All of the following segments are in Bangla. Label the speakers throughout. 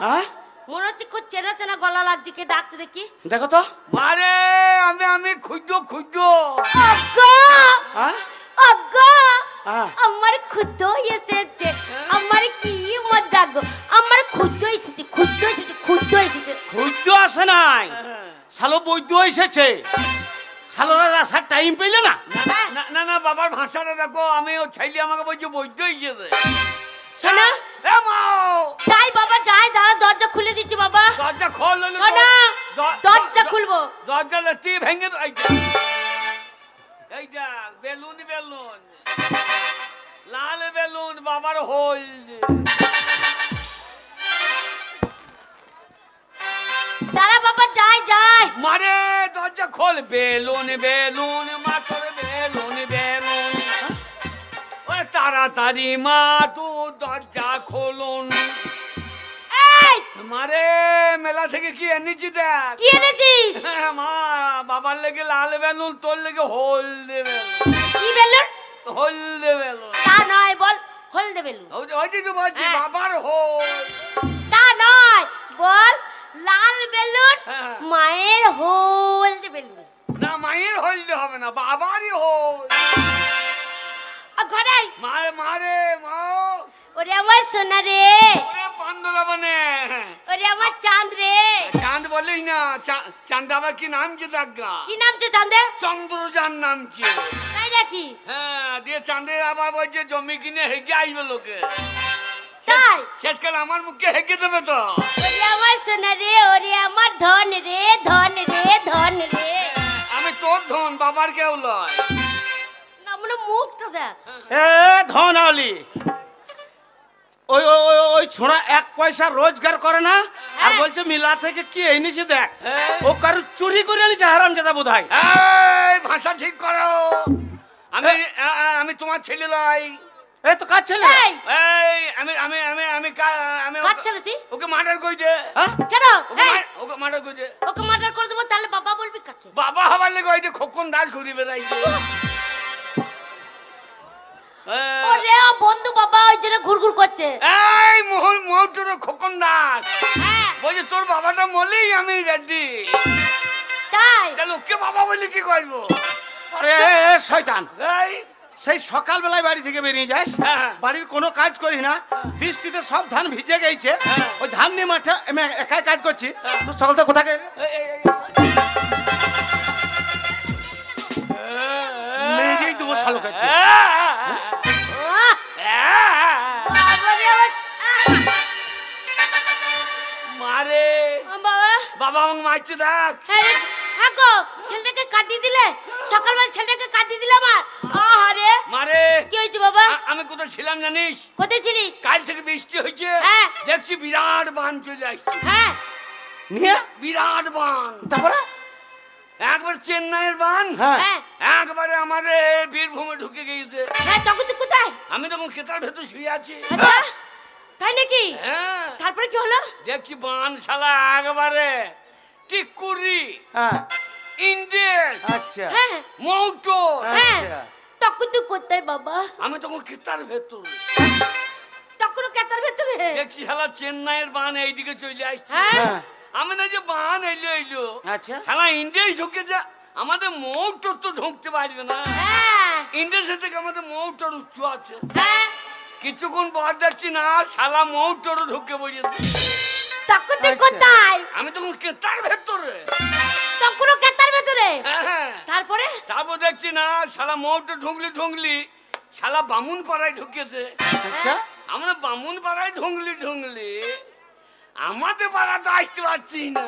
Speaker 1: হ্যাঁ
Speaker 2: মনে হচ্ছে খুব চেনা চেনা গলা লাগছে, কে ডাকছে দেখি।
Speaker 1: দেখো তো।
Speaker 3: আরে আমি খুঁজো
Speaker 2: আব্বা
Speaker 1: হ্যাঁ
Speaker 2: আব্বা
Speaker 1: হ্যাঁ
Speaker 2: আমার খুদ্দ এসেছে, আমার কি মজা গো, আমার খুদ্দ এসেছে, খুদ্দ এসেছে, খুদ্দ এসেছে।
Speaker 1: খুদ্দ আসে নাই, শালো বৈদ্য এসেছে। শালোরা আসার টাইম পেলে না।
Speaker 3: না না বাবার ভাষাটা দেখো, আমি ও ছেলে আমাকে বলছে বৈদ্য গিয়েছে।
Speaker 2: শোনা যাই বাবা যাই, দাঁড়া দরজা খুলে দিচ্ছি বাবা।
Speaker 3: দরজা খোল।
Speaker 2: শোনা দরজা খুলবো,
Speaker 3: দরজা তুই ভেঙে এইটা বেলুন লাল বেলুন বাবার হোল।
Speaker 2: দাঁড়া বাবা যাই যাই।
Speaker 3: মারে দরজা খোল, বেলুন মাথার বেলুন। ওরে তাড়াতাড়ি মা তু দরজা খোলুন। মারে মেলা থেকে কি এনেছি দেখ।
Speaker 2: কি এনেছিস?
Speaker 3: মা বাবার লেগে লাল বেলুন, তোর লেগে হলদে বেলুন।
Speaker 2: কি বেলুন?
Speaker 3: হলদে বেলুন।
Speaker 2: তা নয়, বল হলদে বেলুন।
Speaker 3: ওইটাই তো বলছি বাবার হোল।
Speaker 2: তা নয়, বল লাল বেলুন মায়ের হলদে বেলুন।
Speaker 3: না মায়ের হলদে হবে না, বাবারই হোল।
Speaker 2: ঘরে
Speaker 3: মারে মা।
Speaker 2: ওরে আমার সোনা রে,
Speaker 3: ওরে পান্দলা বনে,
Speaker 2: ওরে আমার চাঁদ রে।
Speaker 3: চাঁদ বলিস না, চাঁদ আবার কি নামছে দাগা?
Speaker 2: কি নামছে চাঁদে?
Speaker 3: চন্দ্রযান নামছে।
Speaker 2: তাই নাকি?
Speaker 3: হ্যাঁ, দিয়ে চাঁদের আবার বলছে জমি কিনে হেগে আসবে লোকে।
Speaker 2: তাই
Speaker 3: শেষকাল আমার মুখে হেগে দেবে তো।
Speaker 2: ওরে আমার সোনা রে, ওরে আমার ধন রে, ধন রে, ধন রে।
Speaker 3: আমি তোর ধন, বাবার কেউ লয়।
Speaker 2: না মানে মুখটা দেখ।
Speaker 1: এ ধনালি, ওই ওই ছোড়া এক পয়সা রোজগার করে না, আর বলছে মিলা থেকে কি এনেছে দেখ। ও কারো চুরি করে এনেছে হারামজাদা বোধহয়।
Speaker 3: এই ভাষা ঠিক করো। আমি তোমার ছেলে লয়।
Speaker 1: এই তো কাজ ছেলে।
Speaker 3: এই আমি
Speaker 2: কাজ ছেলে তুই?
Speaker 3: ওকে মার্ডার করে দে।
Speaker 2: কেন?
Speaker 3: ওকে মার্ডার করে দে।
Speaker 2: ওকে মার্ডার করে দেবো, তাহলে বাবা বলবি কাকে?
Speaker 3: বাবা হবার লেগে ওই যে খোকন দাস ঘুরি বেড়াইছে।
Speaker 2: ওরে বন্ধু বাবা ওই জন্য ঘুরঘুর করছে।
Speaker 3: এই মোহন খোকন দাস বলছে তোর বাবাটা মলেই আমি রেডি।
Speaker 2: তাই
Speaker 3: তাহলে ওকে বাবা বলে কি করবো?
Speaker 1: আরে শয়তান,
Speaker 3: এই
Speaker 1: সেই সকালবেলায় বাড়ি থেকে বেরিয়ে যাস, বাড়ির কোনো কাজ করি না, বৃষ্টিতে সব ধান ভিজে গেছে, ওই ধান নিয়ে মাঠে আমি একাই কাজ করছি। তুই সকালটা কোথায় মেরেই দেবো শালো কাছে।
Speaker 3: মারে বাবা আমাকে মারছে দেখ।
Speaker 2: ছেলেটাকে কাটিয়ে দিলে, সকালবেলা ছেলেটাকে কাটিয়ে দিলে আমার। আরে
Speaker 3: মারে
Speaker 2: কি হয়েছে বাবা?
Speaker 3: আমি কোথায় ছিলাম জানিস?
Speaker 2: কোথায় ছিলিস?
Speaker 3: কাল থেকে বৃষ্টি হয়েছে, দেখছি বিরাট বান চলে আসছে।
Speaker 2: হ্যাঁ
Speaker 1: নিয়ে
Speaker 3: বিরাট বান,
Speaker 1: তারপরে
Speaker 3: একবার চেন্নাইয়ের বান,
Speaker 2: হ্যাঁ
Speaker 3: একবারে আমাদের বীরভূমে ঢুকে গিয়েছে।
Speaker 2: হ্যাঁ তখন তুই কোথায়?
Speaker 3: আমি তখন খেতার ভেতর শুয়ে আছি।
Speaker 2: তাই নাকি?
Speaker 3: হ্যাঁ
Speaker 2: তারপরে কি হলো?
Speaker 3: দেখছি বান শালা একবারে টিকুরি, ইন্দেশ,
Speaker 1: আচ্ছা
Speaker 3: মৌটো।
Speaker 1: আচ্ছা
Speaker 2: তখন তুই কোথায় বাবা?
Speaker 3: আমি তখন খেতার ভেতর,
Speaker 2: তখন কেতার ভেতরে
Speaker 3: দেখছি শালা চেন্নাইয়ের বান এইদিকে চলে আসছে। আমি না যে বান এলো
Speaker 1: আচ্ছা
Speaker 3: শালা ইন্দেশ ঢুকে যা, আমাদের মৌটো তো ঢুকতে পারবে না। ইন্দেশের থেকে আমাদের মৌটোর উঁচু আছে। কিছুক্ষণ পর দেখছি না শালা মৌটোরও ঢুকে পড়েছে।
Speaker 2: তখন তুই কোথায়?
Speaker 3: আমি তখন কেতার ভেতরে।
Speaker 2: তখন কেতার ভেতরে? তারপরে
Speaker 3: তারপর দেখছি না শালা মৌটো ঢুকলি শালা বামুন পাড়ায় ঢুকেছে।
Speaker 1: আচ্ছা
Speaker 3: আমরা বামুন পাড়ায় ঢুকলি আমাদের পাড়া তো আসতে পারছি না।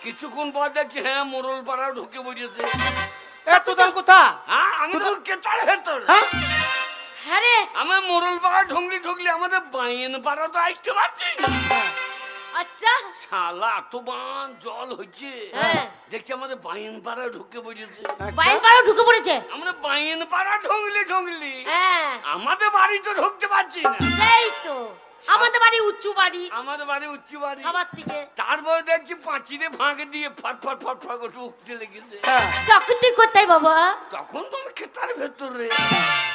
Speaker 3: কিছুক্ষণ পর দেখছি মোরল পাড়াও ঢুকে পড়েছে। আমি তো কেতার ভেতর।
Speaker 2: হ্যাঁ রে
Speaker 3: আমার মোরল পাড়া ঢুকলি আমাদের বাইন পাড়া তো আসতে পারছি না।
Speaker 2: আচ্ছা
Speaker 3: শালা এত বান জল হচ্ছে, দেখছি আমাদের বাইন পাড়া ঢুকে পড়েছে।
Speaker 2: বাইন পাড়া ঢুকে পড়েছে?
Speaker 3: আমরা বাইন পাড়া ঢুকলি আমাদের বাড়ি তো ঢুকতে পারছি না।
Speaker 2: সেই তো আমাদের বাড়ি উঁচু বাড়ি,
Speaker 3: আমাদের বাড়ি উঁচু বাড়ি
Speaker 2: সবার থেকে।
Speaker 3: তারপরে দেখছি পাঁচিরে ফাঁকে দিয়ে ফট করে উঠতে লেগেছে।
Speaker 2: তখন তুই কোথায় বাবা?
Speaker 3: তখন তো আমি খেতার ভেতরে।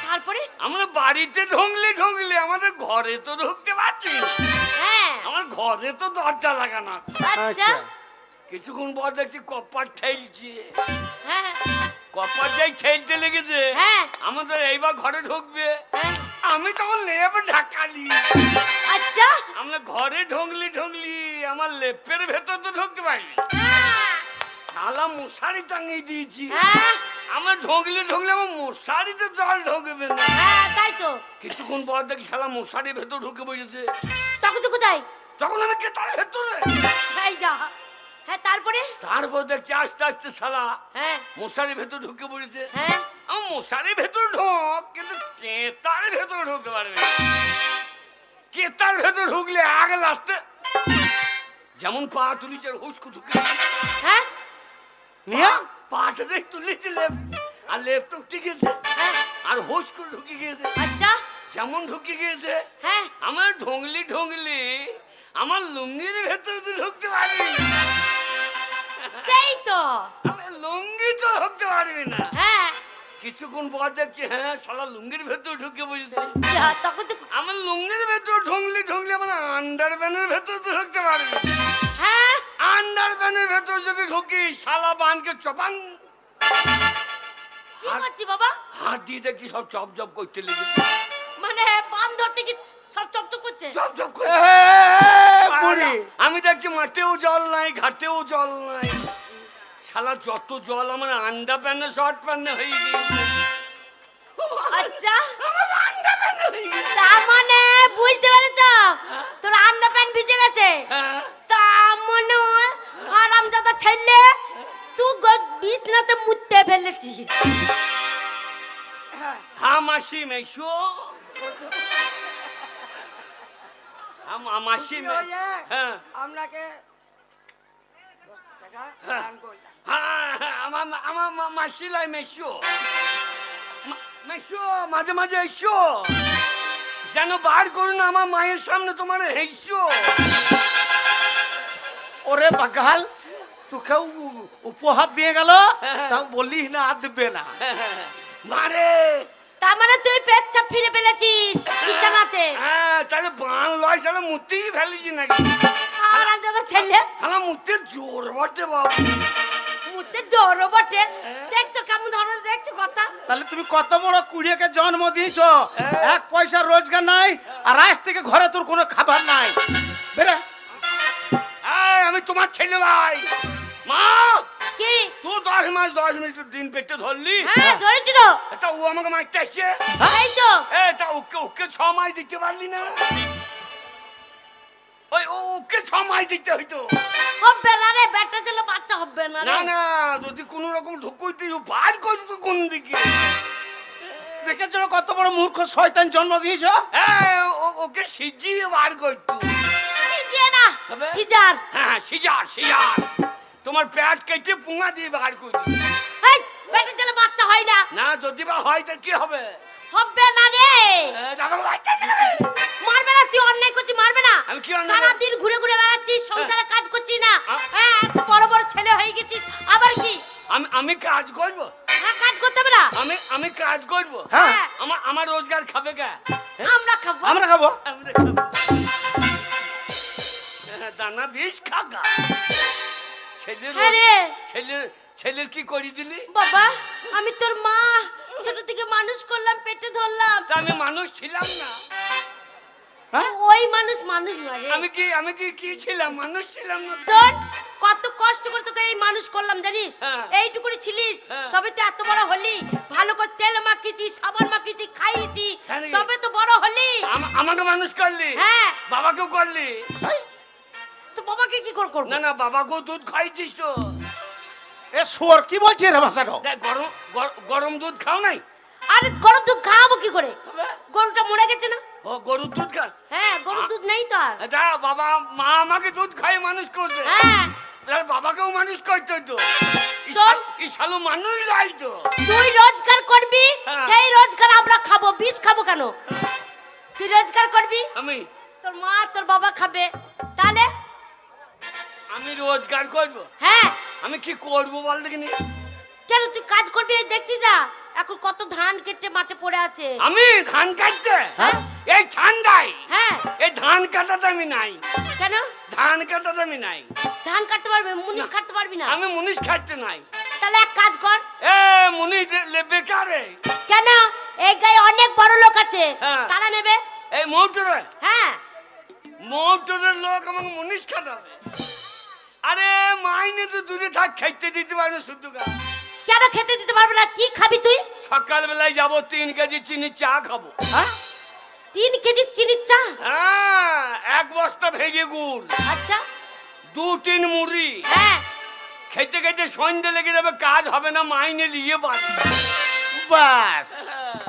Speaker 2: তারপরে
Speaker 3: আমরা বাড়িতে ঢুকলি আমাদের ঘরে তো ঢুকতে পারছি না। আমার ঘরে তো দরজা লাগানো আছে।
Speaker 2: আচ্ছা
Speaker 3: কিছুক্ষণ পর দেখছি কপার ঠেলছে।
Speaker 2: হ্যাঁ
Speaker 3: কপার যাই ঠেলতে লেগেছে,
Speaker 2: হ্যাঁ
Speaker 3: আমাদের এইবার ঘরে ঢুকবে।
Speaker 2: হ্যাঁ।
Speaker 3: আমি তখন লেপ ঢাকালি।
Speaker 2: আচ্ছা
Speaker 3: আমরা ঘরে ঢুকলি আমার লেপের ভেতর তো ঢুকতে পারবি। শালা মশারি টাঙিয়ে দিয়েছি।
Speaker 2: হ্যাঁ
Speaker 3: আমরা ঢুকলে আমার মশারিতে জল ঢুকবে না।
Speaker 2: হ্যাঁ তাই তো।
Speaker 3: কিছুক্ষণ পর দেখি শালা মশারির ভেতর ঢুকে বসেছে।
Speaker 2: তখন তো কোথায়?
Speaker 3: তখন আমি কে তার ভেতরে।
Speaker 2: এই যা। হ্যাঁ তারপরে?
Speaker 3: তারপর দেখছি আস্তে আস্তে শালা
Speaker 2: হ্যাঁ
Speaker 3: মশারির ভেতর ঢুকে পড়েছে।
Speaker 2: হ্যাঁ
Speaker 3: আমার মশারির ভেতর ঢোক, কিন্তু কেতার ভেতর ঢুকতে পারবে না। কেতার ভেতর ঢুকলে আগে লাগতে যেমন পা তুলিছে হুস্কু ঢুকে।
Speaker 2: হ্যাঁ
Speaker 1: নিয়ে
Speaker 3: পাটা দেখ তুলেছে লেপ, আর লেপ তো টিকেছে,
Speaker 2: হ্যাঁ
Speaker 3: আর হুস্কু ঢুকে গিয়েছে।
Speaker 2: আচ্ছা
Speaker 3: যেমন ঢুকে গিয়েছে
Speaker 2: হ্যাঁ
Speaker 3: আমার ঢুকলি আমার লুঙ্গির ভেতর তো ঢুকতে পারবি না।
Speaker 2: সেই তো।
Speaker 3: আমার লুঙ্গি তো ঢুকতে পারবি না।
Speaker 2: হ্যাঁ
Speaker 3: কিছুক্ষণ পর দেখছি হ্যাঁ শালা লুঙ্গির ভেতর ঢুকে বসেছে।
Speaker 2: যা, তখন তো
Speaker 3: আমার লুঙ্গির ভেতর ঢুকলি আমার আন্ডার প্যানের ভেতর তো ঢুকতে পারবি।
Speaker 2: হ্যাঁ
Speaker 3: আন্ডার প্যানের ভেতর যদি ঢুকি শালা বানকে চপাং
Speaker 2: কি করছি বাবা?
Speaker 3: হাত দিয়ে দেখছি সব চপ চপ করতে লেগেছে।
Speaker 2: মানে বান ধরতে কি সব চপচপ করছে?
Speaker 3: চপ চপ
Speaker 1: এ, বুড়ি
Speaker 3: আমি দেখছি মাঠেও জল নাই, ঘাটেও জল নাই। শালা যত জল আমার আন্ডা প্যানে শর্ট প্যানে হয়ে গিয়েছে।
Speaker 2: আচ্ছা
Speaker 3: আমার আন্ডা প্যানে হয়ে গেছে।
Speaker 2: তার মানে বুঝতে পেরেছ তোর আন্ডা প্যান্ট ভিজে গেছে।
Speaker 3: হ্যাঁ
Speaker 2: তা মনে হয় হারামজাদা ছেলে তুই বিছনাতে মুততে ফেলেছিস।
Speaker 3: হ্যাঁ মাসি মেশো, মাসি হ্যাঁ
Speaker 4: আপনাকে
Speaker 3: হ্যাঁ আমার মাসি লাই মেশো মেশো মাঝে মাঝে এসো, যেন বার করুন আমার মায়ের সামনে তোমার হেসো।
Speaker 1: ওরে বাগাল তোকে উপহার দিয়ে গেল, তাও বললি না আর দিবে না।
Speaker 3: মারে
Speaker 2: তার মানে তুই পেচ্ছাপ ফিরে ফেলেছিস বিছানাতে।
Speaker 3: হ্যাঁ তাহলে বান লয় তাহলে মুতেই ফেলেছি নাকি?
Speaker 2: হারামজাদা ছেলে
Speaker 3: আমার মুতে জোর বটে বাবু।
Speaker 2: মুততে জোরও বটে। দেখছো কেমন ধরনের দেখছো কথা।
Speaker 1: তাহলে তুমি কত বড় কুড়িয়েকে জন্ম দিয়েছো, এক পয়সা রোজগার নাই, আর আজ থেকে ঘরে তোর কোনো খাবার নাই। বেরা
Speaker 3: আমি তোমার ছেলে ভাই। মা
Speaker 2: কি?
Speaker 3: তুই 10 মাস দিন পেটে ধরলি।
Speaker 2: হ্যাঁ ধরেছি তো।
Speaker 3: তা ও আমাকে মারতে আসছে।
Speaker 2: এই তো
Speaker 3: তা ওকে 6 মাস দিতে পারলি না? ওকে 6 মাস দিতে হইতো।
Speaker 2: হবে না রে, বেটা ছেলে বাচ্চা হবে না
Speaker 3: না
Speaker 2: রে।
Speaker 3: না যদি কোন রকম ঢুকুইতে বার করতো কোন দিকে।
Speaker 1: দেখেছো কত বড় মূর্খ শয়তান জন্ম দিয়েছো।
Speaker 3: ওকে সিজিয়ে বার করতো।
Speaker 2: সিজিয়ে না,
Speaker 3: হবে?
Speaker 2: সিজার।
Speaker 3: হ্যাঁ সিজার। তোমার পেট কেটে পুঙ্গা দিয়ে বার করে দিই।
Speaker 2: এই বেটা ছেলে বাচ্চা হয় না।
Speaker 3: না যদি বা হয় তা কি হবে?
Speaker 2: হবে না রে।
Speaker 3: আমাকে বাচ্চা দিবে।
Speaker 2: মারবে না, তুই অন্যায় করছিস, মারবে না।
Speaker 3: আমি কি অন্যায়?
Speaker 2: সারা দিন ঘুরে ঘুরে বেড়াচ্ছিস, সংসারে কাজ করছিস না। হ্যাঁ এত বড় বড় ছেলে হয়ে গেছিস, আবার কি?
Speaker 3: আমি কাজ করব।
Speaker 2: হ্যাঁ কাজ করতে হবে না।
Speaker 3: আমি কাজ করব।
Speaker 1: হ্যাঁ
Speaker 3: আমার রোজগার খাবে কে?
Speaker 2: আমরা খাবো।
Speaker 1: আমরা খাবো।
Speaker 3: আমরা খাবো। দানা বিষ খাগা।
Speaker 2: হ্যাঁ রে
Speaker 3: ছেলের কি করে দিলি?
Speaker 2: বাবা, আমি তোর মা, ছোট থেকে মানুষ করলাম, পেটে ধরলাম।
Speaker 3: তা আমি মানুষ ছিলাম না।
Speaker 1: হ্যাঁ
Speaker 2: ওই মানুষ নয় রে।
Speaker 3: আমি কি ছিলাম? মানুষ ছিলাম না।
Speaker 2: শোন, কত কষ্ট করে তোকে এই মানুষ করলাম জানিস?
Speaker 3: হ্যাঁ।
Speaker 2: এইটুকুনি ছিলিস,
Speaker 3: হ্যাঁ।
Speaker 2: তবে তো এত বড় হলি। ভালো করে তেল মাখিয়েছি, সাবান মাখিয়েছি, খাইয়েছি,
Speaker 3: তাই নাকি?
Speaker 2: তবে তো বড় হলি।
Speaker 3: আমাকে মানুষ করলি?
Speaker 2: হ্যাঁ।
Speaker 3: বাবাকেও করলি?
Speaker 2: তো বাবাকে কি করব?
Speaker 3: না বাবাকেও দুধ খাইছিস তো।
Speaker 1: এ শুয়োর কি বলছে রে ভাষাটা?
Speaker 3: দেখ, গরম দুধ খাও নাই?
Speaker 2: আরে গরুর দুধ খাওয়াবো কি করে?
Speaker 3: হবে?
Speaker 2: গরুটা মরে গেছে না।
Speaker 3: ও গরুর দুধ খা?
Speaker 2: হ্যাঁ গরুর দুধ নেই তো আর।
Speaker 3: দা বাবা মা আমাকে দুধ খাই মানুষ করছে।
Speaker 2: হ্যাঁ
Speaker 3: তাহলে বাবাকেও মানুষ করতে তো।
Speaker 2: শোন,
Speaker 3: এই শালো মানুষ লাই তো।
Speaker 2: তুই রোজগার করবি,
Speaker 3: হ্যাঁ।
Speaker 2: সেই রোজগার আমরা খাবো। বিষ খাবো কেন? তুই রোজগার করবি,
Speaker 3: আমি
Speaker 2: তোর মা তোর বাবা খাবে। তাহলে
Speaker 3: আমি রোজগার করব।
Speaker 2: হ্যাঁ
Speaker 3: আমি কি করব বল দেখিনি?
Speaker 2: কেন তুই কাজ করবি? এই দেখছিস না এখন কত ধান কেটে মাঠে পড়ে আছে।
Speaker 3: আমি ধান কাটতে?
Speaker 1: হ্যাঁ
Speaker 3: এই ঠান্ডায়?
Speaker 2: হ্যাঁ।
Speaker 3: এই ধান কাটাতে আমি নাই।
Speaker 2: কেন?
Speaker 3: ধান কাটাতে আমি নাই।
Speaker 2: ধান কাটতে পারবে, মুনিশ কাটতে পারবি না?
Speaker 3: আমি মুনিশ কাটতে নাই।
Speaker 2: তাহলে এক কাজ কর।
Speaker 3: এ মুনিশ বেকারে।
Speaker 2: কেন? এই গায়ে অনেক বড় লোক আছে,
Speaker 3: হ্যাঁ।
Speaker 2: তারা নেবে।
Speaker 3: এই মৌটরে?
Speaker 2: হ্যাঁ।
Speaker 3: মৌটরের লোক আমাকে মুনিশ কাটাবে? আরে মাইনে তো দূরে থাক, খাইতে দিতে পারবে শুধু গা।
Speaker 2: কেন খেতে দিতে পারবে না? কি খাবি তুই?
Speaker 3: সকাল বেলায় যাবো 3 কেজি চিনি চা খাবো।
Speaker 2: হ্যাঁ 3 কেজি চিনির চা?
Speaker 3: হ্যাঁ 1 বস্তা ভেজে গুড়,
Speaker 2: আচ্ছা
Speaker 3: 2-3 মুড়ি।
Speaker 2: হ্যাঁ
Speaker 3: খেতে খেতে সন্ধ্যে লেগে যাবে, কাজ হবে না, মাইনে নিয়ে বাড়ি।
Speaker 1: বাস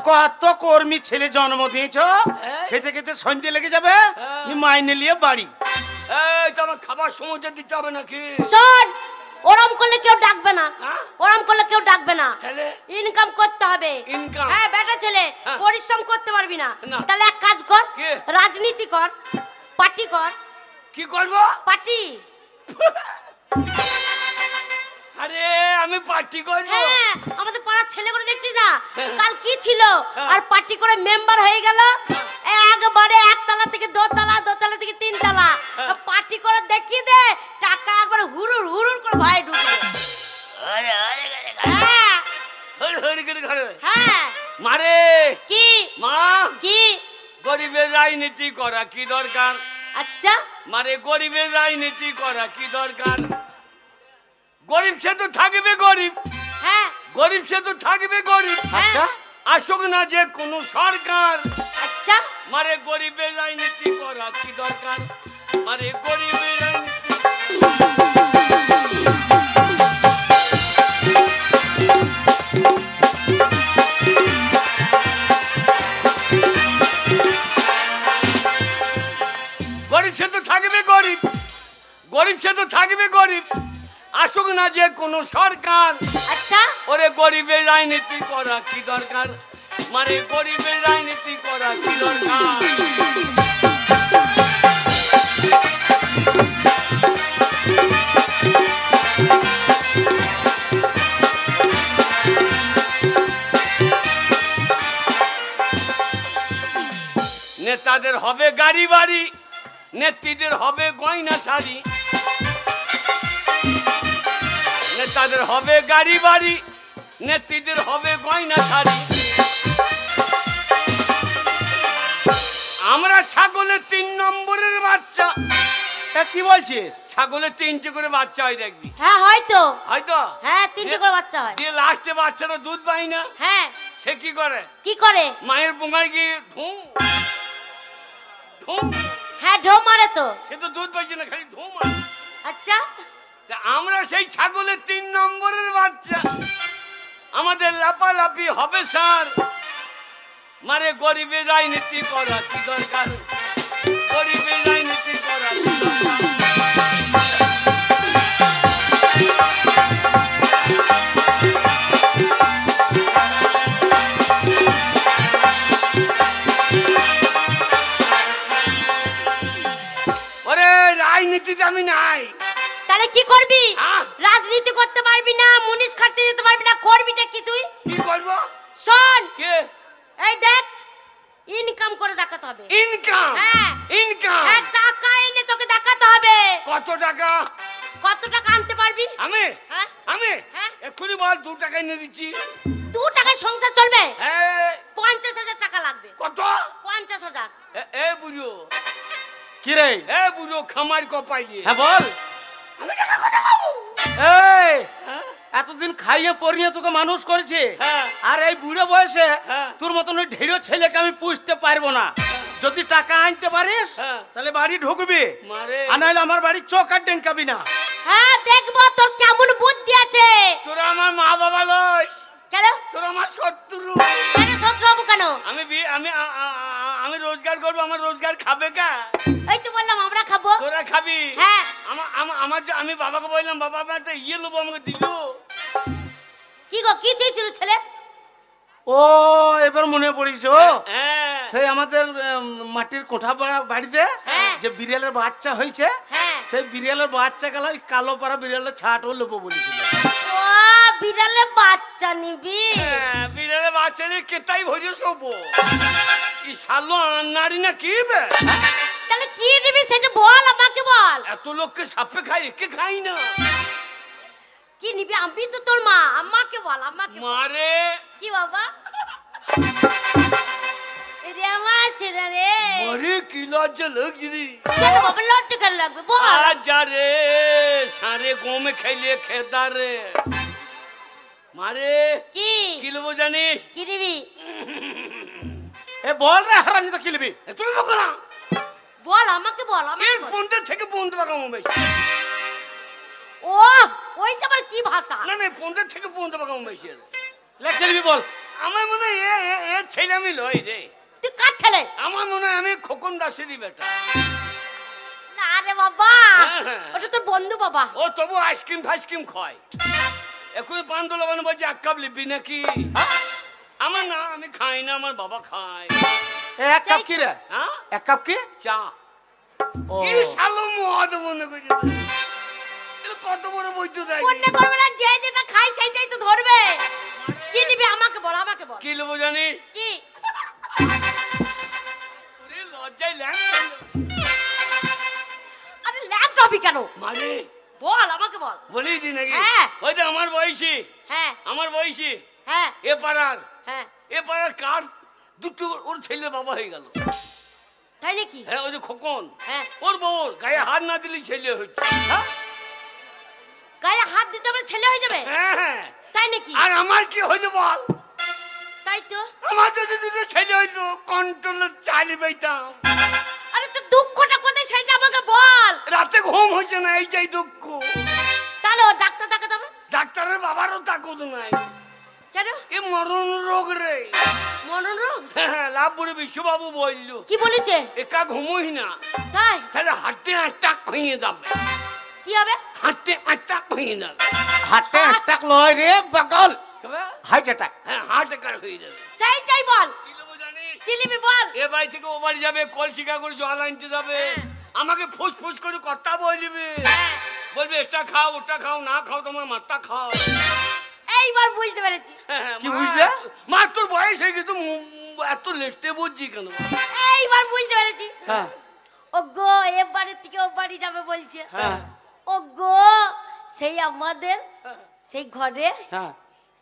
Speaker 1: কত কর্মী ছেলে জন্ম দিয়েছো,
Speaker 3: হ্যাঁ।
Speaker 1: খেতে খেতে সন্ধ্যে লেগে যাবে,
Speaker 3: হ্যাঁ।
Speaker 1: নি মাইনে নিয়ে বাড়ি।
Speaker 3: এই তো আমার খাবার সময় দিতে হবে নাকি?
Speaker 2: শোন, ওরম করলে কেউ ডাকবে না,
Speaker 3: হ্যাঁ?
Speaker 2: ওরম করলে কেউ ডাকবে না।
Speaker 3: তাহলে
Speaker 2: ইনকাম করতে হবে।
Speaker 3: ইনকাম?
Speaker 2: হ্যাঁ বেটা ছেলে,
Speaker 3: হ্যাঁ।
Speaker 2: পরিশ্রম করতে পারবি না।
Speaker 3: না।
Speaker 2: তাহলে এক কাজ কর,
Speaker 3: কি?
Speaker 2: রাজনীতি কর, পার্টি কর।
Speaker 3: কি করবো?
Speaker 2: পার্টি?
Speaker 3: আরে আমি পার্টি করবো?
Speaker 2: হ্যাঁ আমাদের পাড়ার ছেলেগুলো দেখছিস না,
Speaker 3: হ্যাঁ।
Speaker 2: কাল কি ছিল,
Speaker 3: হ্যাঁ।
Speaker 2: আর পার্টি করে মেম্বার হয়ে গেল। একবারে 1 তলা থেকে 2 তলা, 2 তলা থেকে 3 তলা
Speaker 3: হ্যাঁ।
Speaker 2: পার্টি করে দেখিয়ে দে, টাকা একবারে হুড়ুর হুড়ুর করে ভাই ঢুকবে।
Speaker 3: আরে আরে আরে
Speaker 2: হ্যাঁ
Speaker 3: হরি হরি করে ঘরে
Speaker 2: হ্যাঁ।
Speaker 3: মারে
Speaker 2: কি
Speaker 3: মা,
Speaker 2: কি?
Speaker 3: গরিবের রাজনীতি করা কি দরকার?
Speaker 2: আচ্ছা
Speaker 3: মারে গরিবের রাজনীতি করা কি দরকার? গরিব সে তো থাকবে গরিব,
Speaker 2: হ্যাঁ
Speaker 3: গরিব সে তো থাকবে গরিব।
Speaker 1: আচ্ছা
Speaker 3: আসুক না যে কোনো সরকার,
Speaker 2: আচ্ছা
Speaker 3: মারে গরিবের রাজনীতি করা কি দরকার? মারে গরিবের রাজনীতি। গরিব সে তো থাকবে গরিব, গরিব সে তো থাকবে গরিব। আসুক না যে কোনো সরকার,
Speaker 2: আচ্ছা
Speaker 3: ওরে গরিবের রাজনীতি করা কি দরকার? মারে গরিবের রাজনীতি করা কি দরকার? নেতাদের হবে গাড়ি বাড়ি, নেত্রীদের হবে গয়না শাড়ি। নেতাদের হবে গাড়ি বাড়ি, নেত্রীদের হবে গয়না শাড়ি। আমরা ছাগলের 3 নম্বরের বাচ্চা।
Speaker 1: তা কি বলছিস?
Speaker 3: ছাগলের 3টে করে বাচ্চা হয় দেখবি।
Speaker 2: হ্যাঁ হয়তো,
Speaker 3: হয়তো
Speaker 2: হ্যাঁ 3টে করে বাচ্চা হয়।
Speaker 3: দিয়ে লাস্টে বাচ্চাটা দুধ পায় না,
Speaker 2: হ্যাঁ
Speaker 3: সে কি করে?
Speaker 2: কি করে?
Speaker 3: মায়ের বুঙায় গিয়ে ঢুম ঢুম,
Speaker 2: হ্যাঁ ঢো মারে তো।
Speaker 3: সে তো দুধ পাইছে না, খালি ঢুম মারে।
Speaker 2: আচ্ছা
Speaker 3: তা আমরা সেই ছাগলের 3 নম্বরের বাচ্চা, আমাদের লাপালাপি হবে স্যার। মারে গরিবের রাজনীতি করা কি দরকার? গরিবের রাজনীতি করা কি দরকার? ওরে রাজনীতিতে আমি নাই।
Speaker 2: তাহলে কি করবি?
Speaker 3: আহ!
Speaker 2: রাজনীতি করতে পারবি না, মুনিশ কাটতে যেতে পারবি না, করবিটা কি তুই?
Speaker 3: কি করবো?
Speaker 2: শোন,
Speaker 3: কে?
Speaker 2: এই দেখ, ইনকাম করে দেখাতে হবে।
Speaker 3: ইনকাম?
Speaker 2: হ্যাঁ।
Speaker 3: ইনকাম?
Speaker 2: হ্যাঁ টাকা এনে তোকে দেখাতে হবে।
Speaker 3: কত টাকা?
Speaker 2: কত টাকা আনতে পারবি?
Speaker 3: আমি
Speaker 2: হ্যাঁ
Speaker 3: আমি
Speaker 2: হ্যাঁ।
Speaker 3: এক্ষুনি বল 2 টাকা এনে দিচ্ছি।
Speaker 2: 2 টাকায় সংসার চলবে?
Speaker 3: হ্যাঁ।
Speaker 2: 50,000 টাকা লাগবে।
Speaker 3: কত?
Speaker 2: 50,000।
Speaker 3: এ বুঝো,
Speaker 1: কি রে?
Speaker 3: এ বুঝো খামার কপাইলে।
Speaker 1: হ্যাঁ বল।
Speaker 3: আমি টাকা কথা পাবো।
Speaker 1: এই
Speaker 3: হ্যাঁ?
Speaker 1: এতদিন খাইয়ে পরিয়ে তোকে মানুষ করেছে,
Speaker 3: হ্যাঁ।
Speaker 1: আর এই বুড়ো বয়সে
Speaker 3: হ্যাঁ।
Speaker 1: তোর মতন ওই ঢেড়ো ছেলেকে আমি পুষতে পারবো না। যদি টাকা আনতে পারিস
Speaker 3: হ্যাঁ।
Speaker 1: তাহলে বাড়ি ঢুকবি,
Speaker 3: মারে
Speaker 1: আর নাহলে আমার বাড়ি চোখ আর ডেঙ্কাবি না।
Speaker 2: হ্যাঁ দেখবো তোর কেমন বুদ্ধি আছে।
Speaker 3: তোরা আমার মা বাবা লয়,
Speaker 2: কেন?
Speaker 3: তোরা আমার শত্রু।
Speaker 2: কেন শত্রু হবো কেন?
Speaker 3: আমি রোজগার করবো, আমার রোজগার খাবে কা?
Speaker 2: এই তো বললাম আমরা খাবো।
Speaker 3: তোরা খাবি?
Speaker 2: হ্যাঁ।
Speaker 3: আমি বাবাকে বললাম, বাবা আমার একটা ইয়ে লোবো, আমাকে দিল।
Speaker 2: কি গো, কি চেয়েছিল ছেলে?
Speaker 1: ও এবার মনে পড়িস,
Speaker 3: হ্যাঁ
Speaker 1: সেই আমাদের মাটির কোঠা বাড়িতে
Speaker 2: হ্যাঁ।
Speaker 1: যে বিড়ালের বাচ্চা হয়েছে,
Speaker 2: হ্যাঁ।
Speaker 1: সেই বিড়ালের বাচ্চা গেল ওই কালো পাড়া বিড়ালের ছাটও লোবো বলেছিল।
Speaker 2: ও বিড়ালের বাচ্চা নিবি?
Speaker 3: হ্যাঁ, বিড়ালের বাচ্চা নিয়ে কেটাই ভরে শোবো। কি শালো নারী না কি বে?
Speaker 2: তাহলে কি নিবি সেটা বল, আমাকে বল।
Speaker 3: এত লোককে সাপে খাই, একে খাই না।
Speaker 2: কি নিবি? আমি তো তোর মা, আমাকে বল, আমাকে বল।
Speaker 3: মারে
Speaker 2: কি বাবা? রে আমার ছেলে রে।
Speaker 3: মারে কি লজ্জা লাগছে রে।
Speaker 2: কেন বাবা লজ্জা কেন লাগবে বল?
Speaker 3: আজা রে সারে গমে খাইলে খেদা রে। মারে
Speaker 2: কি
Speaker 3: কি লবো জানিস?
Speaker 2: কি নিবি?
Speaker 1: এ বল রে হারামি, তো কি নিবি?
Speaker 3: তুমি বকো না।
Speaker 2: বল, আমাকে বল, আমাকে
Speaker 3: এর
Speaker 2: বল।
Speaker 3: ফোনটা থেকে ফোনটা বাগামো বেশি।
Speaker 2: ও ওইটা আবার কি ভাষা?
Speaker 3: না না, ফোনটা থেকে ফোনটা বাগামো বেশি।
Speaker 1: লে কি নিবি বল?
Speaker 3: আমার মনে হয় এ ছেলে আমি লই রে।
Speaker 2: তুই কার ছেলে?
Speaker 3: আমার মনে হয় আমি খোকন দাসেরই বেটা।
Speaker 2: না রে বাবা,
Speaker 3: হ্যাঁ।
Speaker 2: ওটা তোর বন্ধু বাবা।
Speaker 3: ও তবু আইসক্রিম ফাইসক্রিম খায়। এখন পান দোলাবানো বলছে এক কাপ লিবি নাকি? আমার না, আমি খাই না, আমার বাবা খায়।
Speaker 1: এ এক কাপ কি রে?
Speaker 3: হ্যাঁ,
Speaker 1: এক কাপ কি?
Speaker 3: চা।
Speaker 1: ও
Speaker 3: এই শালো মদ মনে করছে। এর কত বড় বৈদ্য দেয়।
Speaker 2: মনে করবে না, যে যেটা খাই সেইটাই তো ধরবে। কি নিবি? আমাকে বল, আমাকে বল।
Speaker 3: কি লবো জানিস?
Speaker 2: কি?
Speaker 3: ওরে লজ্জায় ল্যাং।
Speaker 2: আরে ল্যাপ টপি কেন?
Speaker 3: মানে
Speaker 2: বল, আমাকে বল।
Speaker 3: বলি দি নাকি?
Speaker 2: হ্যাঁ।
Speaker 3: ওই তো আমার বয়সী,
Speaker 2: হ্যাঁ
Speaker 3: আমার বয়সী
Speaker 2: হ্যাঁ
Speaker 3: এ পাড়ার,
Speaker 2: হ্যাঁ।
Speaker 3: এ পাড়ার কার দুটো ওর ছেলে বাবা হয়ে গেল।
Speaker 2: তাই নাকি?
Speaker 3: হ্যাঁ, ওই যে খোকন,
Speaker 2: হ্যাঁ।
Speaker 3: ওর বউর গায়ে হাত না দিলে ছেলে হচ্ছে।
Speaker 2: হ্যাঁ? গায়ে হাত দিতে আমার ছেলে হয়ে যাবে?
Speaker 3: হ্যাঁ হ্যাঁ।
Speaker 2: তাই নাকি?
Speaker 3: আর আমার কি হইলো বল?
Speaker 2: তাই তো।
Speaker 3: আমার যদি দুটো ছেলে হইতো কন্ট্রোলের চালি পাইতাম।
Speaker 2: আরে তো দুঃখটা কোথায় সেটা আমাকে বল।
Speaker 3: রাতে ঘুম হচ্ছে না, এইটাই দুঃখ।
Speaker 2: তাহলে ও ডাক্তার দেখাতে হবে।
Speaker 3: ডাক্তারের বাবারও তাকত নাই।
Speaker 2: কেন?
Speaker 3: এ মরণ রোগ রে।
Speaker 2: মরণ রোগ?
Speaker 3: হ্যাঁ, লাভ বলে বিশ্ববাবু বললো
Speaker 2: কি বলেছে?
Speaker 3: একা ঘুমোই না,
Speaker 2: তাই
Speaker 3: তাহলে হাঁটতে আটটাক হয়ে যাবে।
Speaker 2: কি হবে?
Speaker 3: হাঁটতে আটটাক হয়ে যাবে।
Speaker 1: হার্টে অ্যাটাক লয় রে পাগল,
Speaker 3: তবে
Speaker 1: হার্ট অ্যাটাক।
Speaker 3: হ্যাঁ, হার্ট অ্যাটাক হয়ে যাবে।
Speaker 2: সেইটাই বল।
Speaker 3: কি নেবো জানিস?
Speaker 2: কি নিবি বল।
Speaker 3: এ বাড়ি থেকে ও বাড়ি যাবে, কলসিকা করে জল আনতে যাবে, আমাকে ফুস ফুস করে কথা বলবে, বলবে এটা খাও ওটা খাও, না খাও তোমার মাথা খাও।
Speaker 2: এইবার বুঝতে পেরেছি।
Speaker 3: হ্যাঁ,
Speaker 1: কি
Speaker 3: মা,
Speaker 1: বুঝলে?
Speaker 3: মা তোর বয়স হয়ে গেছে, এত লেটে বুঝছি কেন?
Speaker 2: এইবার বুঝতে পেরেছি।
Speaker 1: হ্যাঁ
Speaker 2: ওগো এ বাড়ি থেকে ও বাড়ি যাবে বলছে।
Speaker 1: হ্যাঁ
Speaker 2: ওগো সেই আমাদের সেই ঘরে
Speaker 1: হ্যাঁ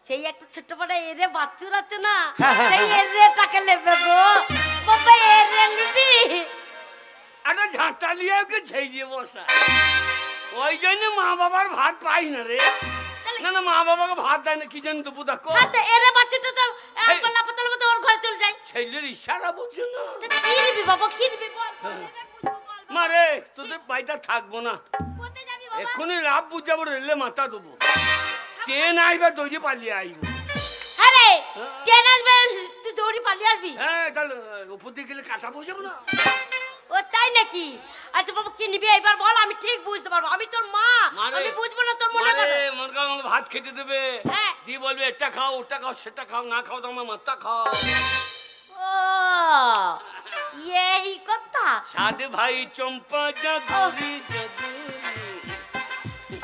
Speaker 2: সেই একটা ছোট্ট বড় এরে বাচ্চুর আছে না,
Speaker 1: হ্যাঁ, হ্যাঁ,
Speaker 2: সেই এরেটাকে নেবে গো বাবা, এরে নিবি?
Speaker 3: একটা ঝাঁটা নিয়ে ওকে ঝেড়ে বসা। ওই জন্য মা বাবার ভাত পাই না রে। না না, মা বাবাকে ভাত দেয় না, কি জানি তো বুঝা কো।
Speaker 2: হ্যাঁ তো এরে বাচ্চুটা তো একবার লাপাতলে মতো ওর ঘরে চলে যায়।
Speaker 3: ছেলের ইশারা বুঝছো না?
Speaker 2: তা কি নিবি বাবা, কি নিবি বল, বল, এটা বুঝবো, বল, বল।
Speaker 3: মারে তোদের বাড়িটা থাকবো না,
Speaker 2: কোথায় যাবি বাবা?
Speaker 3: এক্ষুনি রাত বুঝাবো, রেলে মাথা দেবো। ট্রেন আইবা দৌড়ে পালিয়ে আইব।
Speaker 2: আরে ট্রেন আসবে, তুই দৌড়ি পালিয়ে আসবি?
Speaker 3: হ্যাঁ, তাহলে উপর দিকে গেলে কাটা বুঝাবো না।
Speaker 2: ও তাই নাকি? আচ্ছা বাবা কি নিবি এবার বল, আমি ঠিক বুঝতে পারবো, আমি তোর মা,
Speaker 3: মারে,
Speaker 2: আমি বুঝবো না তোর মনে
Speaker 3: মারে,
Speaker 2: কথা?
Speaker 3: মনে করো আমাকে ভাত খেতে দেবে,
Speaker 2: হ্যাঁ।
Speaker 3: দিয়ে বলবে এটা খাও ওটা খাও সেটা খাও, না খাও তোমার মাথা খাও।
Speaker 2: ও এই কথা।
Speaker 3: সাধে ভাই চম্পা জাদুরি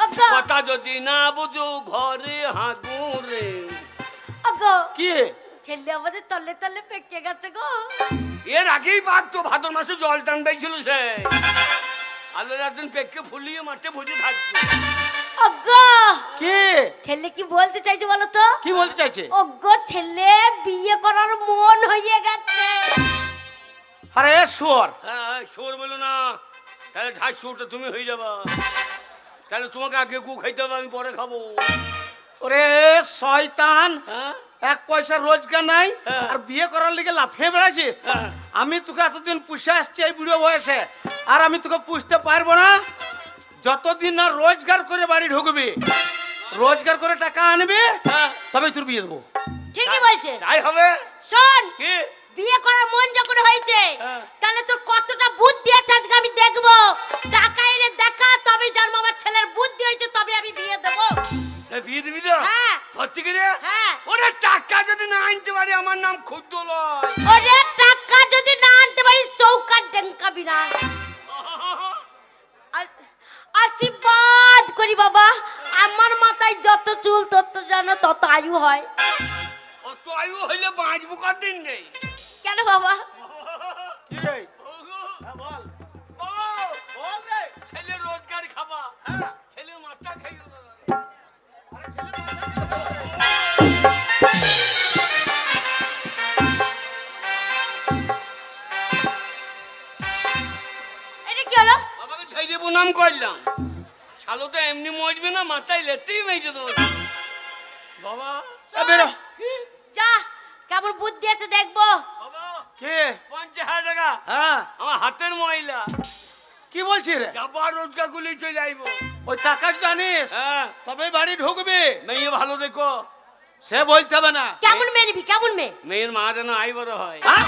Speaker 2: ওগো
Speaker 3: কথা যদি না বুঝো ঘরে হাগুরে।
Speaker 2: ওগো
Speaker 1: কি?
Speaker 2: ছেলে আমাদের তলে তলে পেকে গেছে গো।
Speaker 3: এর আগেই বাঘ তো ভাদ্র মাসে জল টানটাই ছিল সে। আলো একদিন পেকে ফুলিয়ে মাঠে ভুজে থাকবে।
Speaker 2: ওগো
Speaker 1: কি?
Speaker 2: ছেলে কি বলতে চাইছে বলো তো?
Speaker 1: কি বলতে চাইছে?
Speaker 2: ওগো ছেলে বিয়ে করার মন হয়ে গেছে।
Speaker 1: আরে শুয়োর,
Speaker 3: হ্যাঁ, শোর বলো না, তাহলে ঢাই শোরটা তুমি হয়ে যাবা। তাহলে তোমাকে আগে গু খাইতে হবে, আমি পরে খাবো।
Speaker 1: ওরে শয়তান,
Speaker 3: হ্যাঁ
Speaker 1: এক পয়সা রোজগার নাই
Speaker 3: হ্যাঁ।
Speaker 1: আর বিয়ে করার লিগে লাফিয়ে বেড়াচ্ছিস।
Speaker 3: হ্যাঁ।
Speaker 1: আমি তোকে এতদিন পুষে আসছি এই বুড়ো বয়সে, আর আমি তোকে পুষতে পারবো না। যতদিন না রোজগার করে বাড়ি ঢুকবি, রোজগার করে টাকা আনবি,
Speaker 3: হ্যাঁ,
Speaker 1: তবে তোর বিয়ে দেবো।
Speaker 2: ঠিকই বলছে।
Speaker 3: তাই হবে।
Speaker 2: শোন,
Speaker 3: কি?
Speaker 2: বিয়ে করার মন যখন হয়েছে
Speaker 3: হ্যাঁ।
Speaker 2: তাহলে তোর কতটা বুদ্ধি আছে আজকে আমি দেখবো। টাকা এনে দেখা তবে জন্ম আমার ছেলের বুদ্ধি হয়েছে, তবে আমি বিয়ে দেবো।
Speaker 3: বিয়ে দিবি তো?
Speaker 2: হ্যাঁ।
Speaker 3: সত্যি করে?
Speaker 2: হ্যাঁ।
Speaker 3: ওরে টাকা যদি না আনতে পারি, আমার নাম ক্ষুদ্র লয়।
Speaker 2: ওরে টাকা যদি না আনতে পারিস চৌকার ডেঙ্কাবি না। আশীর্বাদ করি বাবা, আমার মাথা মাথায় যত চুল তত জানো তত আয়ু হয়।
Speaker 3: অত আয়ু হইলে বাঁচবো কদিন নেই।
Speaker 2: কেন বাবা?
Speaker 1: কি রে? হ্যাঁ, বল বল রে।
Speaker 3: ছেলে রোজগার খাবা,
Speaker 1: হ্যাঁ।
Speaker 3: ছেলে মাথা খাইও না।
Speaker 1: আরে ছেলে
Speaker 2: এটা কি হলো?
Speaker 3: বাবাকে ছেড়ে প্রণাম করলাম। শালো তো এমনি মজবে না, মাথায় লেতেই মেজে দেবো। বাবা
Speaker 1: বেরো।
Speaker 3: কি?
Speaker 2: যা, কেমন বুদ্ধি আছে দেখবো।
Speaker 3: বাবা
Speaker 1: কে?
Speaker 3: 50,000 টাকা
Speaker 1: হ্যাঁ,
Speaker 3: আমার হাতের ময়লা।
Speaker 1: কি বলছিস রে?
Speaker 3: যাবো আর রোজগার গুলি চলে আইবো।
Speaker 1: ওই টাকা জানিস
Speaker 3: হ্যাঁ,
Speaker 1: তবে বাড়ি ঢুকবি।
Speaker 3: মেয়ে ভালো দেখো।
Speaker 1: সে বলতে হবে না।
Speaker 2: কেমন মেয়ে নিবি? কেমন মেয়ে?
Speaker 3: মেয়ের মা যেন আই বড় হয়।
Speaker 1: হ্যাঁ?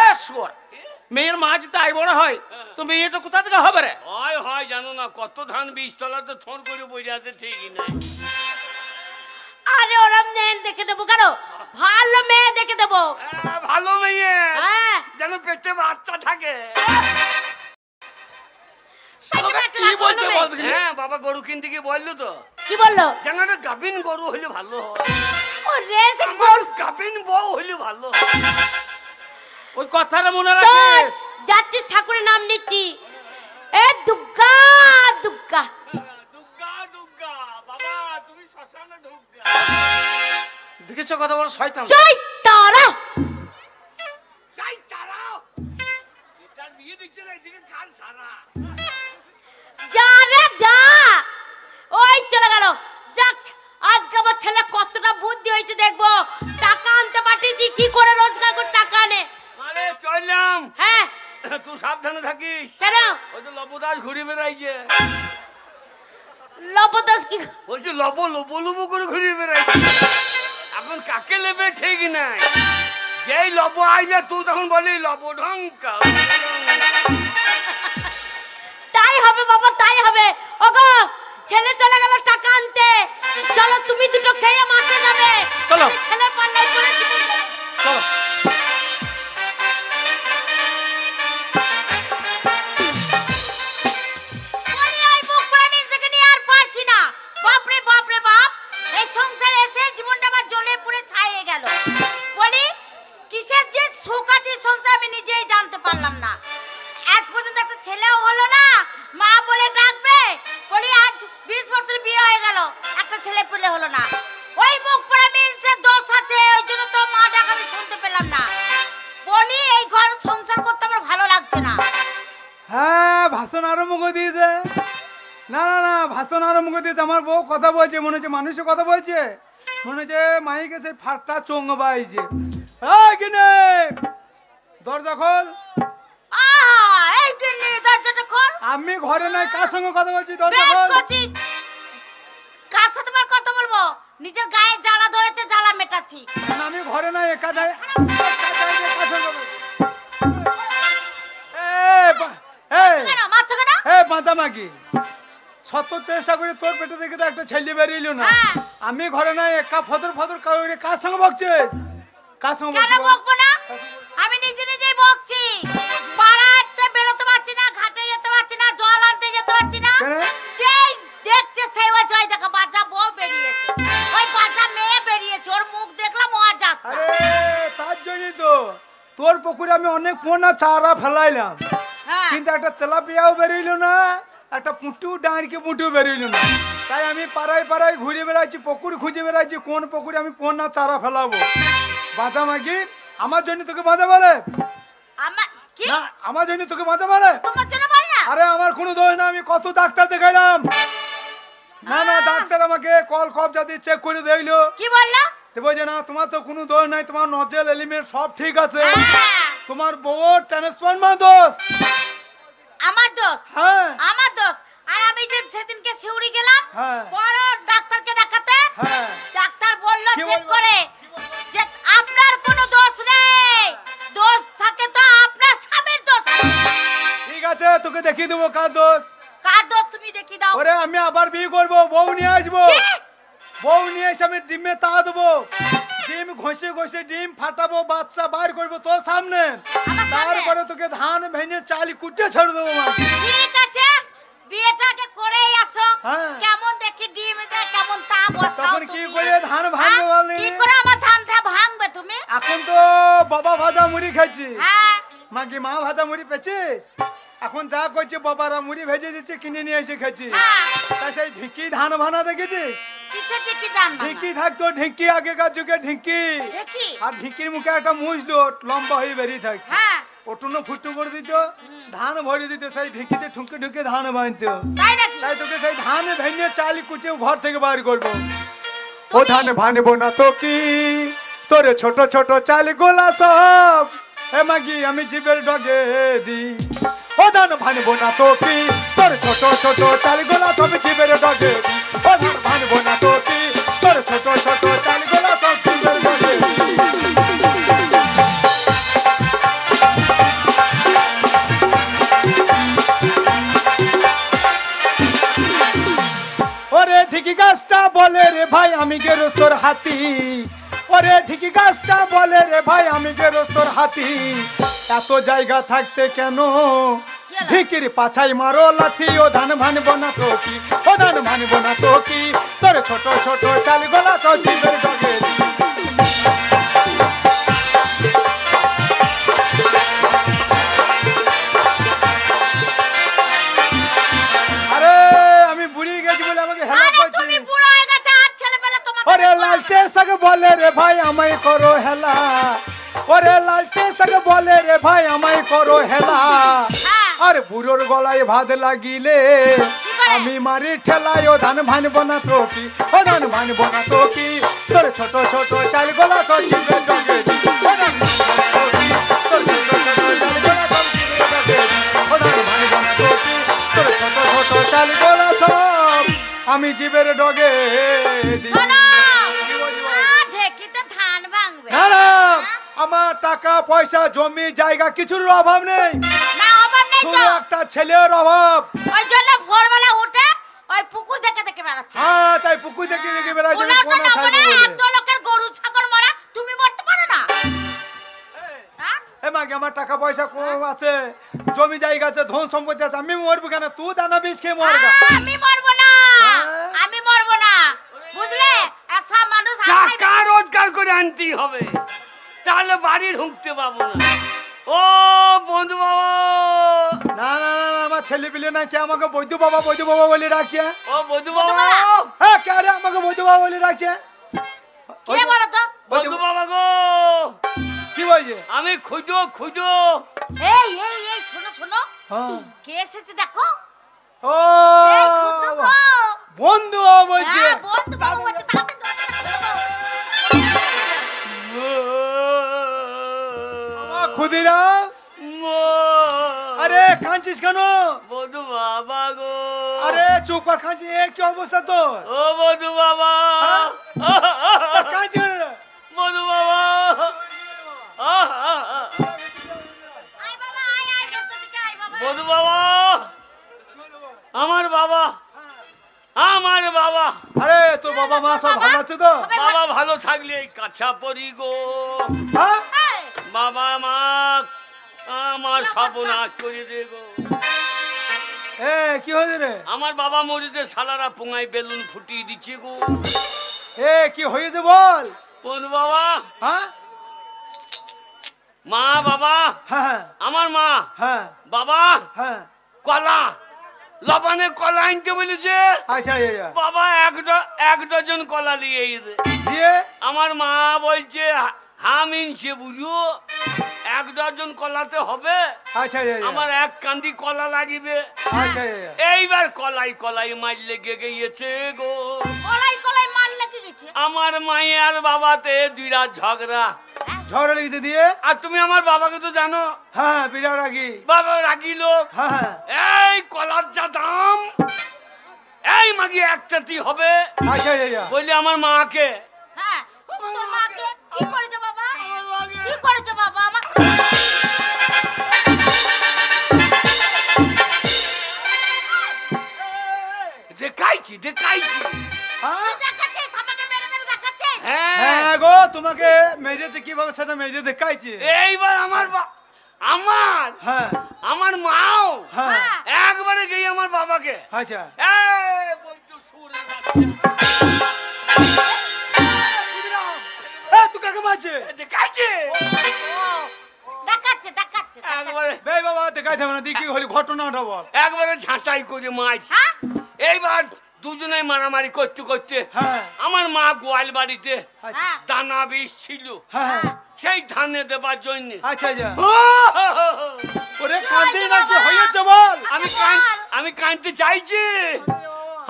Speaker 1: এ শুয়োর, মেয়ের মা যদি আই বড় হয় তো মেয়েটা কোথা থেকে হবে রে?
Speaker 3: হয় হয় জানো না, কত ধান বীজতলাতে থর করে বসে আছে, ঠিকই নাই।
Speaker 2: আরে ওরম মেয়ে দেখে দেবো কেন? ভালো মেয়ে দেখে দেবো।
Speaker 3: ভালো মেয়ে
Speaker 2: হ্যাঁ,
Speaker 3: যেন পেটে বাচ্চা থাকে।
Speaker 1: শালোকে
Speaker 2: বাচ্চা
Speaker 1: কি
Speaker 2: থাকবে,
Speaker 1: বলতে
Speaker 2: অন্য
Speaker 1: বল
Speaker 2: মেয়ে।
Speaker 1: দেখি?
Speaker 3: হ্যাঁ, বাবা গরু কিনতে গিয়ে বললো তো
Speaker 2: কি বললো?
Speaker 3: যেন একটা গাভিন গরু হইলে ভালো হয়।
Speaker 2: ও রে, সে
Speaker 3: আমার
Speaker 2: গরু।
Speaker 3: গাভিন বউ হইলে ভালো হয়।
Speaker 1: ওই কথাটা মনে
Speaker 2: শোন,
Speaker 1: রাখিস।
Speaker 2: যাচ্ছিস ঠাকুরের নাম নিচ্ছি। এ দুর্গা দুর্গা।
Speaker 3: দুর্গা দুর্গা, বাবা তুমি শ্মশানে ঢুকগা।
Speaker 1: দেখেছো কথা বল শয়তান।
Speaker 2: জয় তারা।
Speaker 3: যাই তারাও এটা নিয়ে দিচ্ছে না, এদিকে কাল সারা।
Speaker 2: যা রে যা। ওই চলে গেল। যাক, আজকে আমার ছেলে কতটা বুদ্ধি হয়েছে দেখবো। টাকা আনতে পাঠিয়েছি, কি করে রোজগার করে টাকা আনে।
Speaker 3: আরে চললাম।
Speaker 2: হ্যাঁ,
Speaker 3: তুই সাবধানে থাকিস।
Speaker 2: কেন?
Speaker 3: ওই তো লবদাস ঘুরে বেড়াইছে।
Speaker 2: লবদাস কি?
Speaker 3: বলছি লবো করে ঘুরে বেড়াইছে। এখন কাকে নেবে ঠিক নাই। যেই লব আইবে তুই তখন বলি লব ঢঙ্কা।
Speaker 2: তাই হবে বাবা, তাই হবে। ওগো, ছেলে চলে গেল টাকা আনতে। চলো তুমি দুটো খেয়ে মাঠে যাবে।
Speaker 1: চলো
Speaker 2: ছেলে পাল্লাই করে দিবি।
Speaker 1: চলো।
Speaker 2: বলি ওই মুখ পড়া মিনসেকে নিয়ে আর পারছি না। বাপ রে বাপ রে বাপ, এই সংসারে এসে জীবনটা আমার জ্বলে পুড়ে ছাইয়ে গেল। বলি কিসের যে সুখ আছে সংসার আমি নিজেই জানতে পারলাম না। আজ পর্যন্ত একটা ছেলেও হলো না, মা বলে ডাকবে। বলি আজ 20 বছর বিয়ে হয়ে গেল, একটা ছেলে পেলে হলো না। ওই মুখ পড়া মিনসের দোষ আছে, ওই জন্য তো মা ডাক আমি শুনতে পেলাম না। বলি এই ঘর সংসার করতে আমার ভালো লাগছে না।
Speaker 4: হ্যাঁ, ভাষণ আরম্ভ করে দিয়েছে। না না না, ভাষণ আরম্ভ করে দিয়েছে। আমার বউ কথা বলছে, মনে হচ্ছে মানুষের কথা বলছে। মনে হচ্ছে মাইকে সেই ফাটটা চোঙ্গ বাইছে। কিনে দরজা খোল।
Speaker 2: আহা, এই কিন্নি দরজাটা খোল।
Speaker 4: আমি ঘরে নাই, কার সঙ্গে কথা বলছি? দরজা
Speaker 2: বেশ
Speaker 4: খোল।
Speaker 2: করছি। কার সাথে আমার কথা বলবো? নিজের গায়ে জ্বালা ধরেছে, জ্বালা মেটাচ্ছি।
Speaker 4: না, আমি ঘরে নাই, একা নাই। কার সঙ্গে বলছি?
Speaker 2: কেন মারছো কেন?
Speaker 4: বাঁচা মাগি, শত চেষ্টা করে তোর পেটে দেখে তো একটা ছেলে বেরিয়েছিল না।
Speaker 2: হ্যাঁ।
Speaker 4: আমি ঘরে নাই, একা ফদর ফদর করে কার সঙ্গে বকছিস? কার সঙ্গে
Speaker 2: কেন
Speaker 4: বকছিস?
Speaker 2: বকবো না? আমি নিজে নিজেই বকছি। পাড়াতে বেরোতে পারছি না, ঘাটে যেতে পারছি না, জল আনতে যেতে পারছি না।
Speaker 4: কেন?
Speaker 2: যেই দেখছে সেই ওই জয় দেখা বাচ্চা বউ বেরিয়েছে, ওই বাচ্চা মেয়ে বেরিয়েছে, ওর মুখ দেখলাম ও যাচ্ছে।
Speaker 4: আরে তার জন্যই তো তোর পুকুরে আমি অনেক পোনা চারা ফেলাইলাম,
Speaker 2: হ্যাঁ,
Speaker 4: কিন্তু একটা তেলাপিয়াও বেরিয়েছিল না, একটা পুঁটিও ডাঁড়কে পুঁটিও বেরিয়েছিল না। তাই আমি পাড়ায় পাড়ায় ঘুরে বেড়াচ্ছি, পুকুর খুঁজে বেড়াচ্ছি কোন পুকুরে আমি পোনা চারা ফেলাবো। বাঁচা মাগি, আমার জন্য তোকে বাঁচা বলে
Speaker 2: আমার কি?
Speaker 4: না, আমার জন্য তোকে বাঁচা বলে।
Speaker 2: তোমার জন্য বল না।
Speaker 4: আরে আমার কোনো দোষ না, আমি কত ডাক্তার দেখাইলাম। না না, ডাক্তার আমাকে কল খপ যাতে চেক করে দেখলো,
Speaker 2: কি বললা?
Speaker 4: বলছে না তোমার তো কোনো দোষ নাই, তোমার নজেল এলিমেন্ট সব ঠিক আছে,
Speaker 2: হ্যাঁ,
Speaker 4: তোমার বউর ট্রান্সফরমার দোষ।
Speaker 2: আমার দোষ,
Speaker 4: হ্যাঁ
Speaker 2: আমার দোষ। আর আমি যে সেদিনকে শিউরি গেলাম
Speaker 4: হ্যাঁ
Speaker 2: বড় ডাক্তারকে দেখাতে,
Speaker 4: হ্যাঁ,
Speaker 2: ডাক্তার বললো
Speaker 4: কি
Speaker 2: চেক
Speaker 4: বললো?
Speaker 2: করে যে আপনার কোনো দোষ নেই, দোষ থাকে তো আপনার স্বামীর দোষ আছে।
Speaker 4: ঠিক আছে, তোকে দেখিয়ে দেবো কার দোষ।
Speaker 2: কার দোষ তুমি দেখি দাও।
Speaker 4: ওরে আমি আবার বিয়ে করবো, বউ নিয়ে আসবো।
Speaker 2: কি?
Speaker 4: বউ নিয়ে এসে আমি ডিমে তা দেবো, ডিম ঘষে ঘষে ডিম ফাটাবো, বাচ্চা বার করবো তোর সামনে।
Speaker 2: আমার সামনে?
Speaker 4: তারপরে তোকে ধান ভেঙে চাল কুটে ছেড়ে দেবো মা।
Speaker 2: ঠিক আছে, বিয়েটাকে করেই আসো।
Speaker 4: হ্যাঁ।
Speaker 2: কেমন দেখে দেখি ডিম দে কেমন তা বসাও
Speaker 4: তখন
Speaker 2: তুমি
Speaker 4: কি করে ধান ভাঙবে বলনি?
Speaker 2: কি করে আমার ধানটা ভাঙবে তুমি
Speaker 4: এখন তো বাবা ভাজা মুড়ি খাচ্ছি।
Speaker 2: হ্যাঁ
Speaker 4: মাকে মা ভাজা মুড়ি পেয়েছিস? এখন যা করছে বাবারা মুড়ি ভেজে দিচ্ছে, কিনে নিয়ে এসে খাচ্ছি।
Speaker 2: হ্যাঁ
Speaker 4: তা সেই ঢিকি ধান ভানা দেখেছিস?
Speaker 2: কিসের কি জানবা
Speaker 4: ঢিকি থাকতো, ঢিকি আগেকার যুগে ঢিকি।
Speaker 2: দেখি
Speaker 4: আর ঢিকির মুখে একটা মুছলো লম্বা হয়ে বেরিয়ে থাকতো,
Speaker 2: হ্যাঁ
Speaker 4: ওটুনো ফুটু করে দিত, ধান ভরে দিত, সেই ঢিকিতে ঠুকে ঠুকে ধান বানতো।
Speaker 2: তাই নাকি
Speaker 4: তাই তোকে সেই ধান ভেঙে চালি কুচে ঘর থেকে বার করবো। ও ধান ভানবো না তো কি তোরে ছোট ছোট চাল গোলা সব, হে মাগি আমি জীবের ডগে দি। ও ধান ভানবো না তো কি তোর ছোট ছোট চাল গোলা সব জীবের ডগে দি। ও ধান ভানবো না তো কি তোর ছোট ছোট চাল গোলা সব জীবের ডগে দি। ওরে ঠিকই গাছটা বলে রে ভাই আমি গেরস্তর হাতি। ওরে ঠিকই গাছটা বলে রে ভাই আমি গেরস্তর হাতি। এত জায়গা থাকতে কেন ঢিকির পাছাই মারো লাথি। ও ধান ভানবো না তো কি, ও ধান ভানবো না তো কি তোর ছোট ছোট চাল গোলা তো জীবের ডগে দি। আরে আমি বুড়ি গেছি বলে আমাকে হেলা
Speaker 2: আরে
Speaker 4: করছিস?
Speaker 2: তুমি বুড়ো হয়ে গেছে আর ছেলেবেলা তোমার
Speaker 4: ওরে লালটে সঙ্গে বলে রে ভাই আমায় করো হেলা। ওরে লালটে সঙ্গে বলে রে ভাই আমায় করো হেলা।
Speaker 2: হ্যাঁ
Speaker 4: আর বুড়োর গলায় ভাত লাগিলে
Speaker 2: কি করে?
Speaker 4: আমি মারি ঠেলাই। ও ধান ভানবো না তো কি, ও ধান ভানবো না তো কি তোর ছোট ছোট চাল গোলা সব জীবের ডগে দি। ও ধান ভানবো না তো কি তোর ছোট ছোট চাল গোলা সব জীবের ডগে দি। ও ধান ভানবো না তো কি তোর ছোট ছোট চাল গোলা সব আমি জীবের ডগে দি।
Speaker 2: শোনো
Speaker 4: কি বলছি বল?
Speaker 2: ঢেকিতে ধান ভাঙবে
Speaker 4: না না, আমার টাকা পয়সা জমি জায়গা কিছুর অভাব নেই,
Speaker 2: না অভাব নেই তো
Speaker 4: শুধু একটা ছেলের অভাব।
Speaker 2: ওই জন্য ভোরবেলা উঠে ওই পুকুর দেখে দেখে বেড়াচ্ছে
Speaker 4: হ্যাঁ তাই পুকুর দেখে দেখে বেড়াচ্ছে
Speaker 2: ওনার তো
Speaker 4: কোনা
Speaker 2: না
Speaker 4: ছাড়বো
Speaker 2: বলে
Speaker 4: বলে।
Speaker 2: এত লোকের গরু ছাগল মারা তুমি মরতে পারো না হ্যাঁ?
Speaker 4: এ মাকে আমার টাকা পয়সা কম আছে, জমি জায়গা আছে, ধন সম্পত্তি আছে, আমি মরবো কেন? তুই দানা বিষ খেয়ে মরবা।
Speaker 2: আমি মরবো না
Speaker 4: হ্যাঁ?
Speaker 2: আমি মরবো না বুঝলে এসা মানুষ আশায়
Speaker 3: টাকা রোজগার করে আনতেই হবে, তাহলে বাড়ি ঢুকতে পাবো না। ও বন্ধু বাবা,
Speaker 4: না না না না, আমার ছেলে পিলে না কে আমাকে বৈদ্য বাবা বলে ডাকছে?
Speaker 3: ও বন্ধু বাবা,
Speaker 4: হ্যাঁ কে রে আমাকে বৈদ্য বাবা বলে ডাকছে?
Speaker 2: কে বলো তো
Speaker 3: বন্ধু বাবা গো,
Speaker 4: কি বলছে?
Speaker 3: আমি খুঁজো
Speaker 2: এই এই এই শোনো শোনো
Speaker 4: হ্যাঁ
Speaker 2: কে এসেছে দেখো
Speaker 4: ও
Speaker 2: এই খুদু গো
Speaker 4: বন্ধু বাবা বলছে।
Speaker 2: হ্যাঁ বন্ধু বাবু বলছে তাতে
Speaker 4: খুদিরাম, আরে কাঁদছিস কেন?
Speaker 3: বন্ধু বাবা গো,
Speaker 4: আরে চুপ কর, কাঁদছিস, এ কি অবস্থা তোর?
Speaker 3: ও বন্ধু বাবা,
Speaker 4: কাঁদছিস কেন রে?
Speaker 3: বন্ধু বাবা,
Speaker 2: আয় বাবা আয় আয় ভেতর দিকে আয় বাবা
Speaker 3: বন্ধু বাবা, আমার বাবা, আমার বাবা,
Speaker 4: আরে তোর বাবা মা সব ভালো আছে তো?
Speaker 3: বাবা ভালো থাকলে এই কাছা পড়ি গো,
Speaker 4: হ্যাঁ?
Speaker 2: এই,
Speaker 3: বাবা মা আমার সর্বনাশ করে দে গো।
Speaker 4: এ কি হয়েছে রে?
Speaker 3: আমার বাবা মরিতে সালারা পোঙায় বেলুন ফুটিয়ে দিচ্ছে গো।
Speaker 4: এ কি হয়েছে বল?
Speaker 3: বন্ধু বাবা,
Speaker 4: হ্যাঁ
Speaker 3: মা বাবা,
Speaker 4: হ্যাঁ
Speaker 3: আমার মা
Speaker 4: হ্যাঁ
Speaker 3: বাবা
Speaker 4: হ্যাঁ,
Speaker 3: কলা লবণে কলা আনতে বলেছে।
Speaker 4: আচ্ছা
Speaker 3: বাবা এক ডজন কলা নিয়ে এসে
Speaker 4: দিয়ে
Speaker 3: আমার মা বলছে হাম ইনছে বুঝো, এক ডজন কলাতে হবে,
Speaker 4: আচ্ছা
Speaker 3: আমার এক কান্দি কলা লাগিবে।
Speaker 4: আচ্ছা
Speaker 3: এইবার কলাই মারলে গিয়েছে গো।
Speaker 2: কলাই কলাই মাল লেগে গেছে
Speaker 3: আমার মায়ের বাবাতে দুই রাত ঝগড়া।
Speaker 4: ঝড় লেগেছে দিয়ে?
Speaker 3: আর তুমি আমার বাবাকে তো জানো,
Speaker 4: হ্যাঁ বিরাট রাগি।
Speaker 3: বাবা রাগি লোক।
Speaker 4: হ্যাঁ
Speaker 3: এই কলার যা দাম, এই মাগি একটাতি হবে
Speaker 4: আচ্ছা
Speaker 3: বলে আমার মাকে,
Speaker 2: হ্যাঁ তোর মাকে কি করেছো বাবা
Speaker 3: আমার মাকে
Speaker 2: কি করেছো বাবা আমার
Speaker 3: দেখাইছি
Speaker 4: হ্যাঁ
Speaker 2: দেখাচ্ছিস আমাকে মেরে মেরে দেখাচ্ছিস
Speaker 3: হ্যাঁ।
Speaker 4: হ্যাঁ গো, তোমাকে মেরেছে কিভাবে সেটা মেরে দেখাইছি।
Speaker 3: এইবার আমার
Speaker 4: হ্যাঁ
Speaker 3: আমার মাও
Speaker 4: হ্যাঁ
Speaker 3: একবারে গিয়ে আমার বাবাকে
Speaker 4: আচ্ছা
Speaker 3: এই বৈদ্য সুরের বাচ্চা,
Speaker 4: তুই কাকে মারছে?
Speaker 3: দেখাচ্ছে
Speaker 2: দেখাচ্ছে দেখাচ্ছে
Speaker 3: একবারে
Speaker 4: বে বাবা দেখাইতে হবে না, তুই কি হলি ঘটনাটা বল।
Speaker 3: একবারে ঝাঁটাই করে মার।
Speaker 2: হ্যাঁ
Speaker 3: এইবার দুজনে মারামারি করতে করতে
Speaker 4: হ্যাঁ
Speaker 3: আমার মা গোয়াল বাড়িতে
Speaker 4: আচ্ছা
Speaker 2: হ্যাঁ
Speaker 3: দানা বীজ ছিল,
Speaker 4: হ্যাঁ
Speaker 3: সেই ধানে দেবার জন্য
Speaker 4: আচ্ছা আচ্ছা ওরে কাঁদে নাকি হয়েছে বল।
Speaker 3: আমি কাঁদতে চাইছি,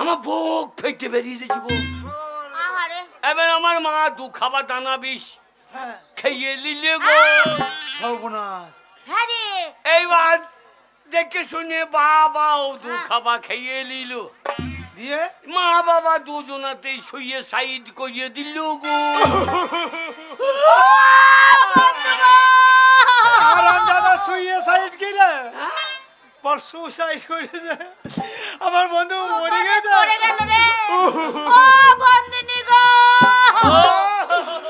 Speaker 3: আমার বুক ফেটে বেরিয়ে যাচ্ছে বউ।
Speaker 2: আহারে
Speaker 3: এবার আমার মা দু খাবার দানা বিষ
Speaker 4: হ্যাঁ
Speaker 3: খেয়ে নিলে গো।
Speaker 4: সর্বনাশ।
Speaker 2: হ্যাঁ রে
Speaker 3: এইবার দেখে শুনে বাবাও দু খাবার খেয়ে নিল,
Speaker 4: দিয়ে
Speaker 3: মা বাবা দুজনাতেই শুয়ে সাইড করিয়ে দিল গো।
Speaker 4: আর দাদা শুয়ে সাইড গেলে বল সুসাইড করেছে আমার বন্ধু মরে গেছে।
Speaker 2: পড়ে গেল রে ও বন্দিনী গো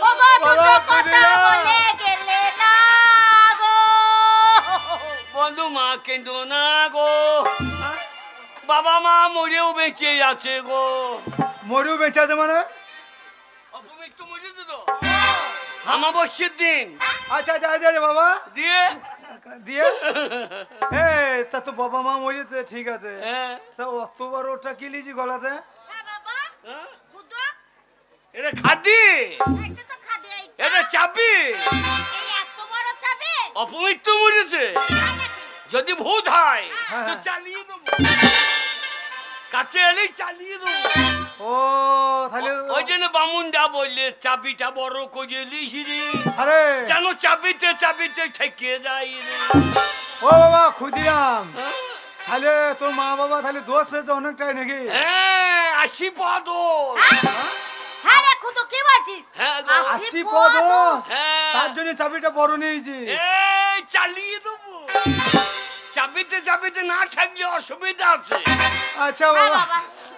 Speaker 2: ও গো দুটো কথা বলে গেলে না গো
Speaker 3: বন্ধু মা কেঁদো না গো, বাবা মা মরেও বেঁচে আছে গো।
Speaker 4: মরেও বেঁচে আছে মানে?
Speaker 3: অপমৃত্যু মরেছে তো আমাবস্যার দিন
Speaker 4: আচ্ছা আচ্ছা আচ্ছা বাবা
Speaker 3: দিয়ে
Speaker 4: দিয়ে তা তো বাবা মা মরেছে ঠিক আছে,
Speaker 3: হ্যাঁ,
Speaker 4: তা অত বড় ওটা কি লিজি গলাতে?
Speaker 2: হ্যাঁ বাবা
Speaker 3: হ্যাঁ?
Speaker 2: বুদ্ধ
Speaker 3: এটা খাদি,
Speaker 2: এটা তো খাদে
Speaker 3: এটা চাবি।
Speaker 2: এই এত বড় চাবি
Speaker 3: অপমৃত্যু মরেছে,
Speaker 2: তাই নাকি?
Speaker 3: যদি ভূত হয়
Speaker 4: হ্যাঁ,
Speaker 3: তো
Speaker 4: হ্যাঁ।
Speaker 3: চালিয়ে দেবো, কাছে এলেই চালিয়ে দেবো।
Speaker 4: ও তাহলে
Speaker 3: ওই জন্য বামুনটা বললে চাবিটা বড় করে লিস রে,
Speaker 4: আরে
Speaker 3: যেন চাবিতে চাবিতে ঠেকে যায় রে।
Speaker 4: ও বাবা ক্ষুদিরাম,
Speaker 3: হ্যাঁ?
Speaker 4: তাহলে তোর মা বাবা তাহলে দোষ পেয়েছে অনেকটাই নাকি?
Speaker 3: হ্যাঁ, 80 পদ।
Speaker 2: হ্যাঁ রে খুদু কি বলছিস
Speaker 3: হ্যাঁ গো,
Speaker 4: 80 পদ
Speaker 3: হ্যাঁ।
Speaker 4: তার জন্য চাবিটা বড় নিয়েছি।
Speaker 3: এই চালিয়ে দেবো, চাবিতে চাবিতে না থাকলে অসুবিধা আছে।
Speaker 4: আচ্ছা
Speaker 2: হ্যাঁ
Speaker 4: বাবা,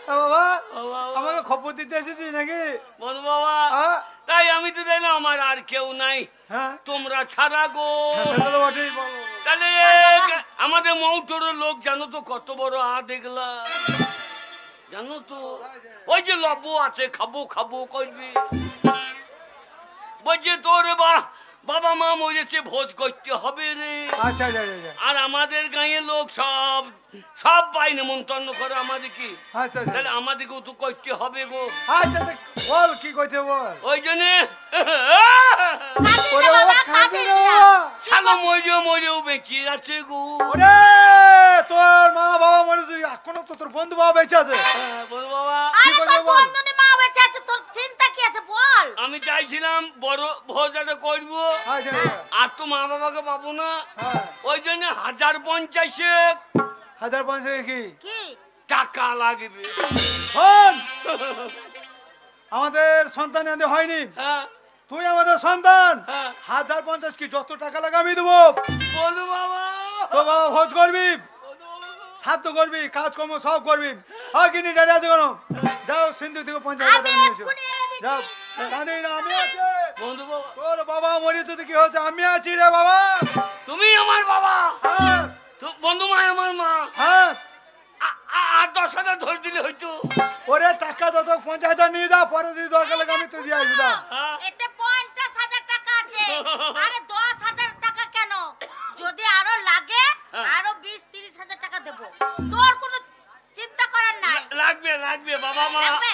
Speaker 2: বাবা
Speaker 4: বাবা
Speaker 3: ও বাবা,
Speaker 4: আমাকে খবর দিতে এসেছিস নাকি?
Speaker 3: বল বাবা,
Speaker 4: আ?
Speaker 3: তাই আমি তো দেখলাম আমার আর কেউ নাই,
Speaker 4: হ্যাঁ
Speaker 3: তোমরা ছাড়া গো।
Speaker 4: হ্যাঁ, সেটা তো বটেই বাবা।
Speaker 3: তাহলে আমাদের মৌটোর লোক জানো তো কত বড় দেখলা, জানো তো ওই যে লব্ব আছে খাবো খাবো করবি, বলছে তোর বাবা মা মরেছে ভোজ করতে হবে রে।
Speaker 4: আচ্ছা আচ্ছা আচ্ছা
Speaker 3: আর আমাদের গাঁয়ের লোক সব সব পাই নেমন্তন্ন করে আমাদেরকে,
Speaker 4: আচ্ছা আচ্ছা
Speaker 3: তাহলে আমাদেরকেও তো করতে হবে গো।
Speaker 4: আচ্ছা তা বল কি কইতে বল।
Speaker 3: ওই জন্যে
Speaker 4: ওরে বাবা কাঁদে না বাবা।
Speaker 3: শালো মরেও বেঁচে আছে গো।
Speaker 4: ওরে তোর মা বাবা মরেছে এখনো তো তোর বন্ধু বাবা বেঁচে আছে।
Speaker 3: হ্যাঁ, বল বাবা,
Speaker 2: আরে
Speaker 4: কথা
Speaker 2: তোর
Speaker 4: বল।
Speaker 2: বন্ধুনি মা বেঁচে আছে তোর চিন্তা কি আছে বল
Speaker 3: আমি চাইছিলাম বড় ভোজ একটা করবো,
Speaker 4: আচ্ছা আচ্ছা,
Speaker 3: আর তো মা বাবাকে পাবো না,
Speaker 4: হ্যাঁ
Speaker 3: ওই জন্য 1050
Speaker 4: 1050 কি
Speaker 2: কি
Speaker 3: টাকা লাগবে।
Speaker 4: শোন আমাদের সন্তান এনে হয়নি,
Speaker 3: হ্যাঁ
Speaker 4: তুই আমাদের সন্তান,
Speaker 3: হ্যাঁ,
Speaker 4: 1050 কি যত টাকা লাগে আমি দেবো।
Speaker 3: বলু বাবা,
Speaker 4: তো বাবা ভোজ করবি,
Speaker 3: বলু বাবা।
Speaker 4: সাধ্য করবি, কাজকর্ম সব করবি। হ্যাঁ কিনি ডালি আছে কেন? যাও সিন্ধু থেকে 50,000
Speaker 2: আমি
Speaker 4: টাকা নিয়ে এসো।
Speaker 2: এক্ষুনি এনে দিচ্ছি।
Speaker 4: যাও কাঁদি না, আমি আছি।
Speaker 3: বন্ধু বাবা,
Speaker 4: তোর বাবা মরেছে তো কি হয়েছে, আমি আছি রে বাবা।
Speaker 3: তুমি আমার বাবা,
Speaker 4: হ্যাঁ
Speaker 3: বন্ধু মা আমার মা,
Speaker 4: হ্যাঁ
Speaker 3: আর 10,000 ধরে দিলে হয়তো।
Speaker 4: ওরে টাকা তো 50,000 নিয়ে যা, পরে যদি দরকার লাগে আমি তো দিয়ে আসবি না।
Speaker 3: হ্যাঁ,
Speaker 2: এতে 50,000 টাকা আছে আরে 10,000 টাকা কেন যদি আরো লাগে
Speaker 3: হ্যাঁ।
Speaker 2: আরো 20-30,000 টাকা দেব তোর কোনো চিন্তা করার নাই
Speaker 3: লাগবে লাগবে, বাবা মা
Speaker 2: লাগবে?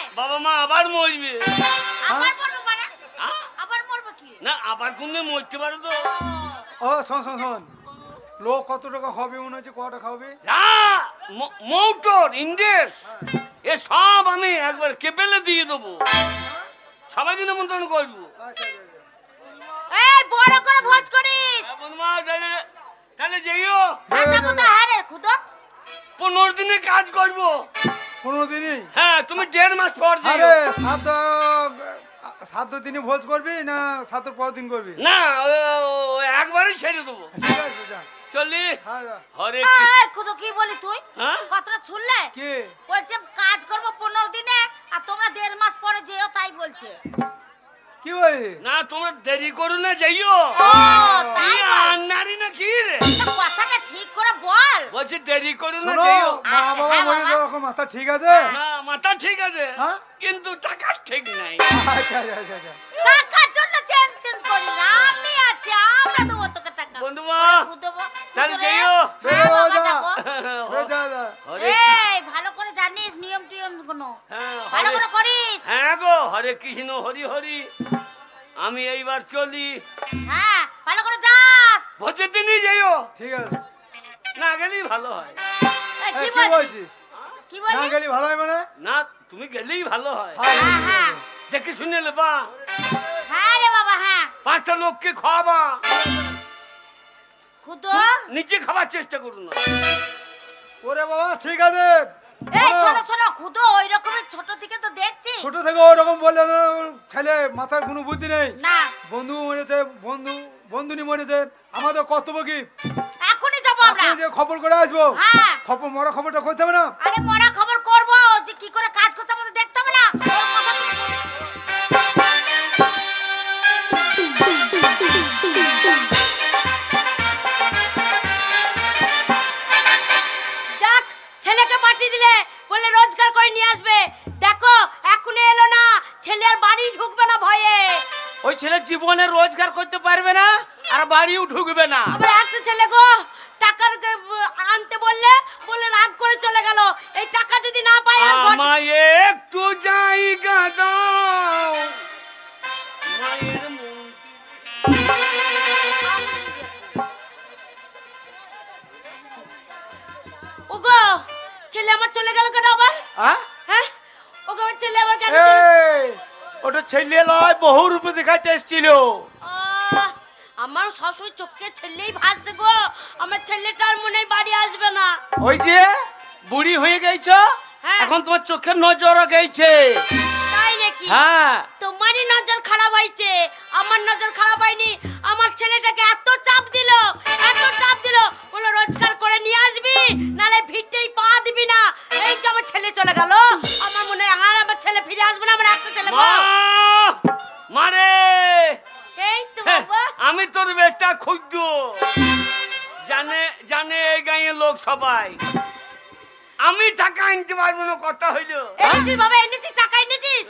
Speaker 3: আবার মরবে।
Speaker 2: আবার মরবো মানে
Speaker 3: হ্যাঁ?
Speaker 2: আবার মরবো কি
Speaker 3: না আবার কোনদিন মরতে পারো তো।
Speaker 4: ও শোন শোন শোন, লোক কত টাকা হবে মনে হচ্ছে, কটা খাবে?
Speaker 3: না মৌটর ইন্দেশ এ সব আমি একবার কেবেলে দিয়ে দেবো, সবাইকে নিমন্ত্রণ করবো।
Speaker 4: আচ্ছা আচ্ছা আচ্ছা।
Speaker 2: এই বড় করে ভোজ করিস
Speaker 3: হ্যাঁ, বন্ধুমা, তাহলে যেও
Speaker 2: আচ্ছা বুদা হ্যাঁ রে খুদো
Speaker 3: 15 দিনে কাজ করবো।
Speaker 4: 15 দিনই?
Speaker 3: হ্যাঁ, তুমি 1.5 মাস পর
Speaker 4: আরে
Speaker 3: যেও।
Speaker 4: সাত দিনে ভোজ করবি না 7 পরের দিন করবি?
Speaker 3: না একবারই ছেড়ে দেবো।
Speaker 4: ঠিক আছে যা।
Speaker 3: চলি
Speaker 4: হ্যাঁ যা।
Speaker 3: হরে
Speaker 2: এই খুদো কি বলি তুই
Speaker 3: হ্যাঁ?
Speaker 2: কথাটা শুনলে
Speaker 4: কি
Speaker 2: বলছে কাজ করব 15 দিনে আর তোমরা 1.5 মাস পরে যেও তাই বলছে
Speaker 4: কি ওই
Speaker 3: না তোমরা দেরি করো না, যাইও।
Speaker 2: ও তাই বল।
Speaker 3: নারী না কি রে?
Speaker 2: তা কথাটা ঠিক করে বল
Speaker 3: বলছি দেরি করে না
Speaker 4: শোনো,
Speaker 3: যেও।
Speaker 4: মা বাবা
Speaker 2: হ্যাঁ,
Speaker 4: মরে
Speaker 2: বাবা।
Speaker 4: যাওয়ার রকম মাথা ঠিক আছে?
Speaker 3: না মাথা ঠিক আছে
Speaker 4: হ্যাঁ?
Speaker 3: কিন্তু টাকা ঠিক নাই।
Speaker 4: আচ্ছা আচ্ছা আচ্ছা আচ্ছা।
Speaker 2: টাকার জন্য চেঞ্জ করি না, আমি আছি, আমরা দেবো তোকে টাকা।
Speaker 3: বন্ধুমা
Speaker 2: দেবো
Speaker 3: তাহলে যেও।
Speaker 2: হ্যাঁ
Speaker 4: বেরো
Speaker 2: বাবা,
Speaker 4: যা।
Speaker 2: যাবো।
Speaker 4: এ যা যা।
Speaker 3: হরে
Speaker 2: এই ভালো করে জানিস নিয়ম টিয়ম গুলো,
Speaker 3: হ্যাঁ,
Speaker 2: ভালো
Speaker 3: হরে-
Speaker 2: করে করিস।
Speaker 3: হ্যাঁ গো হরে কৃষ্ণ হরি হরি। আমি এইবার চলি।
Speaker 2: হ্যাঁ ভালো করে যাস।
Speaker 3: ভোজের দিনই যেও,
Speaker 4: ঠিক আছে।
Speaker 3: না গেলেই ভালো হয়।
Speaker 2: এই,
Speaker 4: এই,
Speaker 2: কি
Speaker 4: কি
Speaker 2: বলছিস?
Speaker 4: বলছিস?
Speaker 2: কি
Speaker 4: না
Speaker 2: বলিস?
Speaker 4: গেলি ভালো হয় মানে?
Speaker 3: না তুমি গেলেই ভালো হয়।
Speaker 4: হ্যাঁ,
Speaker 2: হ্যাঁ হ্যাঁ
Speaker 3: দেখে শুনে নেবা,
Speaker 2: হ্যাঁ রে বাবা, হ্যাঁ।
Speaker 3: 5টা লোককে খাওয়াবা,
Speaker 2: খুদো,
Speaker 3: নিজে খাবার চেষ্টা করুন না।
Speaker 4: ওরে বাবা ঠিক আছে।
Speaker 2: এই
Speaker 4: শোনো,
Speaker 2: শোনো শোনো, খুদো ওই রকমের ছোট থেকে তো দেখছি।
Speaker 4: ছোট থেকে ওরকম বললে না, ওর ছেলে মাথার কোনো বুদ্ধি নেই।
Speaker 2: না
Speaker 4: বন্ধু মরেছে, বন্ধুনি মরেছে, আমাদের কর্তব্য কি
Speaker 2: এখনই যাবো আমরা।
Speaker 4: এখন যে খবর করে আসবো।
Speaker 2: হ্যাঁ
Speaker 4: খবর মরা খবরটা করতে হবে না?
Speaker 2: আরে মরা খবর করবো, যে কি করে কাজ করতে আমাদের দেখতে হবে না? ও কথাগুলো বল। যাক, ছেলেকে পাঠিয়ে দিলে, বলে রোজগার করে নিয়ে আসবে। দেখো এখনো এলো না, ছেলে আর বাড়ি ঢুকবে না ভয়ে।
Speaker 1: ওই ছেলে জীবনে রোজগার করতে পারবে না আর বাড়িও ঢুকবে না।
Speaker 2: আবার একটা ছেলে গো টাকার আনতে বললে রাগ করে চলে গেল। এই টাকা যদি না পাই আর ঘর-
Speaker 3: আমায় একটু জায়গা দাও, মায়ের মন্দির।
Speaker 2: ওগো ছেলে আমার চলে গেল কেন আবার?
Speaker 1: হ্যাঁ?
Speaker 2: হ্যাঁ ওগো আমার ছেলে আবার কেন চলে-
Speaker 1: এই, ওটা ছেলে লয়, বহু রূপে দেখাইতে এসেছিল।
Speaker 2: আহ, আমার সবসময় চোখে ছেলেই ভাসছে গো। আমার ছেলেটার মনে হয় বাড়ি আসবে না।
Speaker 1: ওই যে বুড়ি হয়ে গেছ,
Speaker 2: হ্যাঁ।
Speaker 1: এখন তোমার চোখের নজরও গেছে।
Speaker 2: তাই নাকি?
Speaker 1: হ্যাঁ
Speaker 2: তোমারই নজর খারাপ হয়েছে, আমার নজর খারাপ হয়নি। আমার ছেলেটাকে এত চাপ দিল, বলে রোজগার করে নিয়ে আসবি, নালে ভিটেই পা দিবি না। এই যে আমার ছেলে চলে গেল, আমার মনে হয় আর আমার ছেলে ফিরে আসবে না। আমার একটা ছেলে গো।
Speaker 3: মা মারে,
Speaker 2: এই তো
Speaker 3: হ্যাঁ,
Speaker 2: বাবা,
Speaker 3: আমি তোর বেটা খুঁজব। জানে জানে এই গাঁয়ের লোক সবাই আমি টাকা আনতে পারবো না। কথা হইল
Speaker 2: এনেছিস বাবা, এনেছিস টাকা এনেছিস?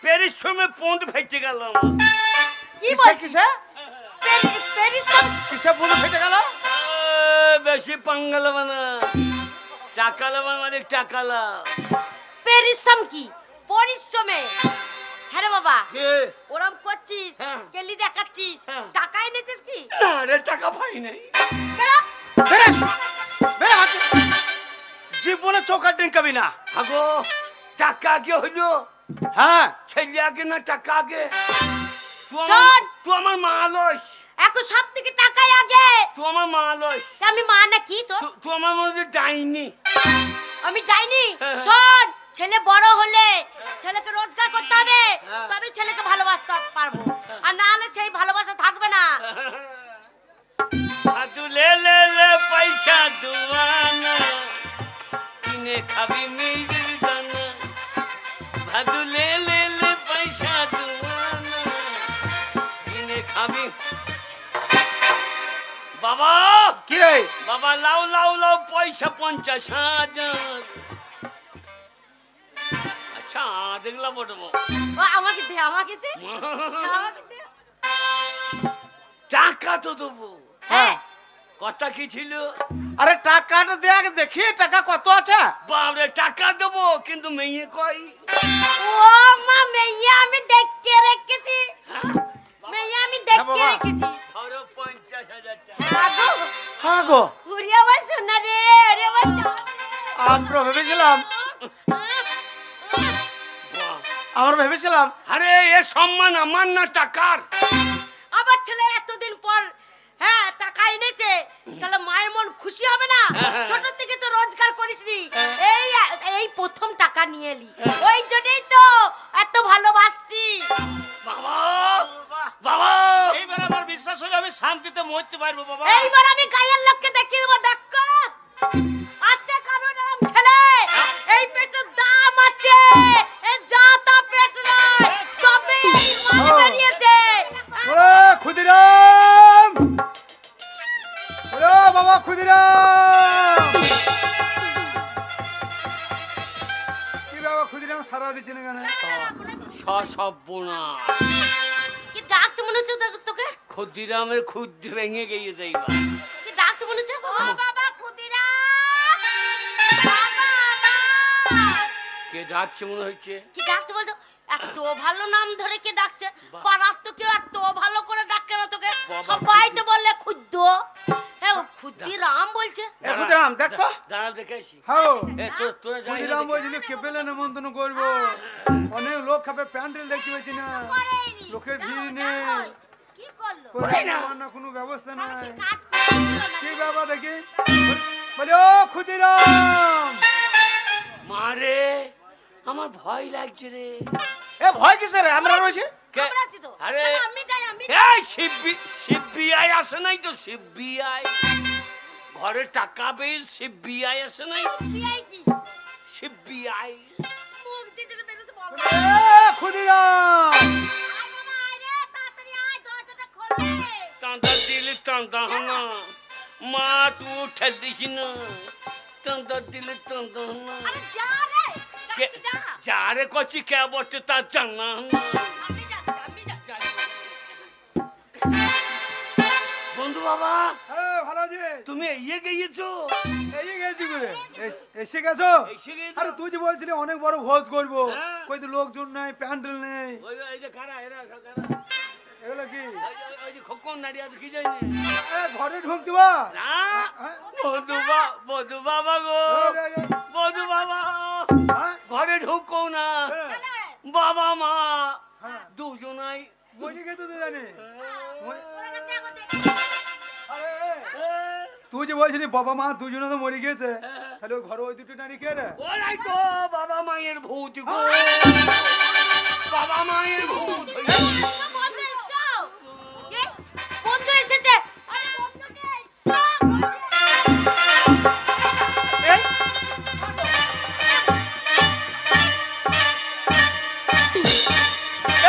Speaker 3: পেরিশ্রমে পন্ড ফেটে গেল আমার।
Speaker 2: কি
Speaker 1: কিসে
Speaker 2: বলছিস?
Speaker 1: কিসে
Speaker 2: পেরিশ্রম?
Speaker 1: কিসে বুনো ফেটে গেল?
Speaker 3: বেশি পাঙ্গাল বানা, টাকা লাবা মানে টাকা লাভ।
Speaker 2: পেরিশ্রম কি? পরিশ্রমে। হ্যাঁ রে বাবা,
Speaker 3: কে?
Speaker 2: ওরম করছিস,
Speaker 3: হ্যাঁ।
Speaker 2: কেলি দেখাচ্ছিস,
Speaker 3: হ্যাঁ।
Speaker 2: টাকা এনেছিস কি?
Speaker 3: না রে টাকা পাই নাই।
Speaker 2: বেরো।
Speaker 1: বেরে, বেরে হাতে। জীবনে চোখ আর ডিঙ্কাবি না।
Speaker 3: আগো টাকা আগে হইলো,
Speaker 1: হ্যাঁ
Speaker 3: ছেলে আগে না টাকা আগে?
Speaker 2: শোন।
Speaker 3: তুই আমার মা লস,
Speaker 2: এখন সব থেকে টাকাই আগে।
Speaker 3: তুই আমার মা লস,
Speaker 2: তা আমি মা না কি তো?
Speaker 3: তুই আমার মনে হচ্ছে ডাইনি।
Speaker 2: আমি যাইনি।
Speaker 3: হ্যাঁ।
Speaker 2: শোন, ছেলে বড় হলে ছেলেকে রোজগার করতে হবে,
Speaker 3: হ্যাঁ।
Speaker 2: তবে ছেলেকে ভালোবাসতে পারবো। আর না হলে সেই ভালোবাসা থাকবে না।
Speaker 3: ভাদু লে লে লে পয়সা দুয়ানা, কিনে খাবি মিষ্টির দানা। ভাদু লে লে লে পয়সা দুয়ানা, কিনে খাবি। বাবা
Speaker 1: কি রে?
Speaker 3: বাবা লাও লাও লাও পয়সা 50,000। আচ্ছা দেখলা বটবো
Speaker 2: ও, আমাকে দে, আমাকে দে, আমাকে দে।
Speaker 3: টাকা তো দেবো।
Speaker 2: হ্যাঁ।
Speaker 3: কথা কি ছিল?
Speaker 1: আরে টাকাটা দেখ, দেখি টাকা কত আছে।
Speaker 3: বাবরে টাকা দেবো কিন্তু মেয়ে কই?
Speaker 2: ও মা, মেয়ে আমি দেখে রেখেছি, মেয়ে আমি দেখে
Speaker 1: বাবা।
Speaker 2: রেখেছি।
Speaker 3: ধরো 50,000 টাকা।
Speaker 2: হ্যাঁ গো,
Speaker 1: হ্যাঁ গো,
Speaker 2: ঘুরে আবার শোনা রে, রে আবার
Speaker 1: আমরা ভেবেছিলাম, আমরা ভেবেছিলাম
Speaker 3: আরে এ সম্মান আমার না টাকার।
Speaker 2: আবার ছেলে এতদিন পর হ্যাঁ টাকা এনেছে, তাহলে মায়ের মন খুশি হবে না? ছোট থেকে তো রোজগার করিসনি, এই এই প্রথম টাকা নিয়ে এলি, ওই জন্যই তো এত ভালোবাসছি।
Speaker 3: বাবা বাবা
Speaker 1: এইবার আমার বিশ্বাস হয়ে যাবে, শান্তিতে মরতে পারবো বাবা।
Speaker 2: এইবার আমি গায়ের লোককে দেখিয়ে দেবো, দেখো আচ্ছা কারণ এরম ছেলে, এই পেটের দাম আছে, এ জাতা পেট নয়, তবে এই মাছ বেরিয়েছে।
Speaker 4: ওরে ক্ষুদিরাম, ওরে বাবা ক্ষুদিরাম, কি বাবা ক্ষুদিরাম সারা দিচ্ছে না কেন?
Speaker 3: সর্বনাশ,
Speaker 2: কি ডাকছে মনে হচ্ছে তোকে?
Speaker 3: ক্ষুদিরামের খুদ ভেঙে গিয়েছে এইবার।
Speaker 2: কি ডাকছে মনে হচ্ছে? ও বাবা ক্ষুদিরাম, বাবা আমার।
Speaker 3: কে ডাকছে মনে হচ্ছে?
Speaker 2: কি ডাকছে বলতো? এত ভালো নাম ধরে কে ডাকছে? পাড়ার তো কেউ এত ভালো করে ডাকে না তোকে। সবাই তো বললে ক্ষুদ্র, হ্যাঁ ক্ষুদিরাম বলছে।
Speaker 1: এ ক্ষুদিরাম দেখ তো।
Speaker 3: দাঁড়া দেখে আসি।
Speaker 4: হ্যাঁ
Speaker 3: তোরা যাই
Speaker 4: ক্ষুদিরাম বলছিল কেপেলে নেমন্তন্ন করবো, অনেক লোক খাবে, প্যান্ডেল দেখতে পাচ্ছি না,
Speaker 2: করেইনি।
Speaker 4: লোকের ভিড় নেই,
Speaker 2: কি করলো?
Speaker 4: রান্না কোনো ব্যবস্থা নাই।
Speaker 2: কাজ করলো না।
Speaker 4: কি বাবা দেখি বলে ও ক্ষুদিরাম,
Speaker 3: মারে আমার ভয় লাগছে রে।
Speaker 1: এ ভয় কিসের রে? আমরা রয়েছি।
Speaker 3: কে?
Speaker 2: আমরা আছি তো।
Speaker 3: আরে
Speaker 2: চলো, আমি যাই, আমি
Speaker 3: এই সিবিআই আসে নাই তো? সিবিআই ঘরে টাকা পেয়ে সিবিআই আসে নাই?
Speaker 2: বিআই কি?
Speaker 3: সিবিআই
Speaker 2: মুখ দিতে বেরোতে বল।
Speaker 4: এ ক্ষুদিরাম,
Speaker 2: আয় বাবা আয় রে, তাড়াতাড়ি আয়, দরজাটা খোলে।
Speaker 3: টান্তা দিলে টান্তা হানা, মা তুই উঠে দিস না, টান্তা দিলে টান্তা হানা।
Speaker 2: আরে যা রে,
Speaker 3: কে
Speaker 2: ডাকছি যা।
Speaker 3: যারে কচি কে বলছে তার জানা হানা।
Speaker 2: আমি যাচ্ছি।
Speaker 3: বন্ধু বাবা,
Speaker 4: হ্যাঁ ভালো আছে,
Speaker 3: তুমি ইয়ে গিয়েছো?
Speaker 4: এই গেছি বলে এসে গেছো?
Speaker 3: এসে গিয়েছো?
Speaker 4: আরে তুই যে বলছিলি অনেক বড় ভোজ করবো,
Speaker 3: হ্যাঁ।
Speaker 4: কই তো লোকজন নাই, প্যান্ডেল নেই,
Speaker 3: এই যে কারা এরা সব কারা?
Speaker 4: এগুলো কি
Speaker 3: ওই যে খোকন নাড়িয়া কি জানি
Speaker 4: এ, ঘরে ঢুকতে বা
Speaker 3: না। বধু বাবা গো, বধু বাবা ঘরে ঢুকো না, বাবা মা দুজনাই
Speaker 4: মরে গেছে তো জানি।
Speaker 2: ওরা কাছে আমাদের।
Speaker 4: আরে, তুই যে বলছিলি বাবা মা দুজনে তো মরে গেছে, তাহলে ওই ঘরে ওই দুটো নারী কে রে?
Speaker 3: ওরাই তো বাবা মায়ের ভূত গো, বাবা মায়ের ভূত।
Speaker 2: বন্ধু এসো। কে? বন্ধু এসেছে। আরে বন্ধুকে এসো।
Speaker 1: এই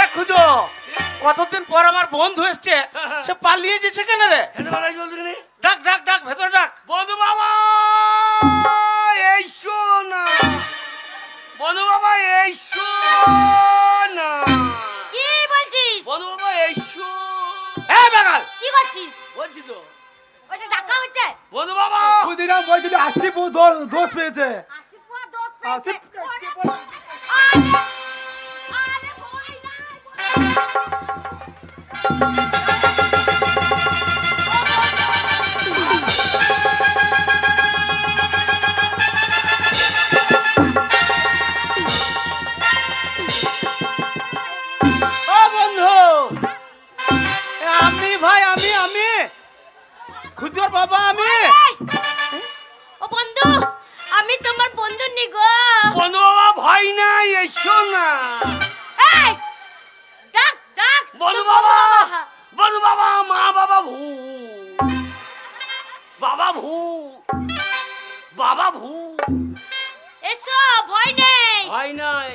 Speaker 1: এ ক্ষুদো, কতদিন পর আমার বন্ধু এসছে, সে পালিয়ে যেছে কেন রে?
Speaker 3: খেতে পারাই চলছে কেন?
Speaker 1: ডাক ডাক ডাক, ভেতর ডাক।
Speaker 3: বধু বাবা এইসো না, বধু বাবা এইসো না,
Speaker 2: কি বলছিস?
Speaker 3: বধু বাবা এইসো।
Speaker 1: এ বেগাল,
Speaker 2: কি করছিস?
Speaker 3: বলছি তো
Speaker 2: ওটা ডাকা হচ্ছে।
Speaker 3: বধু বাবা।
Speaker 4: ক্ষুদিরাম বলছিলি আসিফ ও দোষ পেয়েছে।
Speaker 2: আসিফ পুয়া দোষ পেয়েছে।
Speaker 4: আসিফ
Speaker 2: আরে আরে ভয় নাই।
Speaker 1: ও বন্ধু, এ আমি ভাই, আমি ক্ষুদির বাবা আমি।
Speaker 2: এই! ও বন্ধু, আমি তোমার বন্ধু নি গো।
Speaker 3: বন্ধু বাবা ভয় নাই, এসো না।
Speaker 2: এই! ডাক ডাক।
Speaker 3: বন্ধু বাবা, বন্ধু বাবা, মা বাবা ভূত, বাবা ভূত, বাবা ভূত।
Speaker 2: এসো, ভয় নেই।
Speaker 3: ভয় নাই।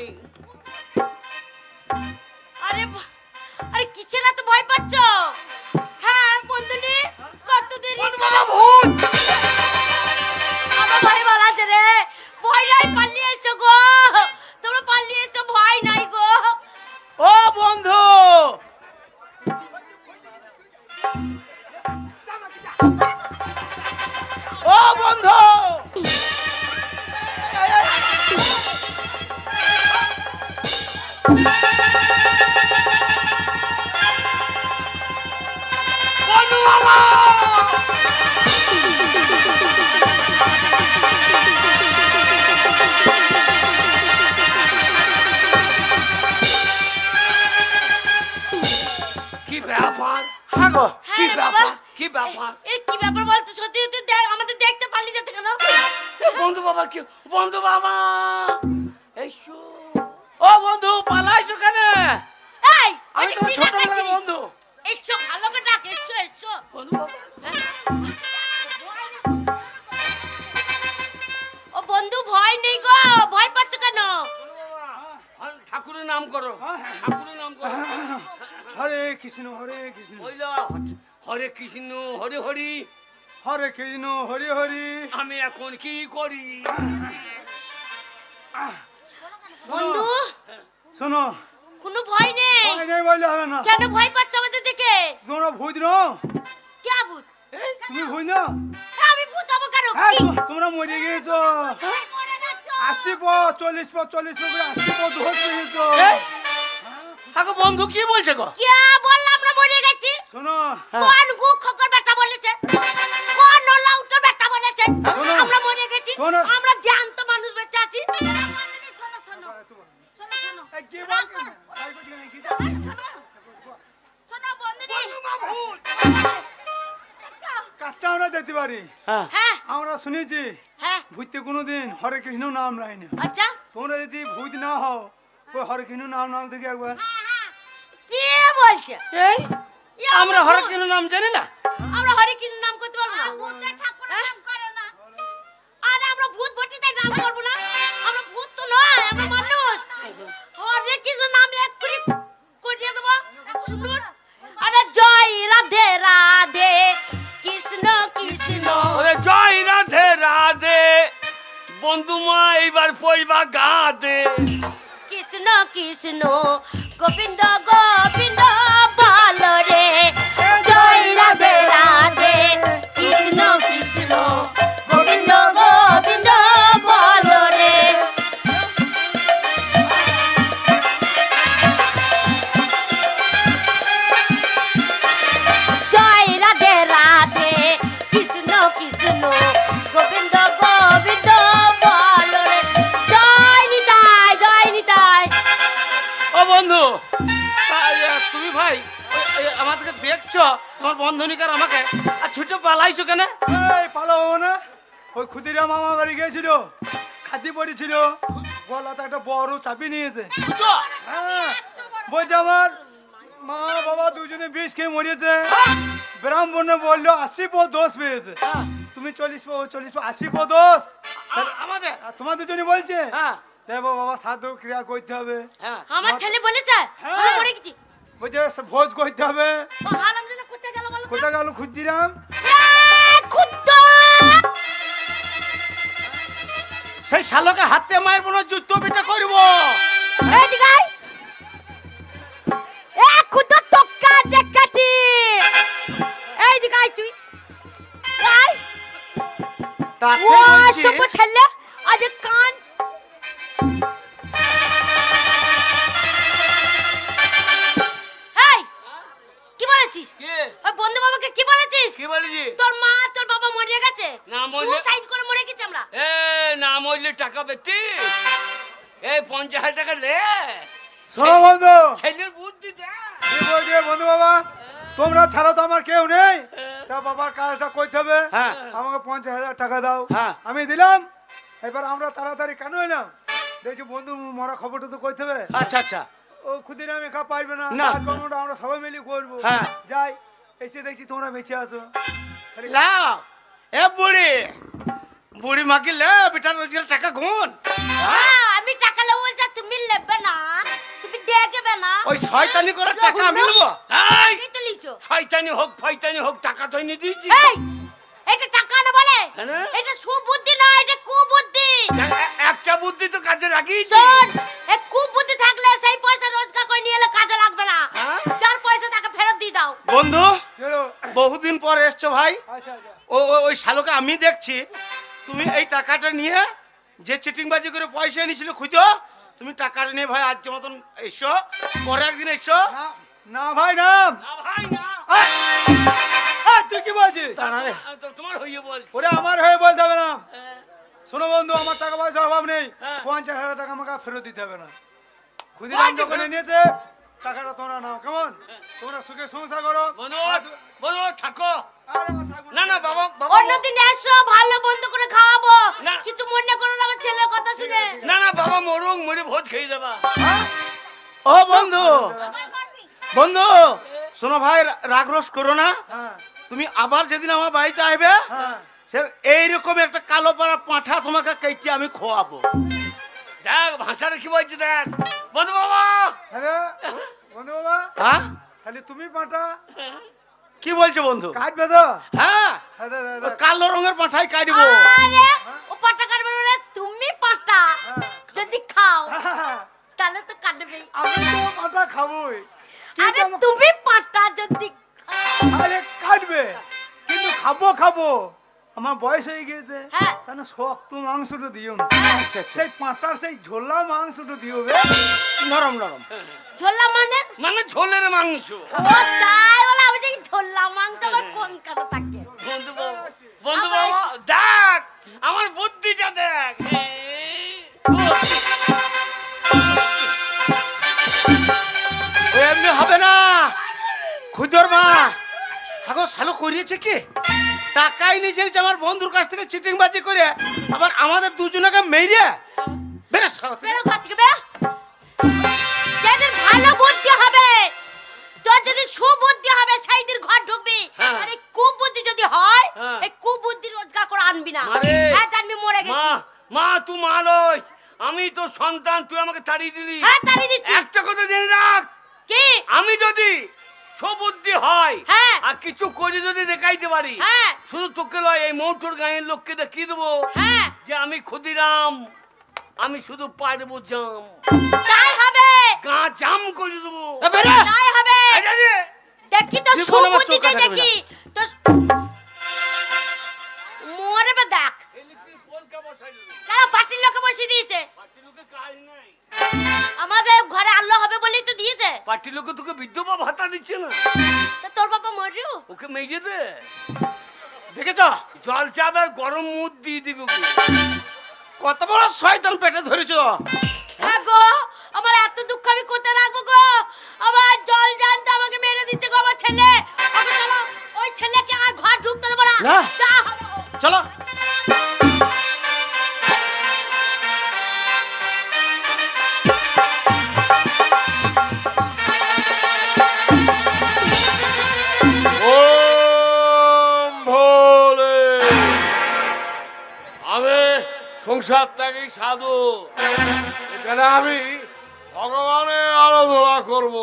Speaker 2: আরে কিসের এত ভয় পাচ্ছ? হ্যাঁ বন্ধুনি, কত দেরি
Speaker 3: বন্ধু বাবা ভূত।
Speaker 2: আমার ভয় বলাছে রে। ভয় নাই, পালিয়ে এসো গো। তোমরা পালিয়ে এসো, ভয় নাই গো।
Speaker 1: ও বন্ধু, ও বন্ধু, এই, এই,
Speaker 3: বন্ধু বাবা। কি ব্যাপার?
Speaker 1: হ্যাঁ গো,
Speaker 3: কি
Speaker 2: হ্যাঁ রে
Speaker 3: ব্যাপার?
Speaker 2: বাবা।
Speaker 3: কি ব্যাপার?
Speaker 2: এ কি ব্যাপার বলতো? সত্যি সত্যি আমাদের দেখতে পালিয়ে যাচ্ছে কেন?
Speaker 3: বন্ধু বাবা কি? বন্ধু বাবা এসো।
Speaker 1: ও বন্ধু পালাইছো কেন?
Speaker 2: এই,
Speaker 1: আমি
Speaker 2: ওটা
Speaker 1: তোমার
Speaker 2: কি
Speaker 1: ছোটবেলার
Speaker 2: দেখাচ্ছিস?
Speaker 1: বন্ধু।
Speaker 2: এসো, ভালো করে ডাক, এসো এসো।
Speaker 3: বন্ধু বাবা।
Speaker 2: ও বন্ধু, ভয় নেই গো। ভয় পাচ্ছ কেন?
Speaker 3: বন্ধু বাবা, ঠাকুরের নাম করো, ঠাকুরের নাম করো।
Speaker 4: হরে কৃষ্ণ হরে কৃষ্ণ।
Speaker 3: ওই হরে কৃষ্ণ হরে হরি,
Speaker 4: হরে কৃষ্ণ হরি হরি।
Speaker 3: আমি এখন কি করি?
Speaker 2: বন্ধু
Speaker 4: শোনো,
Speaker 2: কোনো ভয় নেই।
Speaker 4: ভয় নেই বললে হবে না।
Speaker 2: কেন ভয় পাচ্ছ আমাদের দেখে?
Speaker 4: তোমরা ভূত নও?
Speaker 2: কে ভূত?
Speaker 4: তুমি ভূত না?
Speaker 2: আমি ভূত হবো কেন?
Speaker 4: হ্যাঁ,
Speaker 2: কি?
Speaker 4: তোমরা মরে গিয়েছো।
Speaker 2: তুমি মরে গেছো।
Speaker 4: 80 পো 40 পো 40 পো করে 80 পো ধরে পেয়েছো।
Speaker 1: আগো বন্ধু কি বলছে গো?
Speaker 2: কে বললাম আমরা মরে গেছি?
Speaker 4: শোনো,
Speaker 2: কোন খোকর বেটা বলেছে? কোন লাউটা বেটা বলেছে?
Speaker 4: শোনো।
Speaker 2: আমরা মরে গেছি।
Speaker 4: শোনো।
Speaker 2: আমরা জ্যান্ত মানুষ বেঁচে আছি। শোনো শোনো শোনো শোনো
Speaker 4: এই কি বলছেন? তাই বলছেন কি জানো?
Speaker 2: শোনো বন্ধুরি।
Speaker 3: ভূত।
Speaker 4: কাচ্চা আমরা দেখতে পারি।
Speaker 1: হ্যাঁ
Speaker 2: হ্যাঁ
Speaker 4: আমরা শুনেছি
Speaker 2: হ্যাঁ
Speaker 4: ভূতে কোনোদিন হরে কৃষ্ণ নাম নাই না।
Speaker 2: আচ্ছা
Speaker 4: তোমরা যদি ভূত না হও, ওই হরে কৃষ্ণ নাম থেকে একবার।
Speaker 2: কে বলছে?
Speaker 1: এই
Speaker 2: এ
Speaker 1: আমরা
Speaker 2: ভূত।
Speaker 1: হরে কৃষ্ণ নাম জানি না।
Speaker 2: আমরা হরে কৃষ্ণ নাম করতে পারবো না। ভূতের ঠাকুরের নাম করে না। আরে আমরা ভূত ভটি তাই নাম করব না। আমরা ভূত তো নয়, আমরা মানুষ। হরে কৃষ্ণ নাম এক করে দিয়ে দেবো। শুনুন। আরে জয় রাধে রাধে কৃষ্ণ কৃষ্ণ।
Speaker 3: ওরে জয় রাধে রাধে বন্ধু মা এইবার পইবা গা দে।
Speaker 2: কৃষ্ণ কৃষ্ণ গোবিন্দ গোবিন্দ বল রে। জয় রাধে রাধে কৃষ্ণ কৃষ্ণ গোবিন্দ গোবিন্দ বল রে। জয় রাধে রাধে কৃষ্ণ কৃষ্ণ গোবিন্দ গোবিন্দ বল রে। জয় নিতাই জয় নিতাই।
Speaker 1: ও বন্ধু তুমি ভাই আমাদেরকে দেখছো তোমার বন্ধনিকার আমাকে আর ছুটে পালাইছো কেন?
Speaker 4: এই পালাবো না। ওই ক্ষুদিরাম মামা বাড়ি গিয়েছিল, খাদি পড়েছিল, গলাতে একটা বড় চাপি নিয়েছে।
Speaker 1: বুঝছো?
Speaker 4: হ্যাঁ, বলছে আমার মা বাবা দুজনে বিষ খেয়ে মরিয়েছে। ব্রাহ্মণে বললো 80 পো দোষ পেয়েছে।
Speaker 1: হ্যাঁ।
Speaker 4: তুমি 40 পো 80 পো দোষ।
Speaker 1: আমাদের
Speaker 4: আর তোমাদের জন্য বলছে
Speaker 1: হ্যাঁ
Speaker 4: দেখো বাবা সাধু ক্রিয়া করতে হবে,
Speaker 1: হ্যাঁ
Speaker 2: আমার ছেলে বলেছে
Speaker 4: হ্যাঁ।
Speaker 2: আমি মরে গেছি।
Speaker 4: বলছে ভোজ করতে হবে।
Speaker 2: ও হালাম যেন কোথায় গেল বলো তো?
Speaker 4: কোথায় গেল ক্ষুদিরাম?
Speaker 2: খুদ্দা
Speaker 1: সেই শালকে হাতে মায়ের বোন যুদ্ধ পিঠা করবো।
Speaker 2: এই দিগাই এ খুদ্দা তক্কা দেখাতি। এই দিগাই তুই আই
Speaker 1: তাকে
Speaker 2: ও
Speaker 1: বলছি
Speaker 2: সব ছেলে আজ কান এই কি বলেছিস?
Speaker 3: কে
Speaker 2: ওই বন্ধু বাবাকে কি বলেছিস?
Speaker 3: কি বলেছি?
Speaker 2: তোর মা তোর বাবা মরে গেছে।
Speaker 3: না, মরে-
Speaker 2: সুসাইড করে মরে গেছে আমরা।
Speaker 3: এ না মরলে টাকা পেতি। এই 50,000 টাকা লে।
Speaker 4: শোনো বন্ধু,
Speaker 3: ছেলের বুদ্ধি দে।
Speaker 4: কি বলছে বন্ধু বাবা, তোমরা ছাড়া তো আমার কেউ নেই। তা বাবার কাজটা করতে হবে।
Speaker 1: হ্যাঁ।
Speaker 4: আমাকে 50,000 টাকা দাও।
Speaker 1: হ্যাঁ।
Speaker 4: আমি দিলাম। এবার আমরা তাড়াতাড়ি কেন এলাম? দেখছি বন্ধু মরা খবরটা তো করতে হবে।
Speaker 1: আচ্ছা আচ্ছা
Speaker 4: ও ক্ষুদিরাম একা পারবে না।
Speaker 1: না।
Speaker 4: কাজকর্মটা আমরা সবাই মিলে করবো।
Speaker 1: হ্যাঁ।
Speaker 4: যাই, এসে দেখছি তোমরা বেঁচে আছো।
Speaker 1: লাও এ বুড়ি বুড়ি মাকে লে বেটা রোজগার টাকা গুন।
Speaker 2: আমি টাকা নেবো বলছি তুমি নেবে না, তুমি দেখবে না।
Speaker 1: ওই শয়তানি করার টাকা আমি নেবো।
Speaker 3: এই
Speaker 2: তুমি তো লিচো।
Speaker 3: শয়তানি হোক ফয়তানি হোক টাকা তো এনে দিয়েছি।
Speaker 2: এই এটা টাকা না বলে,
Speaker 3: হ্যাঁ না?
Speaker 2: এটা সুবুদ্ধি না, এটা কুবুদ্ধি।
Speaker 3: একটা বুদ্ধি তো কাজে লাগিয়েছি।
Speaker 2: শোন, এই কুবুদ্ধি থাকলে সেই পয়সা রোজগার করে নিয়ে এলে কাজে লাগবে না।
Speaker 3: হ্যাঁ?
Speaker 2: যার পয়সা তাকে ফেরত দিয়ে দাও।
Speaker 1: বন্ধু
Speaker 4: চলো।
Speaker 1: বহুদিন পর এসছো ভাই।
Speaker 4: আচ্ছা আচ্ছা।
Speaker 1: ওই শালকে আমি দেখছি তুমি এই টাকাটা নিয়ে যে চিটিংবাজি করে পয়সা এনেছিল খুঁজো, তুমি টাকাটা নিয়ে ভাই আজ মতন এসো, পরে একদিন এসো।
Speaker 4: না না ভাই নাম।
Speaker 3: না ভাই না।
Speaker 4: তুই কি বলছিস?
Speaker 3: তোমার হইয়ে বল।
Speaker 4: ওরে আমার হয়ে বলতে হবে না।
Speaker 3: হ্যাঁ।
Speaker 4: শোনো বন্ধু, আমার টাকা পয়সার অভাব নেই।
Speaker 3: হ্যাঁ।
Speaker 4: 50,000 টাকা আমাকে ফেরত দিতে হবে না। ক্ষুদিরাম যখন নিয়েছে টাকাটা তোমরা নাও, কেমন? তোমরা সুখে সংসার করো।
Speaker 3: বন্ধু বন্ধু থাকো।
Speaker 4: আরে আমার থাকবো
Speaker 3: না না বাবা বাবা
Speaker 2: অন্যদিন এসো, ভালো বন্ধ করে খাওয়াবো।
Speaker 3: না।
Speaker 2: কিছু মনে করো না আমার ছেলের কথা শুনে।
Speaker 3: না না বাবা মরুক মরে ভোজ খেয়ে যাবা।
Speaker 1: ও বন্ধু বন্ধু শোনো ভাই, রাগ রোষ করো না।
Speaker 4: হ্যাঁ
Speaker 1: তুমি আবার যেদিন আমার বাড়িতে আসবে
Speaker 4: হ্যাঁ।
Speaker 1: সে এইরকম একটা কালো পাড়া পাঁঠা তোমাকে কেটে আমি খোয়াবো।
Speaker 3: দেখ ভাষাটা কি বলছি দেখ। বন্ধু বাবা
Speaker 4: আরে বন্ধু বাবা,
Speaker 1: হ্যাঁ
Speaker 4: খালি তুমি পাটা।
Speaker 1: কি বলছো বন্ধু?
Speaker 4: কাটবে তো?
Speaker 1: হ্যাঁ,
Speaker 4: হ্যাঁ, দে, দে,
Speaker 1: ওই
Speaker 4: দে।
Speaker 1: কালো রঙের পাঁঠাই কাটবো।
Speaker 2: আরে ও পাটা কাটবে না, তুমি পাটা যদি খাও তাহলে তো কাটবেই।
Speaker 4: আমি তো পাটা খাবোই,
Speaker 2: আরে
Speaker 4: কিন্তু আমাকে-
Speaker 2: তুমি পাটা যদি খাও,
Speaker 4: আরে কাটবে, কিন্তু খাবো আমার বয়স হয়ে গিয়েছে।
Speaker 2: হ্যাঁ।
Speaker 4: তাহলে শক্ত মাংসটা দিও না।
Speaker 1: আচ্ছা আচ্ছা,
Speaker 4: সেই পাঁটার সেই ঝোলা মাংসটা দিও বে।
Speaker 1: নরম নরম।
Speaker 2: ঝোলা মানে
Speaker 3: মানে ঝোলের মাংস।
Speaker 2: ও তাই বলে আমি দেখি ঝোলা মাংস আবার কোন কাটা থাকে।
Speaker 3: বন্ধু বাবা দেখ আমার বুদ্ধিটা দেখ।
Speaker 1: ও এমনি হবে না খুদর মা। হাগো শালো করিয়েছে কি? টাকাই নিয়ে যে আমার বন্ধুর কাছ থেকে চিটিং বাজি করে আবার আমাদের দুজনকে মেরে বেরে শালা তুই।
Speaker 2: বেরো ঘর থেকে বেরো। যাদের ভালো বুদ্ধি হবে, তোর যদি সুবুদ্ধি হবে সেইদের ঘর ঢুকবি।
Speaker 3: হ্যাঁ।
Speaker 2: আর এই কুবুদ্ধি যদি হয়,
Speaker 3: হ্যাঁ।
Speaker 2: এই কুবুদ্ধি রোজগার করে আনবি না।
Speaker 3: মারে।
Speaker 2: হ্যাঁ জানবি মরে
Speaker 3: মা
Speaker 2: গেছি।
Speaker 3: মা তুই মালস, আমি তো সন্তান, তুই আমাকে তাড়িয়ে দিলি।
Speaker 2: হ্যাঁ তাড়িয়ে দিচ্ছি।
Speaker 3: একটা কথা জেনে রাখ,
Speaker 2: কি?
Speaker 3: আমি যদি সবুদ্ধি হয়
Speaker 2: হ্যাঁ।
Speaker 3: আর কিছু করে যদি দেখাইতে পারি,
Speaker 2: হ্যাঁ।
Speaker 3: শুধু তোকে লয় এই মৌটোর গাঁয়ের লোককে দেখিয়ে দেবো
Speaker 2: হ্যাঁ।
Speaker 3: যে আমি ক্ষুদিরাম, আমি শুধু পারবো জাম,
Speaker 2: তাই হবে।
Speaker 3: গা জাম করে দেবো।
Speaker 1: এ বেরে।
Speaker 2: তাই হবে।
Speaker 3: এই যে, এই যে,
Speaker 2: দেখি তো
Speaker 1: জীবন আমার চোখে
Speaker 2: সুবুদ্ধিটা
Speaker 1: দেখবে
Speaker 2: দেখি। তো মরবে দেখ।
Speaker 3: ইলেকট্রিক পোলকা বসাই দেবো।
Speaker 2: কেন পার্টির লোকে বসিয়ে দিয়েছে?
Speaker 3: পার্টি লোকে কাজ নাই।
Speaker 2: আমাদের ঘরে আলো হবে বলেই তো দিয়েছে।
Speaker 3: পার্টি লোকে তোকে বিধবা ভাতা দিচ্ছে না,
Speaker 2: তো তোর বাবা মরুক।
Speaker 3: ওকে মেজে দে,
Speaker 1: দেখেছ
Speaker 3: জল চাপ আর গরম মুদ দিয়ে দিবে ওকে।
Speaker 1: কত বড় শয়তান পেটে ধরেছো।
Speaker 2: হ্যাঁ গো, আমার এত দুঃখ আমি কোথায় রাখবো গো? আমার জল জানতে আমাকে মেরে দিচ্ছে গো আমার ছেলে। ওকে চলো, ওই ছেলেকে আর ঘর ঢুকতে দেবো না।
Speaker 1: না।
Speaker 2: যা হবে হোক।
Speaker 1: চলো।
Speaker 5: আমি সংসার ত্যাগী সাধু, এখানে আমি ভগবানের আরাধনা করব।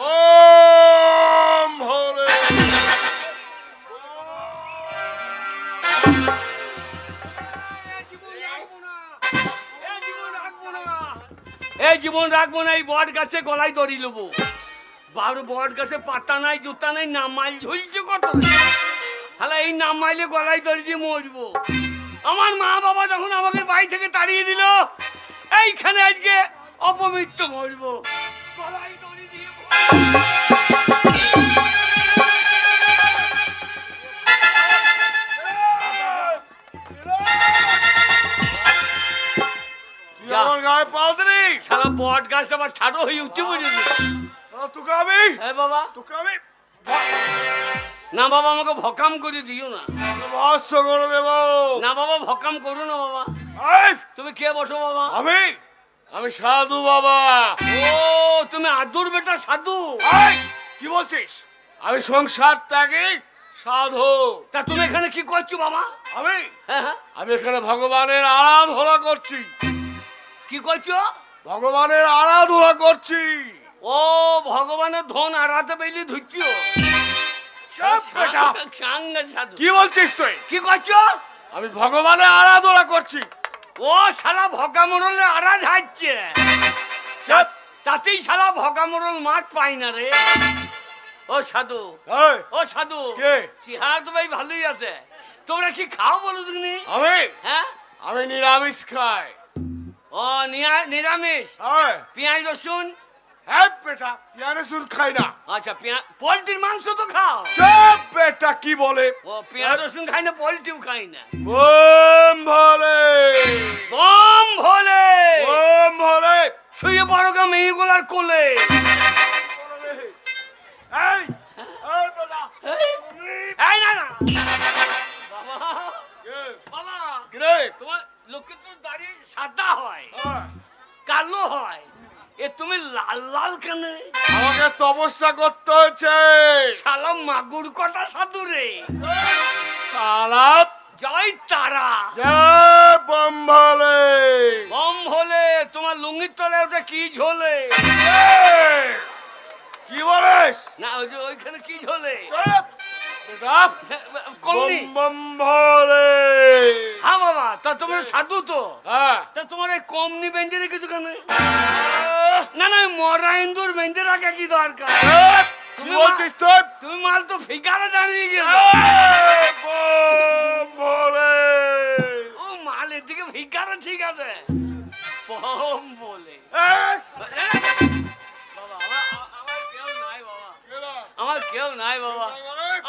Speaker 5: ওম ভোলে।
Speaker 3: এই জীবন রাখবো না, এই বট গাছে গলায় দড়ি নেবো। বট গাছে পাতা নাই, জুতা নাই, নামাইল ঝুলছে কত। তাহলে এই নামাইলে গলায় দড়ি দিয়ে মরবো। আমার মা বাবা যখন আমাকে বাড়ি থেকে তাড়িয়ে দিল, এইখানে আজকে অপমৃত্যু মরবো, গলায় দড়ি দিয়ে
Speaker 5: তুই আমার গায়ে পা দিলি?
Speaker 3: সারা বট গাছটা আবার ছাড়ো হয়ে উঠে পড়েছে।
Speaker 5: তোকে আমি
Speaker 3: হ্যাঁ বাবা।
Speaker 5: তোকে আমি
Speaker 3: না বাবা, আমাকে ভকাম করে দিও না।
Speaker 5: ভস্ম করে দেব।
Speaker 3: না বাবা, ভকাম করো না বাবা।
Speaker 5: এই,
Speaker 3: তুমি কে বসো বাবা?
Speaker 5: আমি সাধু বাবা।
Speaker 3: ও তুমি আদুর বেটা সাধু।
Speaker 5: এই, কি বলছিস? আমি সংসার ত্যাগী সাধু।
Speaker 3: তা তুমি এখানে কি করছো বাবা?
Speaker 5: আমি
Speaker 3: হ্যাঁ হ্যাঁ,
Speaker 5: আমি এখানে ভগবানের আরাধনা করছি।
Speaker 3: কি করছো?
Speaker 5: ভগবানের আরাধনা করছি।
Speaker 3: ও ভগবানের ধন আড়াতে পেলে ধুচ্ছো।
Speaker 5: সব বেটা।
Speaker 3: সাঙ্গে সাধু।
Speaker 5: কি বলছিস তুই?
Speaker 3: কি করছো?
Speaker 5: আমি ভগবানের আরাধনা করছি।
Speaker 3: ও শালা ভকামরলে আড়াজ হাঁটছে।
Speaker 5: চুপ।
Speaker 3: তাতেই শালা ভকামরল মাছ পাই না রে। ও সাধু,
Speaker 5: এই,
Speaker 3: ও সাধু,
Speaker 5: কে?
Speaker 3: চেহারা তো ভাই ভালোই আছে। তোমরা কি খাও বলো তুমি? হ্যাঁ,
Speaker 5: আমি নিরামিষ খাই।
Speaker 3: ও নিরামিষ,
Speaker 5: হ্যাঁ
Speaker 3: পেঁয়াজ রসুন।
Speaker 5: হ্যাঁ বেটা, পেঁয়াজ রসুন খাই না।
Speaker 3: আচ্ছা, পোলট্রির মাংস তো খাও।
Speaker 5: চুপ বেটা, কি বলে?
Speaker 3: ও পেঁয়াজ রসুন খাই না, পোলট্রিও খাই না।
Speaker 5: ওম ভোলে।
Speaker 3: বম ভোলে।
Speaker 5: ওম ভোলে।
Speaker 3: শুয়ে পড়ো গা মেয়েগুলার কোলে।
Speaker 5: এই, এই বেটা,
Speaker 3: এই না না বাবা,
Speaker 5: কে?
Speaker 3: বাবা,
Speaker 5: কি রে?
Speaker 3: তোমার লোকে তো দাঁড়িয়ে সাদা হয়,
Speaker 5: হ্যাঁ,
Speaker 3: কালো হয়, এ তুমি লাল লাল কেন?
Speaker 5: আমাকে তপস্যা করতে হয়েছে।
Speaker 3: শালা মাগুর কটা সাধু রে।
Speaker 5: আলাপ
Speaker 3: জয় তারা।
Speaker 5: জয় বম ভোলে।
Speaker 3: বম ভোলে। তোমার লুঙ্গির তলে ওটা কি ঝোলে?
Speaker 5: কি বলিস?
Speaker 3: না ওই যে ওইখানে কি ঝোলে
Speaker 5: চুপ! চুপ!
Speaker 3: কমনি
Speaker 5: বম ভোলে।
Speaker 3: হ্যাঁ বাবা, তা তোমার সাধু তো,
Speaker 5: হ্যাঁ।
Speaker 3: তা তোমার এই কমনি বেঁধে রেখেছো কেন? না না, মরা ইন্দুর বেঁধে রাখা কি দরকার?
Speaker 5: চুপ!
Speaker 3: তুমি
Speaker 5: কি বলছিস তুই?
Speaker 3: তুমি মাল তো ফিগারে দাঁড়িয়ে গেল।
Speaker 5: বম ভোলে।
Speaker 3: ও মাল এদিকে ফিগারে ঠিক আছে, পম বলে। বাবা আমার কেউ নাই বাবা, আমার কেউ নাই বাবা,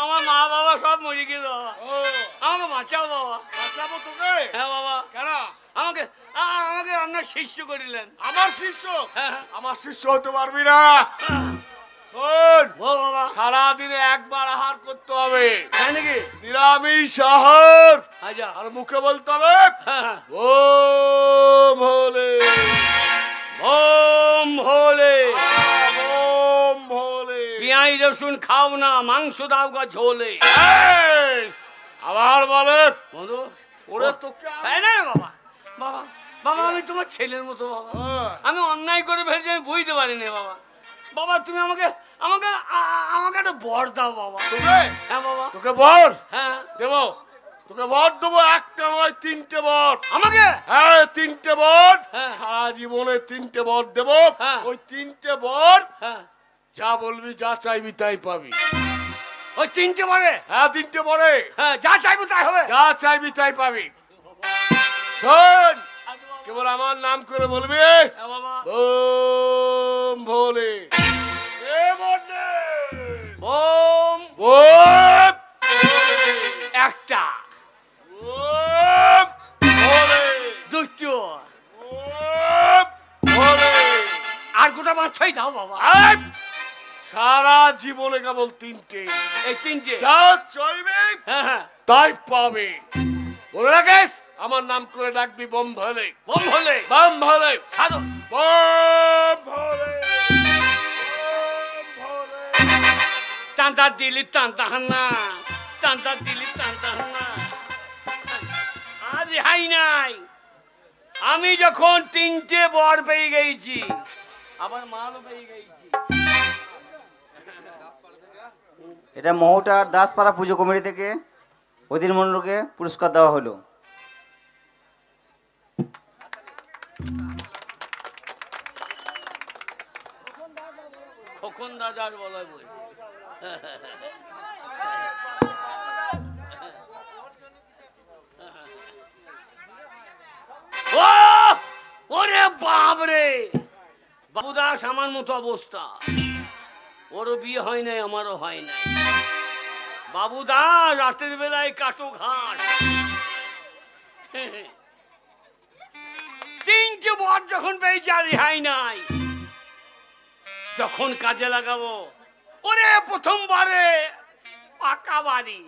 Speaker 3: আমার মা বাবা সব মরে গেল বাবা, আমাকে বাঁচাও বাবা।
Speaker 5: বাঁচাবো তোকে?
Speaker 3: হ্যাঁ বাবা,
Speaker 5: কেন?
Speaker 3: আমাকে আমাকে আপনার শিষ্য করিলেন।
Speaker 5: আমার শিষ্য?
Speaker 3: হ্যাঁ
Speaker 5: আমার শিষ্য হতে পারবি না। শোন,
Speaker 3: বল বাবা।
Speaker 5: সারাদিনে একবার আহার করতে হবে,
Speaker 3: তাই নাকি?
Speaker 5: নিরামিষ আহার।
Speaker 3: আচ্ছা,
Speaker 5: আর মুখে বলতে হবে
Speaker 3: হ্যাঁ
Speaker 5: ওম ভোলে।
Speaker 3: ওম ভোলে।
Speaker 5: ওম ভোলে।
Speaker 3: পেঁয়াজ রসুন খাও না, মাংস দাও গা ঝোলে।
Speaker 5: এই, আবার বলে
Speaker 3: বন্ধু
Speaker 5: ওরে তোকে
Speaker 3: তাই না রে বাবা, বাবা বাবা আমি তোমার ছেলের মতো বাবা, আমি অন্যায় করে ফেলছি, আমি বুঝতে পারিনি বাবা। বাবা তুমি আমাকে আমাকে আমাকে একটা বর দাও বাবা।
Speaker 5: তোকে?
Speaker 3: হ্যাঁ বাবা।
Speaker 5: তোকে বল
Speaker 3: হ্যাঁ
Speaker 5: দেব, তোকে বর দেবো, একটা নয় 3টে বর।
Speaker 3: আমাকে?
Speaker 5: হ্যাঁ 3টে বর,
Speaker 3: হ্যাঁ।
Speaker 5: সারা জীবনে 3টে বর দেব।
Speaker 3: হ্যাঁ।
Speaker 5: ওই 3টে বর
Speaker 3: হ্যাঁ,
Speaker 5: যা বলবি, যা চাইবি তাই পাবি।
Speaker 3: ওই 3টে বরে?
Speaker 5: হ্যাঁ 3টে বরে
Speaker 3: হ্যাঁ, যা চাইবো তাই হবে।
Speaker 5: যা চাইবি তাই পাবি। শোন, কেবল আমার নাম করে বলবি
Speaker 3: হ্যাঁ বাবা।
Speaker 5: ওম ভোলে। এ বলে
Speaker 3: ওম
Speaker 5: ওম
Speaker 3: একটা,
Speaker 5: ওম ভোলে।
Speaker 3: দুটো,
Speaker 5: ওম ভোলে।
Speaker 3: আর গোটা 5-6 দাও বাবা।
Speaker 5: আয়, সারা জীবনে কেবল 3টে,
Speaker 3: এই 3টে?
Speaker 5: যা চাইবি
Speaker 3: হ্যাঁ হ্যাঁ,
Speaker 5: তাই পাবে। বলে রাখিস, আমার নাম করে ডাকবি বম ভোলে।
Speaker 3: বম ভোলে।
Speaker 5: বম ভোলে।
Speaker 3: সাধু
Speaker 5: বম ভোলে। বম ভোলে।
Speaker 3: টানটা দিলি টানটা হান্না, টানটা দিলি টানটা হান্না, আর রেহাই নাই। আমি যখন 3টে বর পেয়ে গেছি, আবার মালও পেয়ে গেছি।
Speaker 6: এটা মহটার দাসপাড়া পুজো কমিটি থেকে অধীর মন্ডলকে পুরস্কার দেওয়া হলো।
Speaker 3: খোকন দাদার বলা বই। ও ওরে বাপরে, বাবুদাস আমার মতো অবস্থা, ওরও বিয়ে হয় নাই, আমারও হয় নাই। বাবুদা রাতের বেলায় কাটো ঘাট, 3টে বর যখন পেয়েছি আর রেহাই নাই। যখন কাজে লাগাবো, ওরে প্রথমবারে পাকা বাড়ি,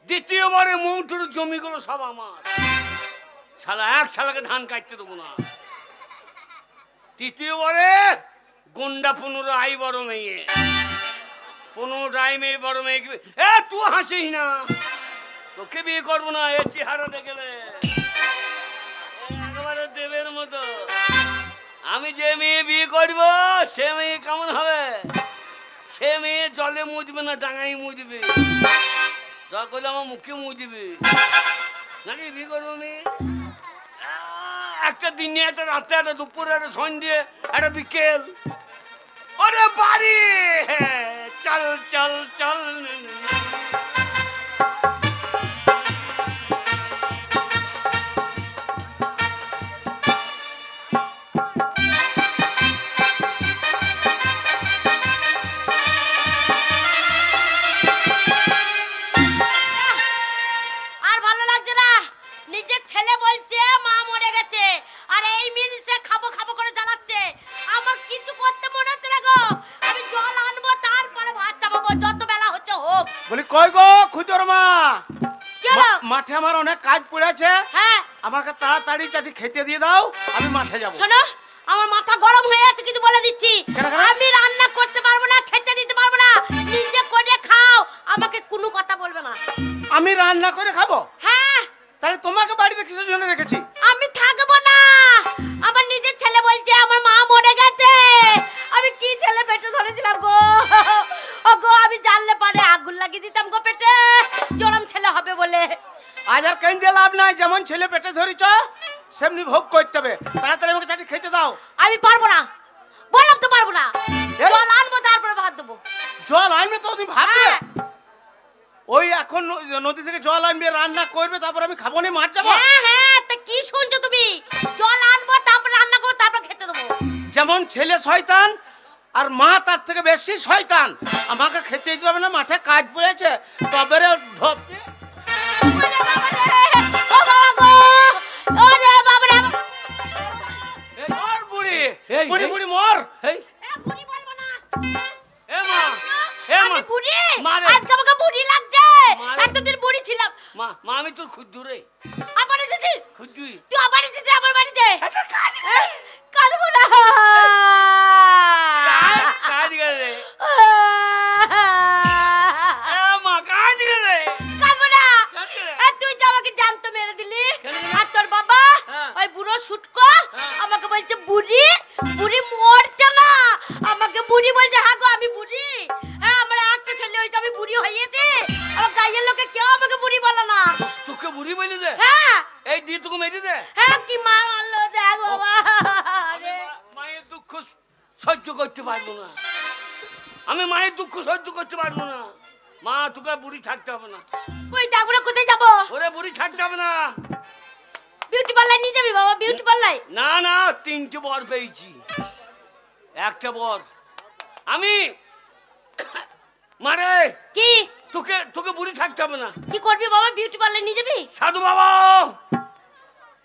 Speaker 3: দ্বিতীয়বারে মৌটুর জমিগুলো সব আমার, শালা এক শালাকে ধান কাটতে দেবো না। তৃতীয়বারে গুন্ডা 15 আই বড় মেয়ে, 15 আই মেয়ে বড় মেয়ে। এ তুই হাসিস না, তোকে বিয়ে করবো না, এর চেহারা দেখলে একেবারে দেবের মতো। আমি যে মেয়ে বিয়ে করবো সে মেয়ে কেমন হবে? সে মেয়ে জলে মুজবে না, ডাঙাই মুজবে, যা করলে আমার মুখে মুজবে নাকি। বিয়ে করবো মেয়ে, একটা দিনে, একটা রাতে, একটা দুপুরে, একটা সন্ধ্যে, একটা বিকেল। আরে বাড়ি চল চল চল।
Speaker 2: আর ভালো লাগছে না, নিজের ছেলে বলছে মা মরে গেছে, আর এই মিনিসে খাবো খাবো করে জ্বালাচ্ছে। আমার কিছু করতে মনে হচ্ছে না গো, আমি জল আনবো তারপরে ভাত চাপাবো, যত বেলা হচ্ছে হোক।
Speaker 1: বলি কই গো খুদর মা,
Speaker 2: কি হলো?
Speaker 1: মাঠে আমার অনেক কাজ পড়ে আছে,
Speaker 2: হ্যাঁ
Speaker 1: আমাকে তাড়াতাড়ি চাটি খেতে দিয়ে দাও, আমি মাঠে যাব।
Speaker 2: শোনো, আমার মাথা গরম হয়ে আছে কিন্তু বলে দিচ্ছি,
Speaker 1: কেন, কেন?
Speaker 2: আমি রান্না করতে পারবো না, খেতে দিতে পারবো না, নিজে করে খাও, আমাকে কোনো কথা বলবে না।
Speaker 1: আমি রান্না করে খাবো?
Speaker 2: হ্যাঁ,
Speaker 1: তাহলে তোমাকে বাড়িতে কিসের জন্য রেখেছি?
Speaker 2: আমি থাকবো না, আমার নিজের ছেলে বলছে আমার মা মরে গেছে, আমি কি ছেলে পেটে পেতাম গো পেটে জলম ছেলে হবে বলে।
Speaker 1: আজ আর কেন দিয়ে লাভ নাই, যেমন ছেলে পেটে ধরিছ সেমনি ভোগ করতে হবে। তাড়াতাড়ি আমাকে চাটি খেতে দাও।
Speaker 2: আমি পারবো না, বললাম তো পারবো না।
Speaker 1: এই?
Speaker 2: জল আনবো তারপরে ভাত দেবো।
Speaker 1: জল আনবে তো তুমি ভাত দেবে?
Speaker 2: হ্যাঁ।
Speaker 1: ওই এখন নদী থেকে জল আনবে, রান্না করবে, তারপর আমি খাবো না, মার যাবো।
Speaker 2: হ্যাঁ হ্যাঁ, তা কি শুনছো তুমি? জল আনবো তারপর রান্না করবো তারপর খেতে দেবো।
Speaker 1: যেমন ছেলে শয়তান আর মা তার থেকে বেশি শয়তান। আমাকে খেতে দিতে হবে না, মাঠে কাজ পড়েছে তবে রে ঢোপে।
Speaker 2: ওরে বাবা রে, ও বাবা গো, ওরে বাবা রে।
Speaker 1: মর বুড়ি,
Speaker 3: এই,
Speaker 1: বুড়ি
Speaker 3: এই।
Speaker 1: বুড়ি মর।
Speaker 3: এই
Speaker 2: এ বুড়ি বলবো না।
Speaker 3: এ মা, এ মা,
Speaker 2: আমি বুড়ি?
Speaker 3: মারে।
Speaker 2: আজকে আমাকে বুড়ি লাগছে।
Speaker 3: মারে।
Speaker 2: এতদিন বুড়ি ছিলাম।
Speaker 3: মা, মা আমি তোর খুদ্দু রে,
Speaker 2: আবার এসেছিস?
Speaker 3: খুদ্দু।
Speaker 2: তুই আবার এসেছিস আমার বাড়িতে?
Speaker 3: এটা কাজ
Speaker 2: কাঁদবো না।
Speaker 3: কাজ করে। এ মা কাজ করে।
Speaker 2: কাঁদবো না।
Speaker 3: কাজ করে।
Speaker 2: আর তুই যে আমাকে জ্যান্ত মেরে দিলি।
Speaker 3: কেন?
Speaker 2: আর তোর বাবা
Speaker 3: হ্যাঁ।
Speaker 2: ওই বুড়ো শুটকো
Speaker 3: হ্যাঁ।
Speaker 2: আমাকে বলছে বুড়ি, বুড়ি মরছে না। আমাকে বুড়ি বলছে, হ্যাঁ গো আমি বুড়ি। হ্যাঁ আমার একটা ছেলে হয়েছে, আমি বুড়ি হয়েছি। আমার গায়ের লোকে কেউ আমাকে বুড়ি বলে না।
Speaker 3: তোকে বুড়ি বলি দে,
Speaker 2: হ্যাঁ
Speaker 3: এই দিয়ে তোকে মেরে দে।
Speaker 2: হ্যাঁ, কি মা আল্লাহ দেখ বাবা
Speaker 3: আমি
Speaker 2: রে।
Speaker 3: মায়ের দুঃখ সহ্য করতে পারবো না, আমি মায়ের দুঃখ সহ্য করতে পারবো না। মা তোকে বুড়ি থাকতে হবে না,
Speaker 2: ওই তারপরে কোথায় যাবো?
Speaker 3: ওরে বুড়ি থাকতে হবে না।
Speaker 2: বিউটি পার্লার নিয়ে যাবি বাবা? Beauty parlour?
Speaker 3: না না, 3টে বর পেয়েছি, একটা বর আমি। মারে
Speaker 2: কি
Speaker 3: তোকে তোকে বুড়ি থাকতে হবে না।
Speaker 2: কি করবি বাবা? বিউটি পার্লার নিয়ে যাবি?
Speaker 3: সাধু বাবা,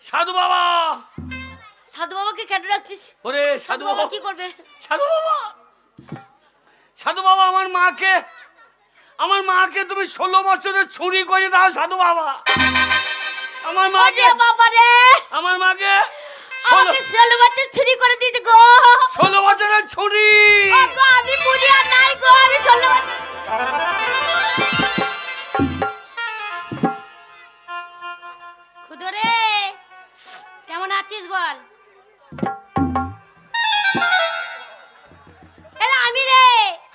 Speaker 3: সাধু বাবা,
Speaker 2: সাধু বাবাকে কেন রাখছিস?
Speaker 3: ওরে
Speaker 2: সাধু
Speaker 3: সাধু
Speaker 2: বাবা
Speaker 3: বাবা,
Speaker 2: কি করবে?
Speaker 3: সাধু বাবা, সাধু বাবা, আমার মাকে তুমি 16 বছরের ছুরি করে দাও সাধু বাবা। আমার মাকে,
Speaker 2: ওরে বাবা রে,
Speaker 3: আমার মাকে
Speaker 2: আমাকে 16 বছর ছুরি করে দিয়েছে গো।
Speaker 3: 16 বছরের ছুরি।
Speaker 2: ও গো, আমি বুড়ি আর নাই গো, আমি 16 বছর। খুদরে কেমন আছিস বল? এরা আমি রে।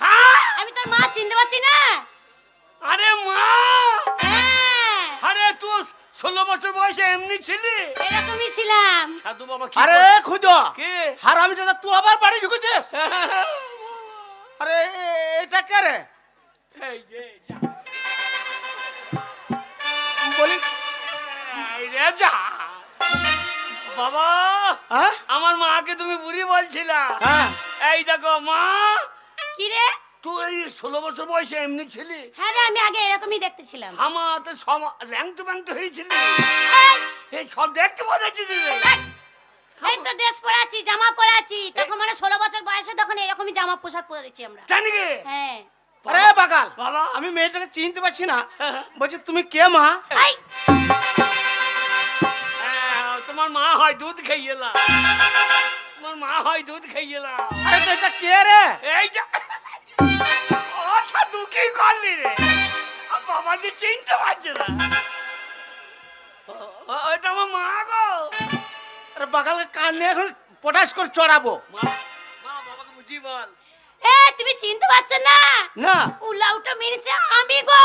Speaker 3: হ্যাঁ?
Speaker 2: আমি তোর মা, চিনতে পারছি না?
Speaker 3: আরে মা,
Speaker 2: হ্যাঁ,
Speaker 3: আরে তুই 16 বছর বয়সে এমনি ছিলি?
Speaker 2: এরকমই ছিলাম।
Speaker 3: সাধু বাবা কি
Speaker 1: আরে
Speaker 3: করছিস?
Speaker 1: খুদো,
Speaker 3: কে?
Speaker 1: হারামি দাদা তুই আবার বাড়ি ঢুকেছিস? আরে এটা কে রে?
Speaker 3: এই যে, যা।
Speaker 1: বলি
Speaker 3: এই রে যা। বাবা,
Speaker 1: হ্যাঁ
Speaker 3: আমার মাকে তুমি বুড়ি বলছিলা?
Speaker 1: হ্যাঁ
Speaker 3: এই দেখো মা,
Speaker 2: কি রে?
Speaker 3: তুই এই 16 বছর বয়সে এমনি ছিলি?
Speaker 2: হ্যাঁ রে, আমি আগে এরকমই দেখতে ছিলাম।
Speaker 3: আমাতে সব ল্যাংটু ব্যাংটু হয়েছিলি?
Speaker 2: এই,
Speaker 3: এই সব দেখতে বোঝাচ্ছি রে।
Speaker 2: এই তো ড্রেস পরে আছি, জামা পরে আছি। তখন মানে 16 বছর বয়সে তখন এরকমই জামা পোশাক পরেছি আমরা।
Speaker 3: জানি কে?
Speaker 2: হ্যাঁ।
Speaker 1: আরে বাগাল,
Speaker 3: বাবা,
Speaker 1: আমি মেয়েটাকে চিনতে পারছি না। বলছি তুমি কে মা?
Speaker 2: এই,
Speaker 3: তোমার মা হয় দুধ খাইয়েলা, তোমার মা হয় দুধ খাইয়েলা।
Speaker 1: আরে তো এটা কে রে?
Speaker 3: এই যা, ও সাধু কি করলি রে? বাবা যে চিনতে পারছে না। ওইটা আমার মা গো।
Speaker 1: আরে বাগালকে কানে এখন পটাশ করে চড়াবো।
Speaker 3: মা, মা বাবাকে বুঝি বল।
Speaker 2: এ তুমি চিনতে পারছো না?
Speaker 1: না
Speaker 2: উলাউটা মেরেছে আমি গো।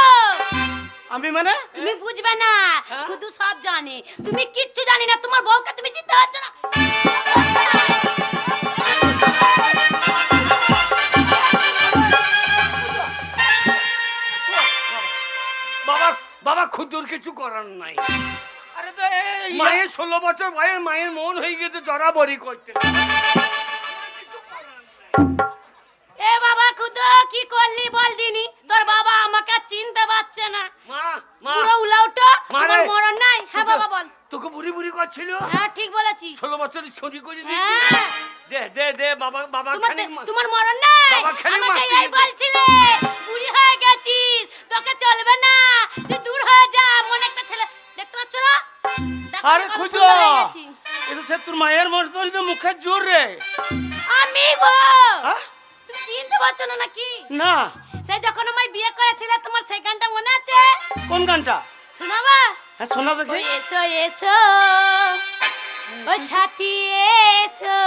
Speaker 1: আমি মানে
Speaker 2: তুমি বুঝবে না,
Speaker 3: হ্যাঁ?
Speaker 2: শুধু সব জানে, তুমি কিচ্ছু জানি না। তোমার বউকে তুমি চিনতে পারছো না।
Speaker 3: বাবা, বাবা খুদুর কিছু করার নাই।
Speaker 1: আরে তো এই
Speaker 3: মায়ের 16 বছর বয়স, মায়ের মন হয়ে গেছে জড়াবড়ি করতে।
Speaker 2: এ বাবা খুদো, কি করলি বল দিনি? তোর বাবা আমাকে আর চিনতে পারছে না।
Speaker 3: মা, মা,
Speaker 2: পুরো উলাউটা,
Speaker 3: মা
Speaker 2: তোমার
Speaker 3: রে।
Speaker 2: মরণ নাই। হ্যাঁ বাবা বল।
Speaker 3: তোকে বুড়ি বুড়ি করছিল?
Speaker 2: হ্যাঁ ঠিক বলেছিস।
Speaker 3: 16 বছরের ছুরি করে দিয়েছি।
Speaker 2: হ্যাঁ,
Speaker 3: দে দে দে বাবা, বাবা খানিক মা-
Speaker 2: তোমার মরণ নাই।
Speaker 3: বাবা খালি
Speaker 2: আমাকে
Speaker 3: মারতে
Speaker 2: এই
Speaker 3: দিবি।
Speaker 2: বলছিলে বুড়ি হয়ে গেছিস, তোকে চলবে না, তুই দূর হয়ে যা। মনে একটা ছেলে দেখতে পাচ্ছ না? দেখো
Speaker 1: আরে
Speaker 2: কত
Speaker 1: খুদো,
Speaker 2: সুন্দর হয়ে গেছি।
Speaker 1: এটা সে তোর মায়ের মতন তো মুখের জোর রে।
Speaker 2: আমি গো,
Speaker 1: হ্যাঁ?
Speaker 2: তুমি চিনতে পারছো না নাকি?
Speaker 1: না
Speaker 2: সেই যখন আমায় বিয়ে করেছিলে, তোমার সেই গানটা মনে আছে?
Speaker 1: কোন গানটা?
Speaker 2: শোনাবা?
Speaker 1: হ্যাঁ শোনা
Speaker 2: ও
Speaker 1: দেখি।
Speaker 2: এসো এসো, ও সাথী এসো,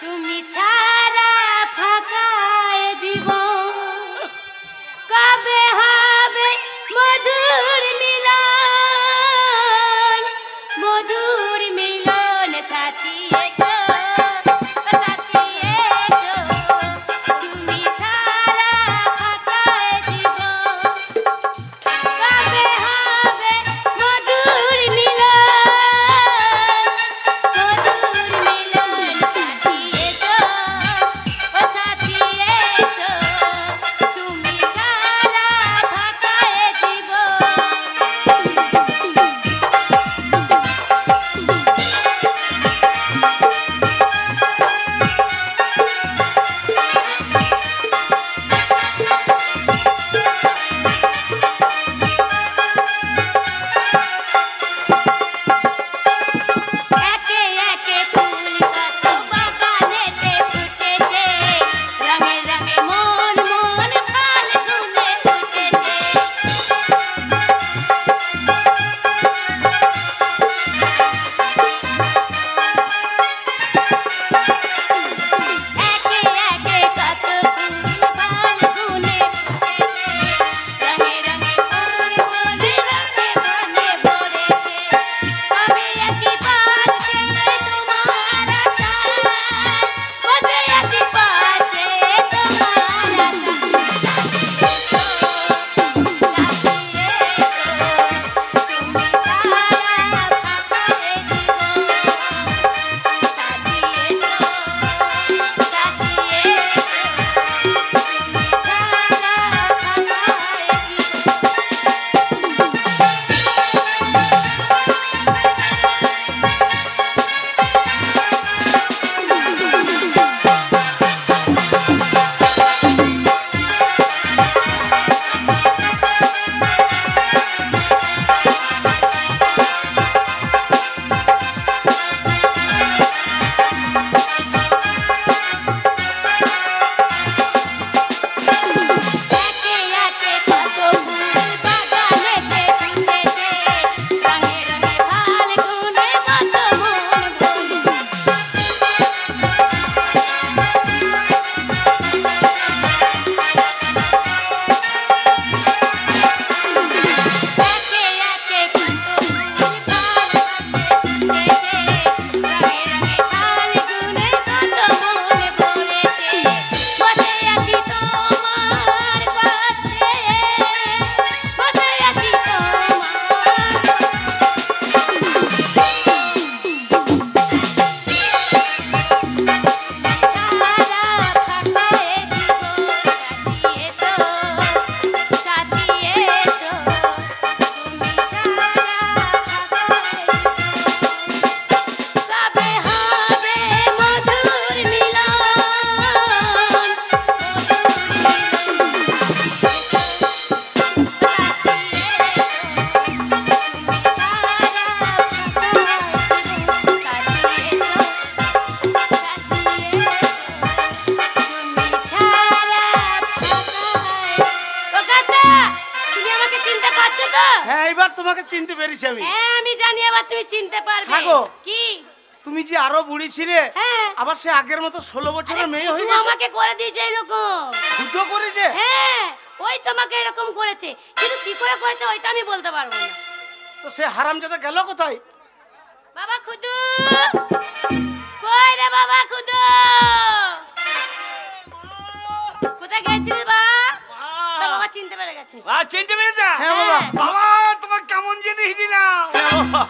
Speaker 2: তুমি ছাড়া ফাঁকা এ জীবন, কবে মধুর মিলন সাথী এসো, ও সাথী এসো, তুমি ছাড়া ফাঁকা এ জীবন। কবে হবে মধুর মিলন, সাথী এসো, ও সাথী এসো, তুমি ছাড়া ফাঁকা এ জীবন। একে একে ফুল কত বাগানেতে ফুটেছে, রঙে রঙে মন মন ফাল্গুনে ফুটেছে। একে একে কত ফুল ফাল্গুনে ফুটেছে, রঙে রঙে মন মন রঙে মনে ভরেছে। কবে একই পাচ্ছে তোমার আশায়, বসে একই পাচ্ছে তোমার একে একে কত ফুল বাগানেতে ফুটেছে, রঙে রঙে ফাল্গুনে কত মন ভরেছে। একে একে কত ফুল বাগানেতে ফুটেছে, রঙে রঙে ফাল্গুনে কত মন ভরেছে। বসে আছি তোমার পাশে, বসে আছি তোমার কবে হবে মধুর মিলন, তুমি আমাকে চিনতে পারছো তো?
Speaker 1: হ্যাঁ এইবার তোমাকে চিনতে পেরেছি আমি।
Speaker 2: হ্যাঁ আমি জানি, এবার তুমি চিনতে পারবে।
Speaker 1: হ্যাঁ গো।
Speaker 2: কি?
Speaker 1: তুমি যে আরো বুড়ি ছিলে,
Speaker 2: হ্যাঁ।
Speaker 1: আবার সে আগের মতো 16 বছরের মেয়ে হয়ে
Speaker 2: খুদু
Speaker 1: গেছে।
Speaker 2: আমাকে করে দিয়েছে এরকম।
Speaker 1: খুদো করেছে?
Speaker 2: হ্যাঁ, ওই তোমাকে এরকম করেছে, কিন্তু কি করে করেছে ওইটা আমি বলতে পারবো না।
Speaker 1: তো সে হারামজাদা গেল কোথায়?
Speaker 2: বাবা খুদু, কই রে বাবা খুদু? কোথায় গেছিস বা? তোর বাবা চিনতে পেরে গেছে।
Speaker 3: চিনতে পেরেছা?
Speaker 1: হ্যাঁ বাবা।
Speaker 3: বাবা তোমার কেমন জিনিস দিলাম।
Speaker 1: হ্যাঁ বাবা।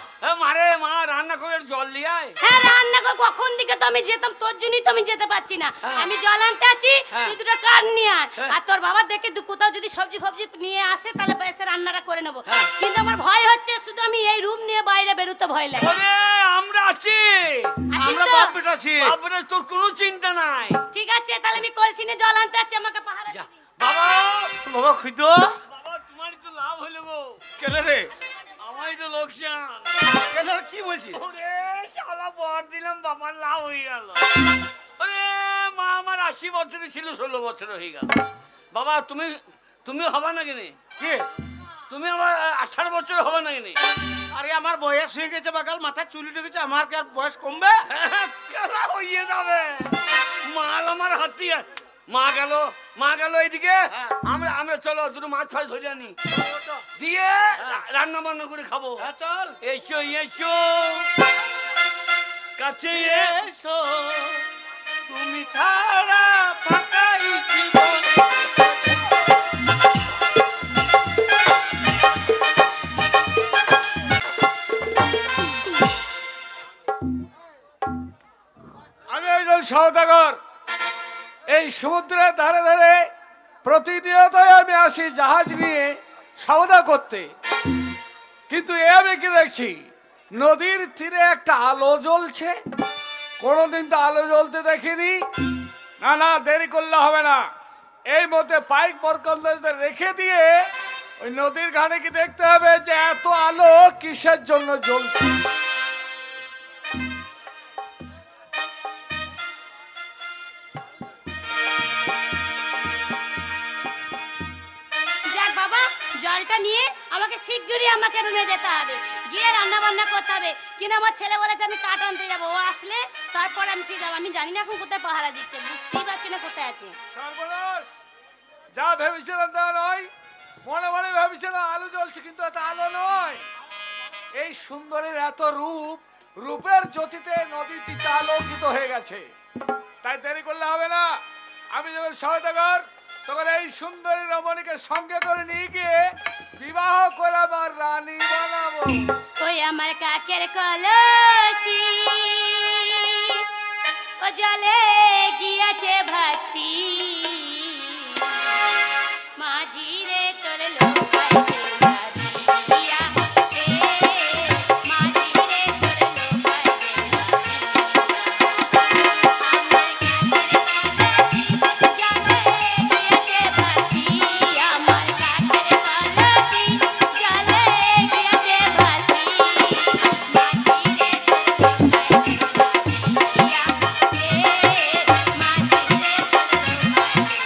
Speaker 3: মারে মা রান্না করে জল নিয়ে আয়।
Speaker 2: হ্যাঁ রান্না করে কখন দিকে তো আমি যেতাম, তোর জন্যই তো আমি যেতে পারছি না।
Speaker 3: হ্যাঁ।
Speaker 2: আমি জল আনতে আছি,
Speaker 3: হ্যাঁ।
Speaker 2: তুই দুটো কাঠ নিয়ে আয়।
Speaker 3: হ্যাঁ।
Speaker 2: আর তোর বাবা দেখে কোথাও যদি সবজি ফবজি নিয়ে আসে তাহলে এসে রান্নাটা করে নেবো।
Speaker 3: হ্যাঁ।
Speaker 2: কিন্তু আমার ভয় হচ্ছে, শুধু আমি এই রুম নিয়ে বাইরে বেরোতে ভয় লাগে।
Speaker 3: ওরে আমরা আছি,
Speaker 2: আছিস
Speaker 1: আমরা
Speaker 2: তো?
Speaker 1: বাপ বেটা আছি।
Speaker 3: বাপরে তোর কোনো চিন্তা নাই।
Speaker 2: ঠিক আছে, তাহলে আমি কলসি নিয়ে জল আনতে আছি, আমাকে পাহারা
Speaker 3: যা।
Speaker 2: দিবি।
Speaker 3: বাবা
Speaker 1: বাবা খুদো
Speaker 3: বাবা তোমারই তো লাভ হলো গো,
Speaker 1: কেন রে?
Speaker 3: আমারই তো লোকসান।
Speaker 1: কেন কি বলছিস?
Speaker 3: ওরে শালা বর দিলাম, বাবার লাভ হয়ে গেল। ওরে মা আমার 80 বছরে ছিল, 16 বছর হয়ে গেল। বাবা তুমি হবা না কেন?
Speaker 1: কে?
Speaker 3: তুমি আমার 18 বছর হবা না কেন?
Speaker 1: আরে আমার বয়স হয়ে গেছে বাগাল, মাথায় চুল উঠে গেছে, আমার কি আর বয়স কমবে?
Speaker 3: কেলা হয়ে যাবে, মাল আমার হাতিয়ার। মা গেল এইদিকে।
Speaker 1: হ্যাঁ।
Speaker 3: আমরা আমরা চলো দুটো মাছ ফাছ ধরে আনি, দিয়ে রান্না বান্না করে খাবো।
Speaker 1: হ্যাঁ চল
Speaker 3: এসো এসো কাছে
Speaker 1: এসো, তুমি ছাড়া ফাঁকাই জীবন।
Speaker 5: আমি একজন সওদাগর। এই সমুদ্রের ধারে ধারে প্রতিনিয়তই আমি আসি জাহাজ নিয়ে সওদা করতে, কিন্তু এ আমি কি দেখছি নদীর তীরে একটা আলো জ্বলছে। কোনোদিন তো আলো জ্বলতে দেখিনি। না না, দেরি করলে হবে না, এই মধ্যে পাইক বরকন্দাজদের রেখে দিয়ে ওই নদীর ঘাটে কি দেখতে হবে যে এত আলো কিসের জন্য জ্বলছে।
Speaker 2: যাক বাবা, জলটা নিয়ে আমাকে শিগগিরই আমাকে রুমে যেতে হবে, গিয়ে রান্না বান্না করতে হবে। কিন্তু আমার ছেলে বলেছে আমি কাঠ আনতে যাবো, ও আসলে তারপরে আমি ঠিক যাবো। আমি জানি না এখন কোথায় পাহারা দিচ্ছে, বুঝতেই পারছি না কোথায় আছে।
Speaker 5: সর্বনাশ, যা ভেবেছিলাম তা নয়। মনে মনে ভেবেছিলাম আলো জ্বলছে, কিন্তু এত আলো নয়। এই সুন্দরীর এত রূপ, রূপের জ্যোতিতে নদীটিতে আলোকিত হয়ে গেছে। তাই দেরি করলে হবে না, আমি যখন সওদাগর তখন এই সুন্দরী রমণীকে সঙ্গে করে নিয়ে গিয়ে বিবাহ করে আমার রানী বানাবো।
Speaker 2: ওই আমার কাকের কলসি ও জলে গিয়েছে ভাসি, মাঝি রে তোর লোকাইতে ভাসিয়া, মাঝি রে তোর লোকাইতে ভাসি, আমার কাকের কলসি জলে গিয়েছে ভাসি, মাঝি রে তোর লোকাইতে ভাসিয়া, মাঝি রে তোর লোকাইতে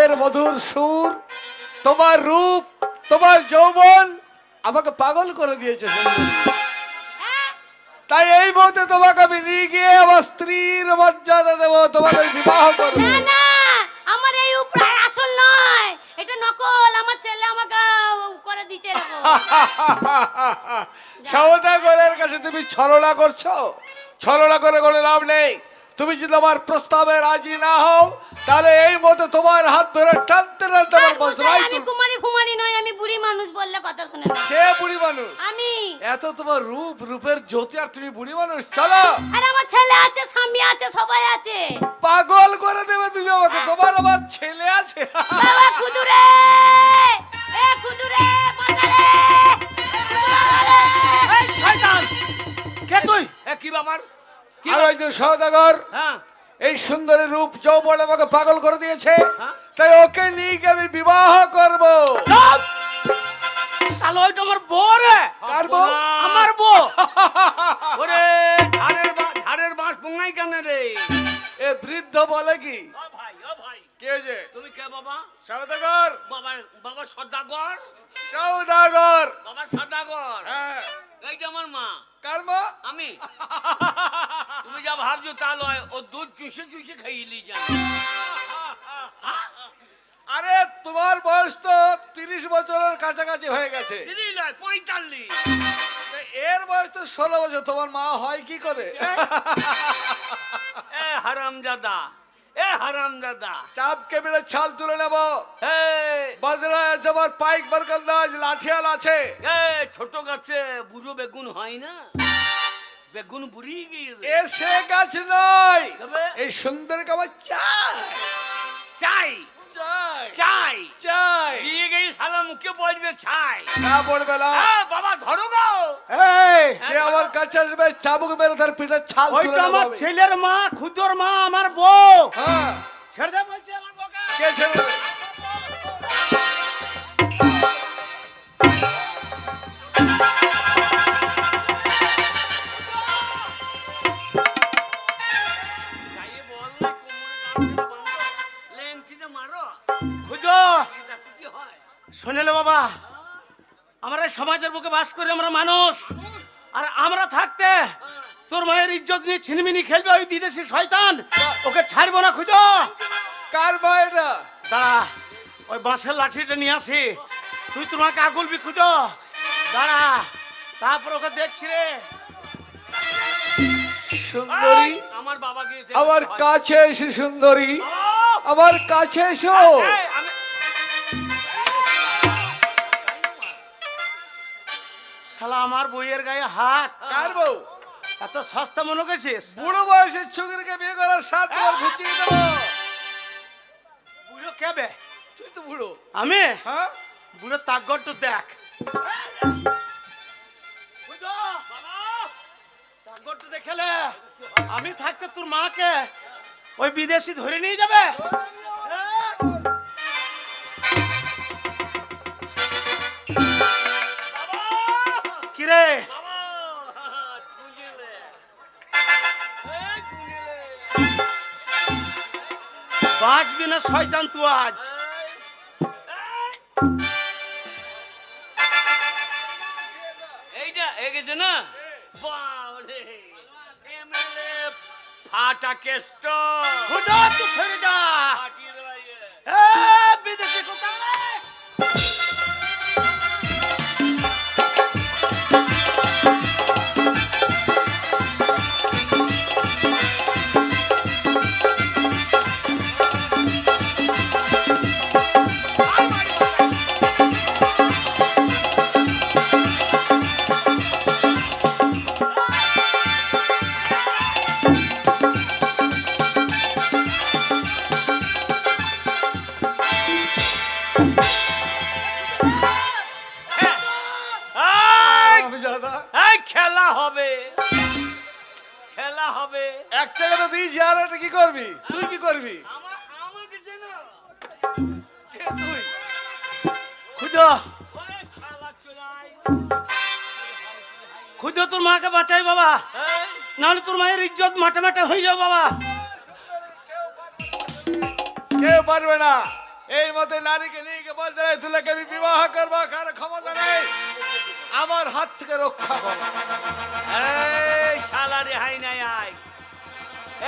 Speaker 5: কণ্ঠের মধুর সুর, তোমার রূপ, তোমার যৌবন আমাকে পাগল করে দিয়েছে সুন্দরী। তাই এই মুহূর্তে তোমাকে আমি নিয়ে গিয়ে আমার স্ত্রীর মর্যাদা দেবো, তোমাকে বিবাহ করবো।
Speaker 2: না না, আমার এই উপহার আসল নয়, এটা নকল। আমার ছেলে আমাকে করে দিয়েছে এরকম।
Speaker 5: সওদাগরের কাছে তুমি ছলনা করছো, ছলনা করে কোনো লাভ নেই। তুমি যদি আমার প্রস্তাবে রাজি না হও, তাহলে এই মতো তোমার হাত ধরে টানতে টানতে আমার বসরাই।
Speaker 2: আমি কুমারী ফুমারি নয়, আমি বুড়ি মানুষ, বললে কথা শুনে না।
Speaker 5: কে বুড়ি মানুষ?
Speaker 2: আমি।
Speaker 5: এত তোমার রূপ, রূপের জ্যোতি, আর তুমি বুড়ি মানুষ? চলো।
Speaker 2: আর আমার ছেলে আছে, স্বামী আছে, সবাই আছে।
Speaker 5: পাগল করে দেবে তুমি আমাকে। তোমার আবার ছেলে আছে?
Speaker 2: বাবা খুদুরে, এ খুদুরে বাজারে,
Speaker 1: এই শয়তান, কে তুই?
Speaker 3: কি ব্যাপার? কি
Speaker 5: আর ওই যে সওদাগর,
Speaker 3: হ্যাঁ
Speaker 5: এই সুন্দরী রূপ যৌবন আমাকে পাগল করে দিয়েছে,
Speaker 3: হ্যাঁ?
Speaker 5: তাই ওকে নিয়ে গিয়ে আমি বিবাহ করব।
Speaker 1: চুপ! শালা ওইটা আমার বউ রে।
Speaker 5: কার বউ?
Speaker 1: আমার বউ।
Speaker 3: ওরে ঝাড়ের বাঁশ পুঙ্গাই কেন রে?
Speaker 5: এ বৃদ্ধ বলে কি?
Speaker 3: ও ভাই, ও ভাই,
Speaker 5: কে যে?
Speaker 3: তুমি কে বাবা?
Speaker 5: সওদাগর।
Speaker 3: বাবা, বাবা সদাগর,
Speaker 5: সওদাগর।
Speaker 3: বাবা সদাগর।
Speaker 5: হ্যাঁ।
Speaker 3: এইটা আমার মা।
Speaker 5: কার মা?
Speaker 3: আমি। তুমি যা ভাবছো তা লয়, ও দুধ চুষে চুষে খাইলি জানো।
Speaker 5: আরে তোমার বয়স তো 30 বছরের কাছাকাছি হয়ে গেছে।
Speaker 3: দিদি নয়, 45।
Speaker 5: এর বয়স তো 16 বছর, তোমার মা হয় কি করে?
Speaker 3: এ হারামজাদা, এ হারামজাদা।
Speaker 5: চাপ কেবিলের ছাল তুলে নেব।
Speaker 3: এই,
Speaker 5: বাজরা আছে, আমার পাইক বরকন্দাজ লাঠিয়াল আছে।
Speaker 3: এ ছোট গাছে বুড়ো বেগুন হয় না, বেগুন বুড়ি গিয়েছে।
Speaker 5: এ সে গাছ নয়,
Speaker 3: তবে?
Speaker 5: এই সুন্দর কামার চাই
Speaker 3: চাই
Speaker 5: চাই
Speaker 3: চাই
Speaker 5: চাই।
Speaker 3: দিয়ে গেই সালা মুখে পড়বে ছাই।
Speaker 5: না পড়বে না।
Speaker 3: বাবা ধরো গো।
Speaker 1: এই,
Speaker 5: যে আমার কাছে আসবে চাবুক মেরে তার পিঠে ছাল তুলে
Speaker 1: ওইটা
Speaker 5: নেব
Speaker 1: আমার
Speaker 5: আমি।
Speaker 1: ছেলের মা, খুদর মা, আমার বউ।
Speaker 5: হ্যাঁ,
Speaker 1: ছেড়ে দে বলছি আমার বউকে।
Speaker 5: কে ছেড়ে?
Speaker 3: গায়ে বল না, কোমরে গামছা বাঁধো, লেংটিতে মারো।
Speaker 1: খুদর,
Speaker 3: দেখো কি হয়।
Speaker 1: শুনেলে বাবা, আমরা এই সমাজের বুকে বাস করি, আমরা মানুষ। আর আমরা থাকতে তোর মায়ের ইজ্জত নিয়ে ছিনিমিনি খেলবে ওই বিদেশি শয়তান, ওকে ছাড়বো না। খুঁজো।
Speaker 5: কার মা এটা?
Speaker 1: দাঁড়া, ওই বাঁশের লাঠিটা নিয়ে আসি, তুই তোমাকে আগুলবি। খুঁজো, দাঁড়া, তারপর ওকে দেখছি রে।
Speaker 5: সুন্দরী,
Speaker 3: আমার বাবা গিয়েছে
Speaker 5: আমার কাছে এসে সুন্দরী, আমার কাছে এসো।
Speaker 1: শালা আমার বইয়ের গায়ে হাত।
Speaker 5: কার বউ?
Speaker 1: এত সস্তা মনে করছিস?
Speaker 5: বুড়ো বয়সের ছুকরিকে বিয়ে করার সাত তোমার ঘুচিয়ে দেবো।
Speaker 1: বুড়ো কেবে?
Speaker 5: তুই তো বুড়ো।
Speaker 1: আমি?
Speaker 5: হ্যাঁ,
Speaker 1: বুড়ো তাকগড়টা দেখ। বুঝো? তাকগড়টা দেখালে আমি থাকতে তোর মাকে ওই বিদেশি ধরে নিয়ে যাবে। কিরে বাঁচবি না শয়তান তুই আজ?
Speaker 3: এইটা এগেছে না? বাবারে, এমএলএ ফাটা কেষ্ট
Speaker 1: খুদা তুই সরে যা।
Speaker 3: ফাটিয়ে দেওয়া ইয়ে।
Speaker 1: এ বিদেশি কুকার।
Speaker 5: আমি জাদা
Speaker 3: এই খেলা হবে, খেলা হবে।
Speaker 5: এক টাকা তো দিয়েছি, আর এটা কি করবি? তুই কি করবি?
Speaker 3: আমাকে চেনো?
Speaker 5: কে তুই?
Speaker 1: খুদা,
Speaker 3: ওরে শালা চোলাই।
Speaker 1: খুদা তোর মাকে বাঁচাই বাবা,
Speaker 3: এই,
Speaker 1: নাহলে তোর মায়ের ইজ্জত মাঠে মাঠে হয়ে যাও বাবা।
Speaker 5: কেউ পারবে না। এই মতে নারীকে নিয়ে গিয়ে বলতে নাই তুলাকে আমি বিবাহ করবো, কার ক্ষমতা নেই, আমার হাত থেকে রক্ষা করো।
Speaker 3: এই শালা রেহাই নাই আয়,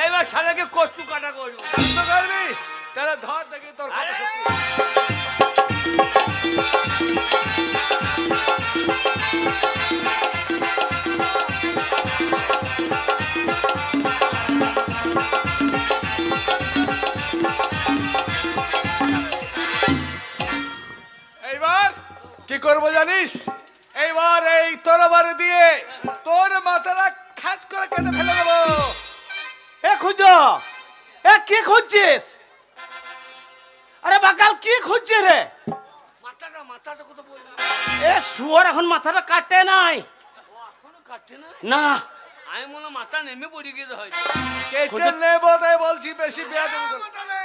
Speaker 3: এইবার শালাকে কচু কাটা করবো।
Speaker 5: বুঝতে পারবি? তাহলে ধর দেখি তোর কথা
Speaker 3: আরে!
Speaker 5: সত্যি। এইবার কি করবো জানিস? এইবার এই তরবারি দিয়ে তোর মাথাটা খাস করে কেটে ফেলে দেবো।
Speaker 1: এ খুঁজ, এ কি খুঁজছিস? আরে বাকাল কি খুঁজছে রে?
Speaker 3: মাথাটা কত বললাম,
Speaker 1: এ শুয়ার এখন মাথাটা কাটে নাই।
Speaker 3: ও এখনো কাটছে না?
Speaker 1: না
Speaker 3: আমি মনে হয় মাথা নেমে পড়ে গেছে হয়তো।
Speaker 5: কেটে নেবো তাই বলছি, বেশি বেয়াদবি করবি না।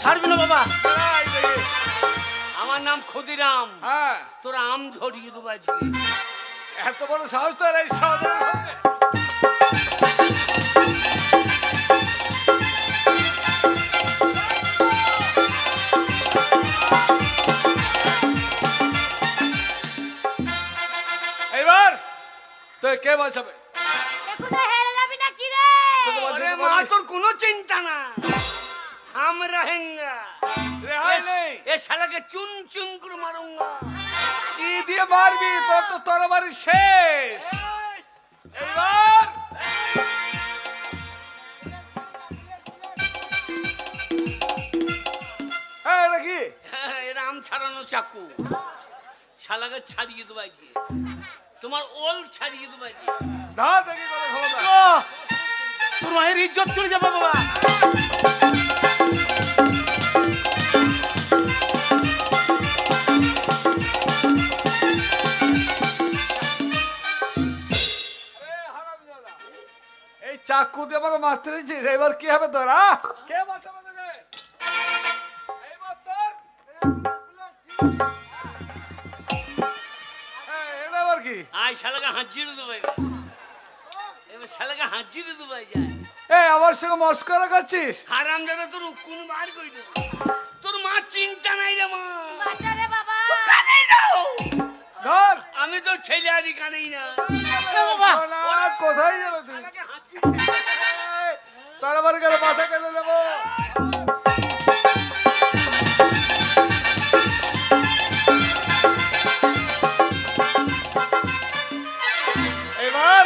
Speaker 1: ছাড়বি না বাবা।
Speaker 5: এই দেখি।
Speaker 3: আমার নাম ক্ষুদিরাম,
Speaker 5: হ্যাঁ,
Speaker 3: তোর আম ঝরিয়ে দেবো আজকে।
Speaker 5: এত বড় সাহস তোর এই সহোদরের সঙ্গে? এইবার তুই কে বাঁচাবে?
Speaker 2: একটু তো হেরে যাবি না কি রে?
Speaker 5: তোকে
Speaker 3: আরে
Speaker 5: বাঁচাতে
Speaker 3: মা,
Speaker 5: পারবি?
Speaker 3: তোর কোনো চিন্তা না, हम रहेंगे।
Speaker 5: রেহাই নেই।
Speaker 3: ये साला के चुन चुन कर मारूंगा।
Speaker 5: কি দিয়ে মারবি? তোর তো তরবারি শেষ। এইবার হ্যাঁ, এটা কি?
Speaker 3: এরা আম ছাড়ানো চাকু, শালাকে ছাড়িয়ে দেবো আজকে, তোমার ওল ছাড়িয়ে দেবো আজকে।
Speaker 5: ধা দেখি কোনো ক্ষমতা।
Speaker 1: ও, তোর মায়ের ইজ্জত চলে যাবে বাবা।
Speaker 5: এই চাকু দিয়ে আমাকে মারতে দিচ্ছিস, এবার কি হবে তোরা? কে বাঁচাবে তোকে? এইবার তোর এটা আবার কি?
Speaker 3: আয় শালাকে হাজির দেবো এবার, এবার শালাকে হাজির দেবো যায়।
Speaker 5: এই আমার সঙ্গে মস্করা করছিস?
Speaker 3: হারাম দাদা তোর উকুন বার কই দেবো, তোর মা চিন্তা নাই রে মা,
Speaker 2: বাঁচা রে বাবা।
Speaker 3: তুই কানেই দাও।
Speaker 5: ধর।
Speaker 3: আমি তো ছেলে আদি কানেই না।
Speaker 1: বাবা।
Speaker 5: ওরা কোথায় যাবে তুই?
Speaker 3: শালাকে হাজির
Speaker 5: তার আবার গেলে মাথা কেটে দেবো। এবার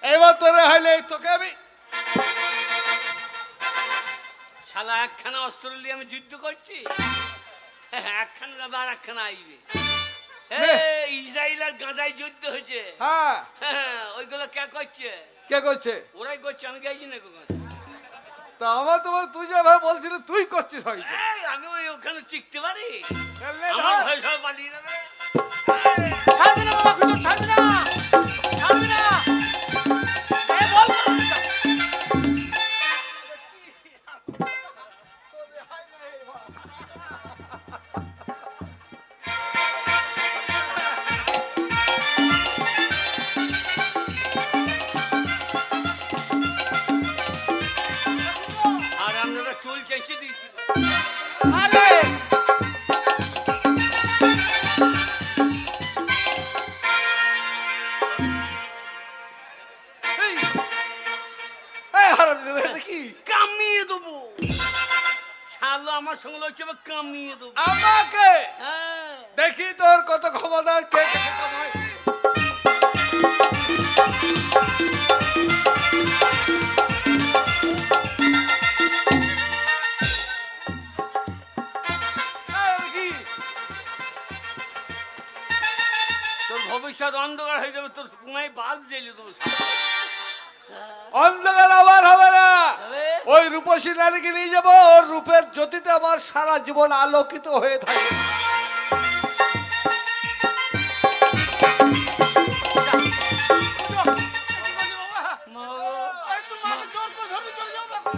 Speaker 5: এবার তোরে হইলে তোকে আমি
Speaker 3: শালা একখানা অস্ত্র নিয়ে আমি যুদ্ধ করছি, একখানা যাবে আর একখানা আইবে। ইসরায়েল আর গাজায় যুদ্ধ হয়েছে,
Speaker 5: হ্যাঁ
Speaker 3: ওইগুলো কে করছে?
Speaker 5: কে করছে?
Speaker 3: ওরাই করছে, আমি গেছি না কখন।
Speaker 5: তা আমার তোমার তুই যে ভাই বলছিলি তুই করছিস হয়তো।
Speaker 3: আমি ওই ওখানে টিকতে পারি?
Speaker 5: খেললে
Speaker 3: আমার
Speaker 5: ধর।
Speaker 3: ভয় সব পালিয়ে যাবে।
Speaker 1: ছাড়বি না বাবা, খুঁজো, ছাড়বি না, ছাড়বি না। এ বল তোর।
Speaker 3: আর আপনারা চুল চেঁচে দিচ্ছি।
Speaker 1: আরে
Speaker 5: এই, এই হারামজাদা, এটা কি?
Speaker 3: কামিয়ে দেবো শালো, আমার সঙ্গে লড়ছে, এবার কামিয়ে দেবো।
Speaker 5: আমাকে
Speaker 3: হ্যাঁ,
Speaker 5: দেখি তোর কত ক্ষমতা, কে কে কামায়। এই, কি?
Speaker 3: তোর ভবিষ্যৎ অন্ধকার হয়ে যাবে, তোর কুমায় বাল্ব জ্বালিয়ে দেবো শালা।
Speaker 5: অন্ধকার আবার হবে না।
Speaker 3: তবে
Speaker 5: ওই রূপসী নারীকে নিয়ে যাবো, ওর রূপের জ্যোতিতে আমার সারা জীবন আলোকিত হয়ে থাকে।
Speaker 3: মা গো,
Speaker 1: আরে তোর মাকে জোর করে ধরবি, চলে যাও বাবা।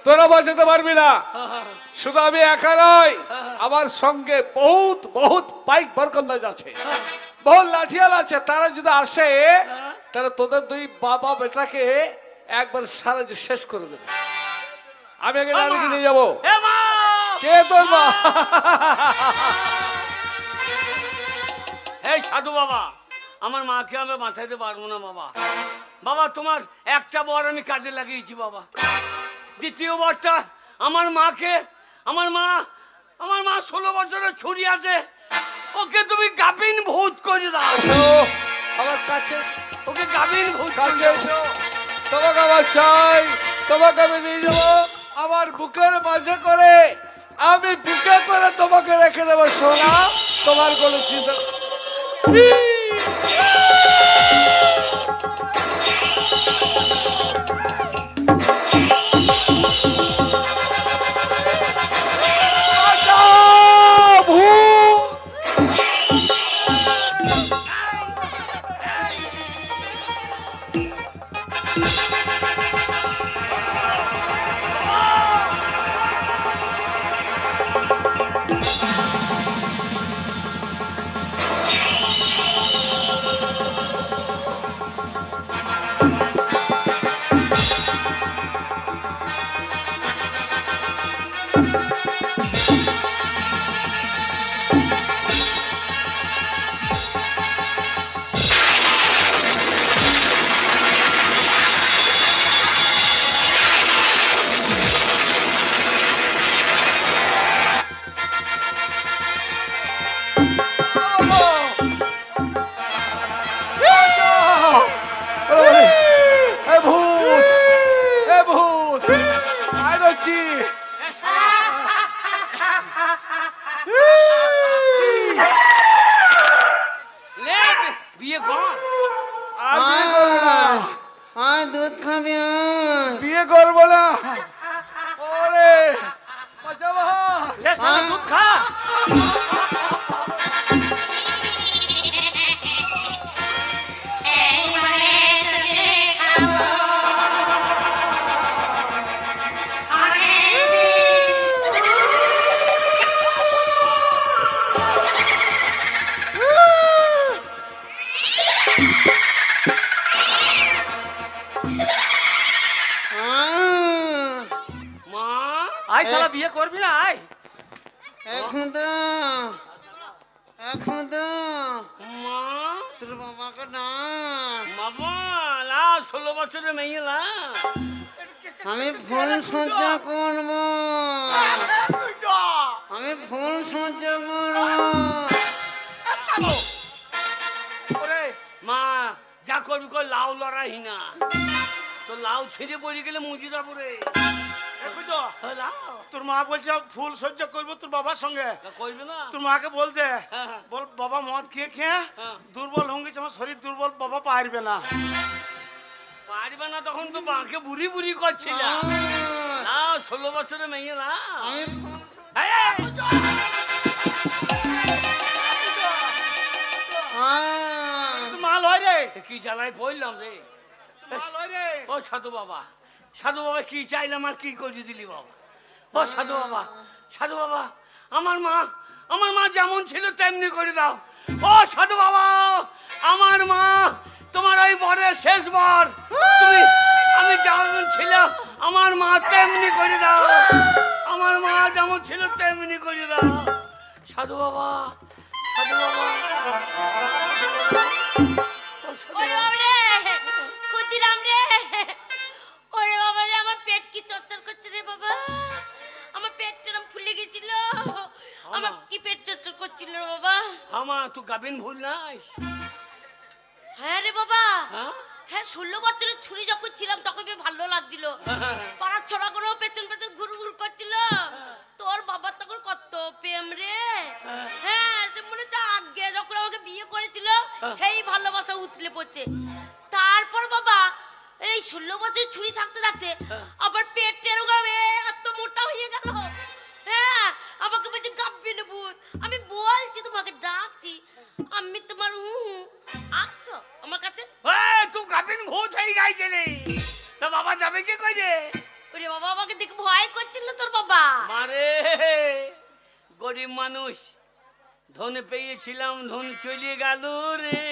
Speaker 5: তোরা বাঁচাতে পারবি না,
Speaker 3: হা, হা,
Speaker 5: শুধু আমি একা নয়,
Speaker 3: হা, হা।
Speaker 5: আমার সঙ্গে বহুত বহুত বাইক বরকন্দাজ আছে, বহুত লাঠিয়াল আছে। তারা যদি আসে তাহলে তোদের দুই বাবা বেটাকে একবার সারা যে শেষ করে দেবে। আমি আগে নানিকে নিয়ে যাবো।
Speaker 3: এ মা
Speaker 5: কে তোর মা?
Speaker 3: এই সাধু বাবা, আমার মাকে আমি বাঁচাইতে পারবো না বাবা। বাবা তোমার একটা বর আমি কাজে লাগিয়েছি বাবা, দ্বিতীয় বরটা আমার মাকে, আমার মা 16 বছরের ছুরি আছে, ওকে তুমি গাবিন ভূত করে দাও।
Speaker 5: আমার কাছে
Speaker 3: ওকে গাবিন ভূত করে
Speaker 5: কাছে
Speaker 3: দাও।
Speaker 5: এসো, তোমাকে আমার চাই, তোমাকে আমি নিয়ে যাবো আমার বুকের মাঝে করে, আমি বুকে করে তোমাকে রেখে দেবো সোনা, তোমার কোনো চিন্তা।
Speaker 3: বিয়ে কর,
Speaker 6: দুধ খাবি?
Speaker 5: বিয়ে করবো না। ওরে বাঁচাবো।
Speaker 1: লে শালা দুধ খা। আয় শালা বিয়ে করবি না? আয়
Speaker 6: এখন তো
Speaker 3: মা
Speaker 6: তোর বাবাকে না,
Speaker 3: বাবা লা 16 বছরের মেয়ে লা,
Speaker 6: আমি ফুল সহ্য করব, আমি ফুল সহ্য করব।
Speaker 1: ওরে
Speaker 3: মা যা করবি কর, লাউ লড়াই না তো, লাউ ছেড়ে পড়ে গেলে মুজি যাবো রে।
Speaker 1: বুঝো
Speaker 3: লাউ
Speaker 1: তোর মা বলছে ফুল সহ্য করবো তোর বাবার সঙ্গে।
Speaker 3: করবে না।
Speaker 1: তোর মাকে বল দে,
Speaker 3: হ্যাঁ।
Speaker 1: বল বাবা মদ খেয়ে খেয়ে
Speaker 3: হ্যাঁ।
Speaker 1: দুর্বল হয়ে গেছে, আমার শরীর দুর্বল, বাবা পারবে না।
Speaker 3: পারবে না তখন তো মাকে বুড়ি বুড়ি করছিল না, 16 বছরের মেয়ে না।
Speaker 6: আমি
Speaker 3: এই, এই,
Speaker 1: তোর মা লয় রে,
Speaker 3: কি জ্বালায় পড়লাম রে।
Speaker 1: তোর মা লয় রে।
Speaker 3: ও সাধু বাবা, সাধু বাবা কি চাইলাম আর কি করে দিলি বাবা। ও সাধু বাবা, সাধু বাবা, আমার মা যেমন ছিল তেমনি করে দাও। ও সাধু বাবা, আমার মা তোমার ওই বরের শেষ বর, তুমি আমি যেমন ছিল আমার মা তেমনি করে দাও, আমার মা যেমন ছিল তেমনি করে দাও। সাধু বাবা, সাধু বাবা। ও সাধু
Speaker 2: ওরে
Speaker 3: বাবা।
Speaker 2: বাবা রে, ক্ষুদিরাম রে, ওরে বাবা রে, আমার পেট কি চচ্চর করছে রে বাবা, আমার পেটটা এরকম ফুলে গেছিল, আমার কি পেট চচ্চর করছিল রে বাবা।
Speaker 3: আমা তুই গাবিন ভুল নাই।
Speaker 2: হ্যাঁ রে বাবা,
Speaker 3: হ্যাঁ
Speaker 2: হ্যাঁ 16 বছরের ছুরি যখন ছিলাম তখন বেশ ভালো লাগছিল, পাড়ার ছোড়াগুলো পেছন পেছন ঘুর ঘুর করছিল, তোর বাবার তখন কত প্রেম রে। হ্যাঁ সে মনে হচ্ছে আগে যখন আমাকে বিয়ে করেছিল সেই ভালোবাসা উতলে পড়ছে। তারপর বাবা এই 16 বছর ছুরি থাকতে থাকতে আবার পেট এরকম এত মোটা হয়ে গেল। হ্যাঁ আমাকে বলছে গাব্বিন ভূত, আমি বলছি তোমাকে ডাকছি, আমি তোমার আসছো আমার কাছে।
Speaker 3: তুই গাবিন ভূত হয়ে গাইছিলি, তা বাবা যাবে কি করে?
Speaker 2: ওরে বাবা আমাকে দেখে ভয় করছিল তোর বাবা।
Speaker 3: মারে গরিব মানুষ, ধন পেয়েছিলাম, ধন চলে গেল রে।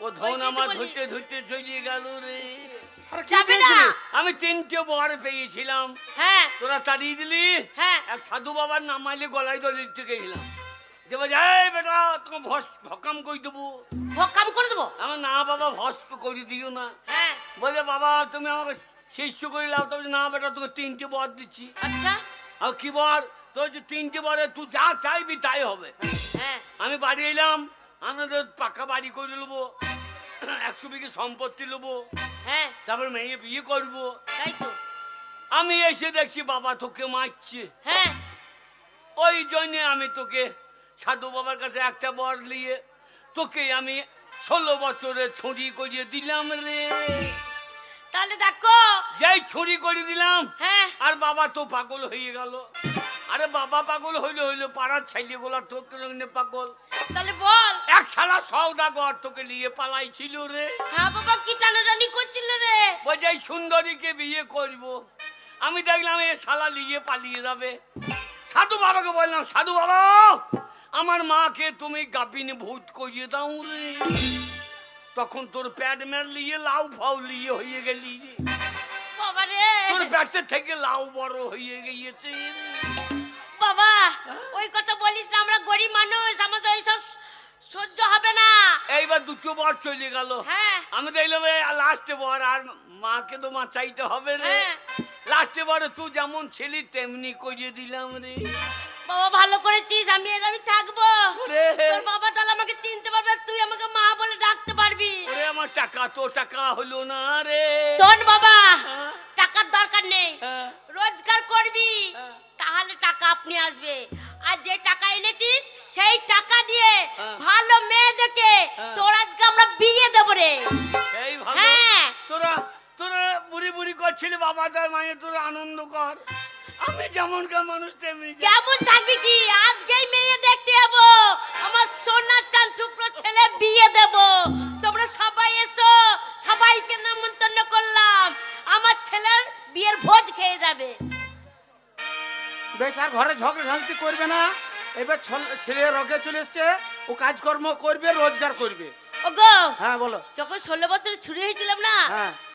Speaker 3: ও ধন
Speaker 2: ওইটাই তো
Speaker 3: আমার
Speaker 2: বলি।
Speaker 3: ধরতে ধরতে চলে গেল রে।
Speaker 1: আরে কি
Speaker 2: যাবে না।
Speaker 1: পেয়েছিলিস?
Speaker 3: আমি 3টে বর পেয়েছিলাম,
Speaker 2: হ্যাঁ
Speaker 3: তোরা তাড়িয়ে দিলি।
Speaker 2: হ্যাঁ
Speaker 3: এক সাধু বাবার নাম মাইলে গলায় দড়ি দিতে গেছিলাম, দেবো যাই বেটা তোমাকে ভকাম করে দেবো।
Speaker 2: ভক্কাম করে দেবো।
Speaker 3: আমার না বাবা ভস্ম করে দিও না।
Speaker 2: হ্যাঁ
Speaker 3: বলে বাবা তুমি আমাকে শিষ্য করে লাও। তবে না বেটা তোকে 3টে বর দিচ্ছি।
Speaker 2: আচ্ছা
Speaker 3: আর কি বর? তোর যে 3টে বরে তুই যা চাইবি তাই হবে।
Speaker 2: হ্যাঁ
Speaker 3: আমি বাড়ি এলাম, আমাদের পাকা বাড়ি করে নেবো, 100 বিঘে সম্পত্তি নেবো,
Speaker 2: হ্যাঁ
Speaker 3: তারপর মেয়ে বিয়ে করবো।
Speaker 2: তাই তো।
Speaker 3: আমি এসে দেখছি বাবা তোকে মারছে।
Speaker 2: হ্যাঁ
Speaker 3: ওই জন্যে আমি তোকে সাধু বাবার কাছে একটা বর নিয়ে তোকে আমি 16 বছরে ছুরি করিয়ে দিলাম রে।
Speaker 2: তাহলে দেখো।
Speaker 3: যাই ছুরি করে দিলাম,
Speaker 2: হ্যাঁ
Speaker 3: আর বাবা তো পাগল হয়ে গেল। আরে বাবা পাগল হইলে হইলো, পাড়ার ছেলেগুলা তোকে রঙে পাগল।
Speaker 2: তাহলে বল।
Speaker 3: এক শালা সওদাগর তোকে নিয়ে পালাইছিল রে।
Speaker 2: হ্যাঁ বাবা কি টানাটানি করছিল রে।
Speaker 3: বোঝাই সুন্দরীকে বিয়ে করব। আমি দেখলাম এ শালা নিয়ে পালিয়ে যাবে। সাধু বাবাকে বললাম, সাধু বাবা আমার মাকে তুমি গাপিনে ভূত করিয়ে দাও রে। তখন তোর প্যাড মের লিয়ে লাউ ফাউ লিয়ে হয়ে গেলি রে।
Speaker 2: বাবা রে
Speaker 3: তোর প্যাটের থেকে লাউ বড় হয়ে গিয়েছে রে।
Speaker 2: বাবা ওই কথা বলিস না, আমরা গরিব মানুষ, আমাদের ওইসব সহ্য হবে না।
Speaker 3: এইবার 2টো বর চলে গেল।
Speaker 2: হ্যাঁ
Speaker 3: আমি দেখলাম লাস্টে বর, আর মাকে তো চাইতে হবে রে।
Speaker 2: হ্যাঁ
Speaker 3: লাস্টে বরে তুই যেমন ছিলি তেমনি করিয়ে দিলাম রে।
Speaker 2: বাবা ভালো করেছিস, আমি থাকবো।
Speaker 3: ওরে
Speaker 2: তোর বাবা তাহলে আমাকে চিনতে পারবে, আর তুই আমাকে মা বলে ডাকতে পারবি।
Speaker 3: ওরে আমার টাকা তো টাকা হলো না রে।
Speaker 2: শোন বাবা,
Speaker 3: হ্যাঁ,
Speaker 2: টাকার দরকার নেই,
Speaker 3: হ্যাঁ,
Speaker 2: রোজগার করবি
Speaker 3: হ্যাঁ।
Speaker 2: তাহলে টাকা আপনি আসবে। আর যে টাকা এনেছিস সেই টাকা দিয়ে
Speaker 3: হ্যাঁ।
Speaker 2: ভালো মেয়ে দেখে
Speaker 3: হ্যাঁ।
Speaker 2: তোর আজকে আমরা বিয়ে দেবো রে।
Speaker 3: এই ভালো।
Speaker 2: হ্যাঁ
Speaker 3: তোরা তোরা বুড়ি বুড়ি করছিলি, বাবা তার মায়ে তোরা আনন্দ কর। আমি যেমনকার মানুষ তেমনি।
Speaker 2: কেমন থাকবি কি, আজকেই মেয়ে দেখতে যাবো, আমার সোনার চাঁদ টুকরো ছেলে বিয়ে দেব। তোমরা সবাই এসো, সবাইকে নিমন্ত্রণ করলাম, আমার ছেলের বিয়ের ভোজ খেয়ে যাবে।
Speaker 1: বেশ, আর ঘরে ঝগড়া ঝাঁটি করবে না। এবার ছেলে রগে চলে এসছে, ও কাজকর্ম করবে, রোজগার করবে।
Speaker 2: ওগো
Speaker 1: হ্যাঁ বলো।
Speaker 2: যখন 16 বছর ছুরি হয়েছিলাম না,
Speaker 1: হ্যাঁ।